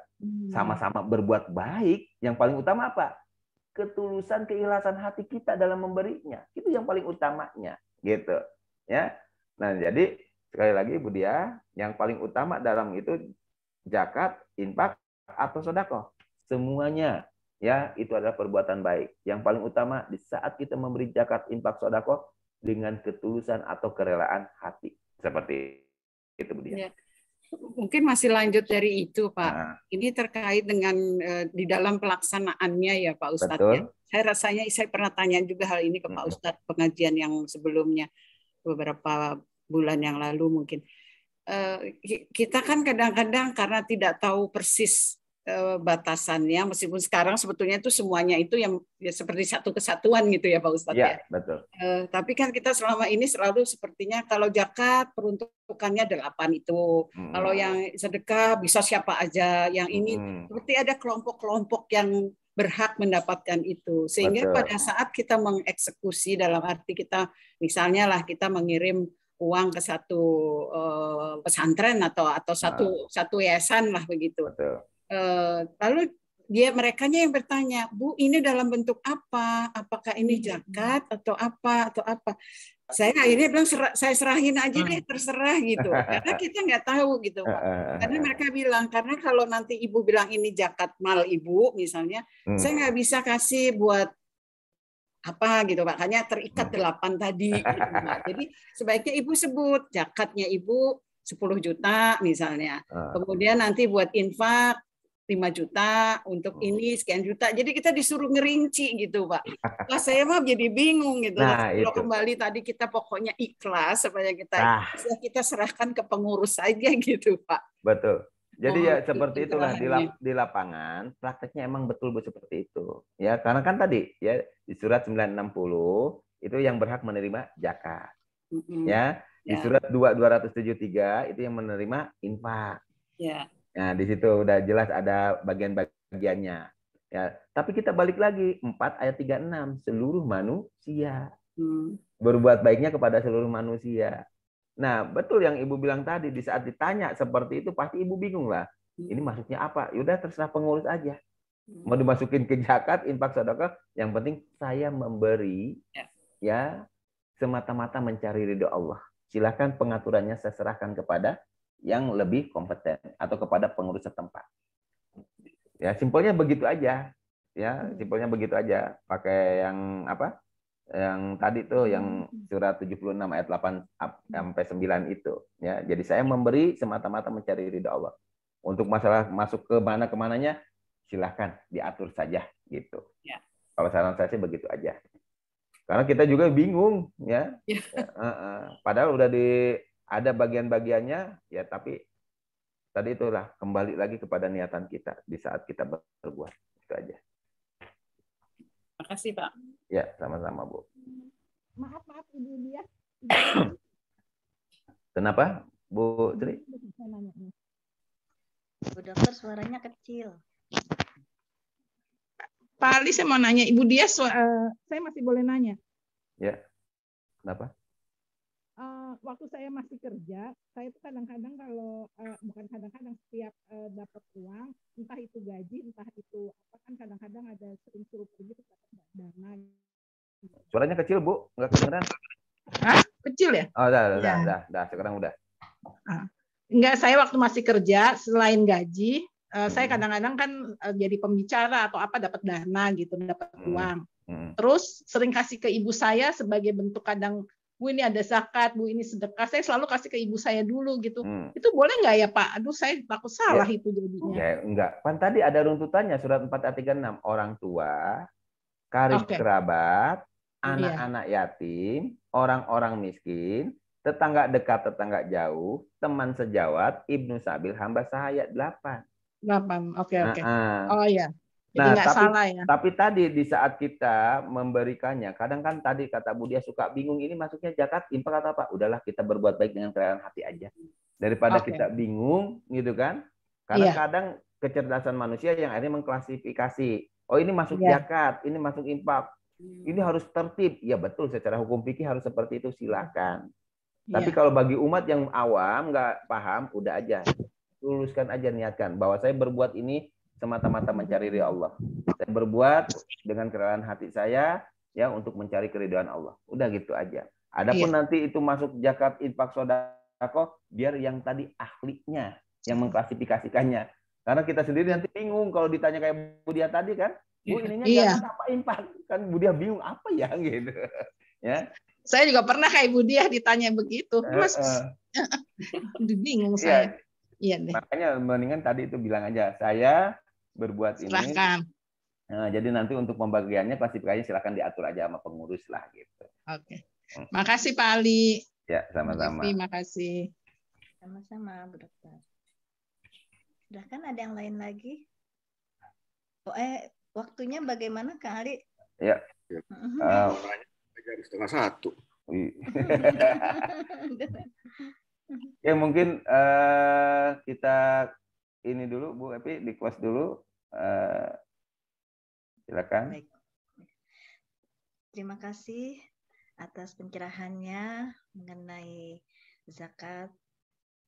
sama-sama berbuat baik. Yang paling utama apa? Ketulusan, keikhlasan hati kita dalam memberinya. Itu yang paling utamanya, gitu. Ya. Nah, jadi sekali lagi Bu Dia, yang paling utama dalam itu zakat, infak atau sedekah. Semuanya ya itu adalah perbuatan baik. Yang paling utama di saat kita memberi zakat, infak, sedekah dengan ketulusan atau kerelaan hati. Seperti itu Bu Dia. Ya. Mungkin masih lanjut dari itu, Pak. Ini terkait dengan di dalam pelaksanaannya ya, Pak Ustadz. Ya. Saya pernah tanya juga hal ini ke Pak Ustadz pengajian yang sebelumnya beberapa bulan yang lalu mungkin. Kita kan kadang-kadang karena tidak tahu persis batasannya, meskipun sekarang sebetulnya itu semuanya itu yang ya, seperti satu kesatuan gitu ya Pak Ustadz ya. Betul. Tapi kan kita selama ini selalu sepertinya kalau zakat peruntukannya 8 itu, kalau yang sedekah bisa siapa aja, yang ini seperti ada kelompok-kelompok yang berhak mendapatkan itu, sehingga pada saat kita mengeksekusi dalam arti kita misalnya lah kita mengirim uang ke satu pesantren atau satu yayasan lah begitu. Betul. Lalu merekanya yang bertanya, Bu, ini dalam bentuk apa? Apakah ini zakat atau apa? Saya akhirnya bilang saya serahin aja deh, terserah gitu. Karena kita nggak tahu gitu, Pak. Karena mereka bilang, karena kalau nanti Ibu bilang ini zakat mal Ibu misalnya, saya nggak bisa kasih buat apa gitu, Pak. Hanya terikat 8 tadi. Gitu, Pak. Jadi sebaiknya Ibu sebut zakatnya Ibu 10 juta misalnya. Kemudian nanti buat infak 5 juta, untuk ini sekian juta. Jadi kita disuruh ngerinci gitu, Pak. Nah, saya mah jadi bingung gitu. Nah, kalau itu. kembali tadi kita pokoknya ikhlas supaya kita serahkan ke pengurus saja gitu, Pak. Betul. Jadi ya seperti itulah di lapangan prakteknya emang betul seperti itu. Ya, karena kan tadi ya di surat 960 itu yang berhak menerima zakat. Ya, di surat 273 itu yang menerima infak. Ya. Nah, di situ udah jelas ada bagian-bagiannya. Ya, tapi kita balik lagi 4 ayat 36, seluruh manusia. Berbuat baiknya kepada seluruh manusia. Nah, betul yang Ibu bilang tadi, di saat ditanya seperti itu pasti Ibu bingung lah. Ini maksudnya apa? Yaudah terserah pengurus aja. Mau dimasukin ke zakat, infak, sedekah, yang penting saya memberi ya semata-mata mencari ridho Allah. Silakan pengaturannya saya serahkan kepada yang lebih kompeten atau kepada pengurus setempat. Ya, simpelnya begitu aja. Ya, simpelnya begitu aja. Pakai yang apa? Yang tadi tuh yang surat 76 ayat 8 sampai 9 itu, ya. Jadi saya memberi semata-mata mencari ridha Allah. Untuk masalah masuk ke kemananya silahkan diatur saja gitu. Ya. Kalau saran saya sih begitu aja. Karena kita juga bingung ya. Padahal udah ada bagian-bagiannya ya, tapi tadi itulah kembali lagi kepada niatan kita di saat kita berbuat. Itu aja. Makasih, Pak. Ya, sama-sama, Bu. Maaf Ibu Dia. Kenapa, Bu Tri? Bu Dokter suaranya kecil. Pak Ali, saya mau nanya, Ibu Dia, saya masih boleh nanya? Ya, kenapa? Waktu saya masih kerja, saya itu kadang-kadang kalau bukan kadang-kadang setiap dapat uang, entah itu gaji, entah itu apa, kan kadang-kadang ada sering suruh pergi ke dana. Suaranya kecil, Bu, nggak kedengeran? Hah? Kecil ya? Oh, udah, sekarang udah. Enggak, saya waktu masih kerja selain gaji, saya kadang-kadang kan jadi pembicara atau apa, dapat dana gitu, dapat uang. Terus sering kasih ke ibu saya sebagai bentuk, kadang Bu ini ada zakat, Bu ini sedekah, saya selalu kasih ke ibu saya dulu gitu. Itu boleh nggak ya Pak? Aduh, saya takut salah itu jadinya. Ya, enggak. Kan tadi ada runtutannya surat 4 ayat 36, orang tua, karib kerabat, anak-anak yatim, orang-orang miskin, tetangga dekat, tetangga jauh, teman sejawat, ibnu sabil, hamba sahaya. 8. Oke. Oh ya. Jadi nggak salah ya. Tapi tadi di saat kita memberikannya, kadang kan tadi kata Bu Dia suka bingung ini masuknya zakat, infak atau apa? Udahlah kita berbuat baik dengan kerelaan hati aja. Daripada kita bingung gitu kan. Karena kadang kecerdasan manusia yang akhirnya mengklasifikasi. Oh ini masuk zakat, ini masuk infak. Ini harus tertib. Ya betul, secara hukum fikih harus seperti itu, silakan. Tapi kalau bagi umat yang awam nggak paham, udah aja. Luluskan aja, niatkan bahwa saya berbuat ini semata-mata mencari ridha Allah. Saya berbuat dengan kerelaan hati saya ya untuk mencari keridhaan Allah. Udah gitu aja. Adapun nanti itu masuk zakat, infak, sedekah, biar yang tadi ahlinya yang mengklasifikasikannya. Karena kita sendiri nanti bingung kalau ditanya kayak Bu Dia tadi kan, Bu ininya zakat apa infak? Kan Bu Dia bingung apa ya gitu. Ya. Saya juga pernah kayak Bu Dia ditanya begitu. Mas bingung saya. Iya deh. Makanya mendingan tadi itu bilang aja, saya berbuat Silahkan. ini. Nah, jadi nanti untuk pembagiannya klasifikasinya silakan diatur aja sama pengurus lah gitu. Oke. Makasih Pak Ali. Ya, sama-sama. Terima kasih. Sama-sama, Bu Dokter. Sudah kan ada yang lain lagi? Waktunya bagaimana Kak Ali? Ya. Jam 12:30. Ya mungkin kita ini dulu Bu Epi, di close dulu. Silakan. Baik. Terima kasih atas pencerahannya mengenai zakat,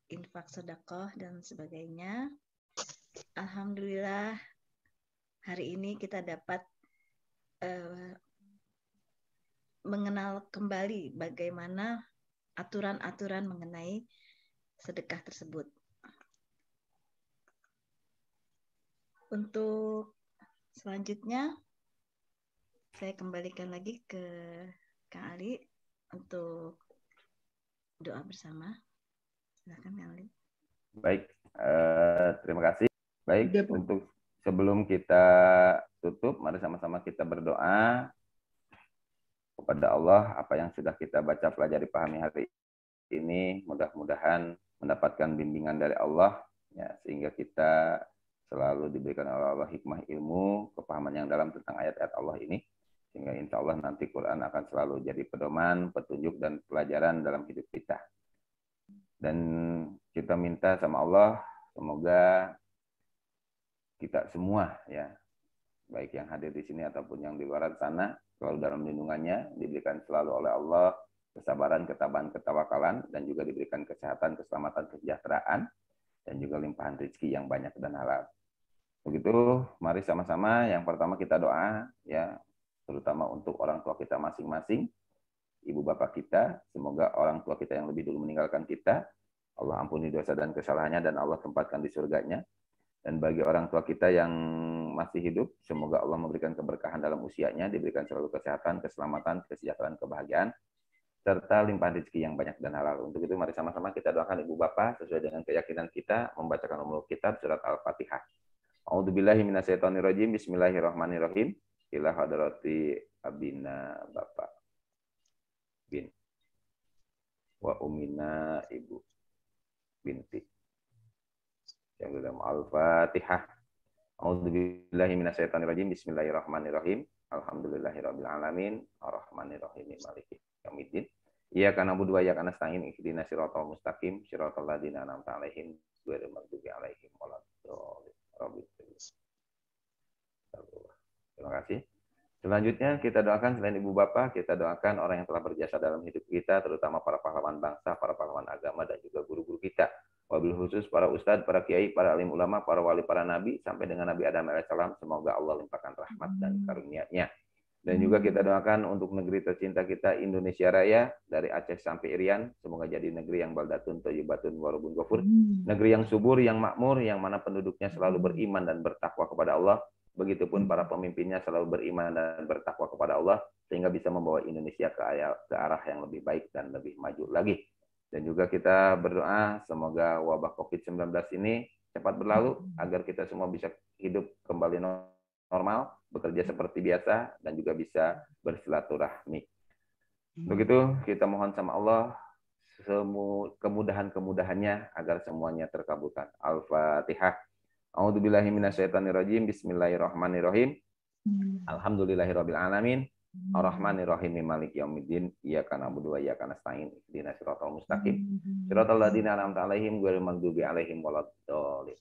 infak, sedekah dan sebagainya. Alhamdulillah hari ini kita dapat mengenal kembali bagaimana aturan-aturan mengenai sedekah tersebut. Untuk selanjutnya, saya kembalikan lagi ke Kak Ali untuk doa bersama. Silakan Kak Ali. Baik, terima kasih. Baik, untuk sebelum kita tutup, mari sama-sama kita berdoa kepada Allah. Apa yang sudah kita baca, pelajari, pahami hari ini, mudah-mudahan mendapatkan bimbingan dari Allah, ya, sehingga kita selalu diberikan oleh Allah hikmah ilmu, kepahaman yang dalam tentang ayat-ayat Allah ini, sehingga insya Allah nanti Quran akan selalu jadi pedoman, petunjuk, dan pelajaran dalam hidup kita. Dan kita minta sama Allah, semoga kita semua, ya, baik yang hadir di sini ataupun yang di luar sana, selalu dalam lindungannya, diberikan selalu oleh Allah kesabaran, ketabahan, ketawakalan, dan juga diberikan kesehatan, keselamatan, kesejahteraan, dan juga limpahan rezeki yang banyak dan halal. Begitu, mari sama-sama. Yang pertama kita doa, ya, terutama untuk orang tua kita masing-masing, ibu bapak kita, semoga orang tua kita yang lebih dulu meninggalkan kita, Allah ampuni dosa dan kesalahannya, dan Allah tempatkan di surganya. Dan bagi orang tua kita yang masih hidup, semoga Allah memberikan keberkahan dalam usianya, diberikan selalu kesehatan, keselamatan, kesejahteraan, kebahagiaan, serta limpahan rezeki yang banyak dan halal. Untuk itu mari sama-sama kita doakan ibu bapak sesuai dengan keyakinan kita, membacakan Ummul Kitab surat Al-Fatihah. A'udzubillahi minasyaitonirrajim. Bismillahirrahmanirrahim. Ila hadrati abina bapak bin wa umina ibu binti. Yang dalam Al-Fatihah. A'udzubillahi minasyaitonirrajim. Bismillahirrahmanirrahim. Alhamdulillahirabbil alamin. Arrahmanirrahim. Maliki yaumiddin. Iyyaka na'budu wa iyyaka nasta'in. Ihdinas siratal mustaqim. Siratal ladzina an'amta 'alaihim ghairil maghdubi 'alaihim waladdallin. Terima kasih. Selanjutnya kita doakan selain ibu bapak, kita doakan orang yang telah berjasa dalam hidup kita, terutama para pahlawan bangsa, para pahlawan agama, dan juga guru-guru kita. Wabil khusus para ustadz, para kiai, para alim ulama, para wali, para nabi, sampai dengan Nabi Adam AS. Semoga Allah limpahkan rahmat dan karunia-Nya. Dan juga kita doakan untuk negeri tercinta kita, Indonesia Raya, dari Aceh sampai Irian. Semoga jadi negeri yang baldatun, thayyibatun, warubun ghafur. Negeri yang subur, yang makmur, yang mana penduduknya selalu beriman dan bertakwa kepada Allah. Begitupun para pemimpinnya selalu beriman dan bertakwa kepada Allah, sehingga bisa membawa Indonesia ke arah yang lebih baik dan lebih maju lagi. Dan juga kita berdoa semoga wabah COVID-19 ini cepat berlalu, agar kita semua bisa hidup kembali normal, bekerja seperti biasa, dan juga bisa bersilaturahmi. Begitu kita mohon sama Allah kemudahan-kemudahannya agar semuanya terkabulkan. Al-Fatihah. A'udzubillahi minasyaitonirrajim. Bismillahirrahmanirrahim. Alhamdulillahirabbil alamin. Ar-Rahmanir-Rahim Maliki yaumiddin. Iyyaka na'budu wa iyyaka nasta'in. Ihdinas siratal mustaqim. Siratal ladzina an'amta 'alaihim ghairil maghdubi 'alaihim waladdallin.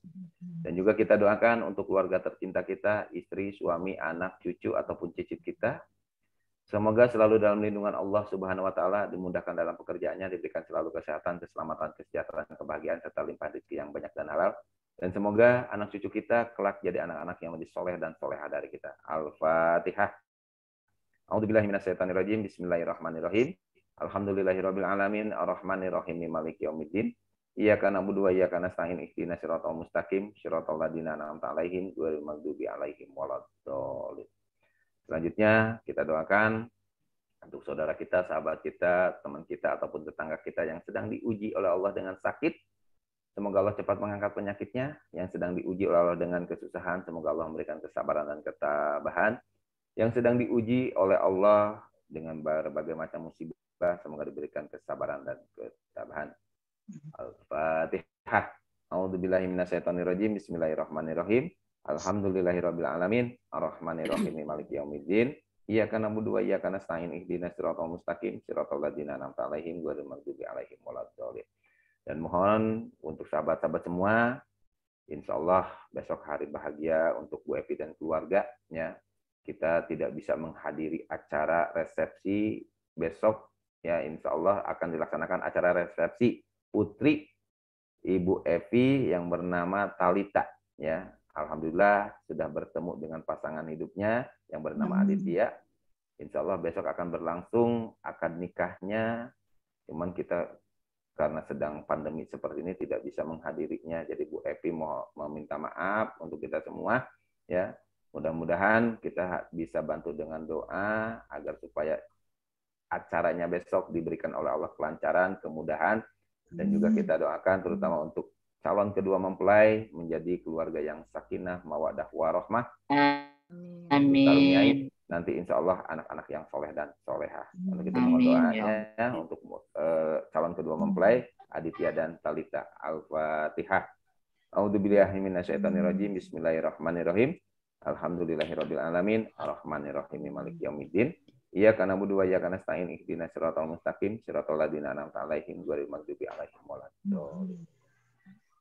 Dan juga kita doakan untuk keluarga tercinta kita, istri, suami, anak, cucu ataupun cicit kita. Semoga selalu dalam lindungan Allah Subhanahu wa taala, dimudahkan dalam pekerjaannya, diberikan selalu kesehatan, keselamatan, kesejahteraan, kebahagiaan serta limpah rezeki yang banyak dan halal. Dan semoga anak cucu kita kelak jadi anak-anak yang lebih soleh dan solehah dari kita. Al-Fatihah. A'udzubillahi minasyaitonirrajim. Bismillahirrahmanirrahim. Alhamdulillahirabbil alamin. Ar-Rahmanir-Rahim Maliki yaumiddin. Iyyaka na'budu wa iyyaka nasta'in. Ihdinas siratal mustaqim. Siratal ladzina an'amta 'alaihim ghairil maghdubi 'alaihim waladdallin. Selanjutnya kita doakan untuk saudara kita, sahabat kita, teman kita ataupun tetangga kita yang sedang diuji oleh Allah dengan sakit. Semoga Allah cepat mengangkat penyakitnya. Yang sedang diuji oleh Allah dengan kesusahan, semoga Allah memberikan kesabaran dan ketabahan. Yang sedang diuji oleh Allah dengan berbagai macam musibah, semoga diberikan kesabaran dan ketabahan. Al-Fatihah. A'udzubillahi minasyaitonirrajim. Bismillahirrahmanirrahim. Alhamdulillahirabbil alamin. Ar-Rahmanir-Rahim Maliki yaumiddin. Iyyaka na'budu wa iyyaka nasta'in. Ihdinas siratal mustaqim. Siratal ladzina an'amta 'alaihim ghairil maghdubi 'alaihim waladdallin. Dan mohon untuk sahabat-sahabat semua, insya Allah besok hari bahagia untuk Bu Evi dan keluarganya. Kita tidak bisa menghadiri acara resepsi besok, ya insya Allah akan dilaksanakan acara resepsi putri Ibu Evi yang bernama Talita. Ya, alhamdulillah sudah bertemu dengan pasangan hidupnya yang bernama Aditya. Insya Allah besok akan berlangsung akad nikahnya. Cuman kita karena sedang pandemi seperti ini tidak bisa menghadirinya. Jadi Bu Evi mau meminta maaf untuk kita semua, ya. Mudah-mudahan kita bisa bantu dengan doa agar supaya acaranya besok diberikan oleh Allah kelancaran, kemudahan, dan juga kita doakan terutama untuk calon kedua mempelai menjadi keluarga yang sakinah, mawaddah, warahmah. Amin. Nanti insya Allah anak-anak yang soleh dan solehah. Lalu kita mohon doanya untuk calon kedua mempelai Aditya dan Talita. Al-Fatihah. A'udzubillahi minasyaitonirrajim. Bismillahirrahmanirrahim. Alhamdulillahirabbil alamin. Ar-Rahmanir-Rahim Maliki yaumiddin. Iyyaka na'budu wa iyyaka nasta'in. Ihdinas siratal mustaqim. Siratal ladzina an'amta 'alaihim ghairil maghdubi 'alaihim waladdallin.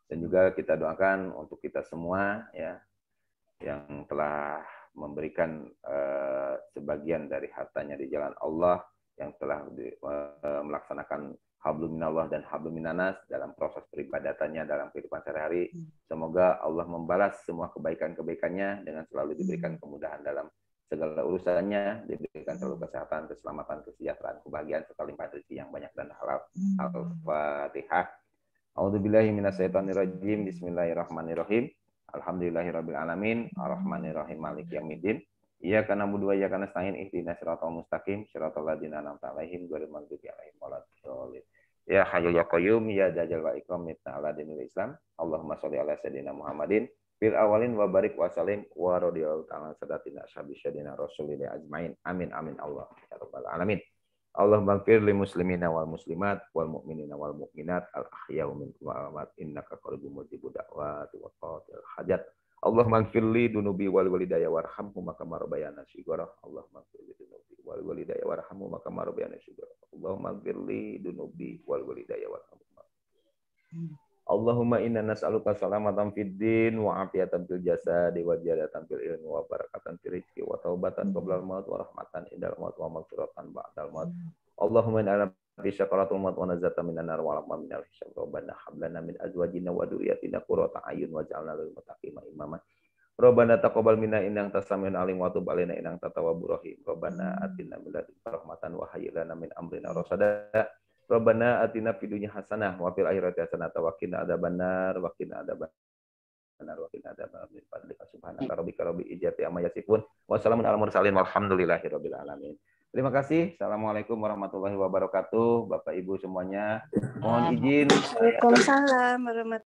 Dan juga kita doakan untuk kita semua, ya, yang telah memberikan sebagian dari hartanya di jalan Allah, yang telah melaksanakan hablum minallah dan hablum minanas dalam proses peribadatannya dalam kehidupan sehari-hari. Semoga Allah membalas semua kebaikan-kebaikannya dengan selalu diberikan kemudahan dalam segala urusannya, diberikan selalu kesehatan, keselamatan, kesejahteraan, kebahagiaan, serta limpah rezeki yang banyak dan halal. Al-Fatihah. A'udzubillahi minasyaitonirrajim. Bismillahirrahmanirrahim. Alhamdulillahirabbil alamin. Ar-Rahmanir-Rahim Maliki yaumiddin. Iyyaka na'budu wa iyyaka nasta'in. Ihdinas siratal mustaqim. Siratal ladzina an'amta 'alaihim ghairil maghdubi 'alaihim waladdallin. Ya Hayyu ya Qayyum ya Dzal Jalali wal Ikram ala dinil Islam. Allahumma shalli ala sayyidina Muhammadin fil awalin wa barik wa salim wa radhiyallahu ta'ala sadatina ashabi syadina rasulillah ajmain. Amin amin Allah ya rabbal alamin. Allahumma ighfir lil muslimina wal muslimat wal mu'minina wal mu'minat al ahya'u minkum wal amwat innaka qaribun mujibud da'wati wa qadil hajat. Allahumma ighfir li dunubi wal walidayya warhamhuma kama rabbayana shighara. Allahumma ighfir li dunubi wal walidayya warhamhuma kama rabbayana shighara. Allahumma ighfir li dunubi wal walidayya warhamhuma. Allahumma inna nas'aluka salamatan fid din wa afiyatan fil jasadi wa ziyadatan fil ilmi wa barakatan fil rizqi wa taubatan qabla al-maut wa rahmatan indal maut wa maghfiratan ba'dal maut. Allahumma inna fi syakaratul maut wa nazata minan nar wa rahmatan minal hisab. Rabbana hab lana min azwajina wa dhurriyyatina qurrata a'yun waj'alna lil muttaqina imama. Rabbana taqabbal minna innaka antas samiul alim wa tub 'alaina innaka tawwabur rahim. Rabbana atina min ladunka rahmatan wa hayyi lana min amrina rasada. Rabbana atina fid dunya hasanah wa fil akhirati hasanah wa qina adzabannar wa qina adzabannar wa qina adzabannar min fadlika subhanaka rabbika rabbil izzati amma yasifun wa salamun alal mursalin walhamdulillahi rabbil alamin. Terima kasih. Assalamualaikum warahmatullahi wabarakatuh. Bapak Ibu semuanya. Mohon izin. Waalaikumsalam warahmatullahi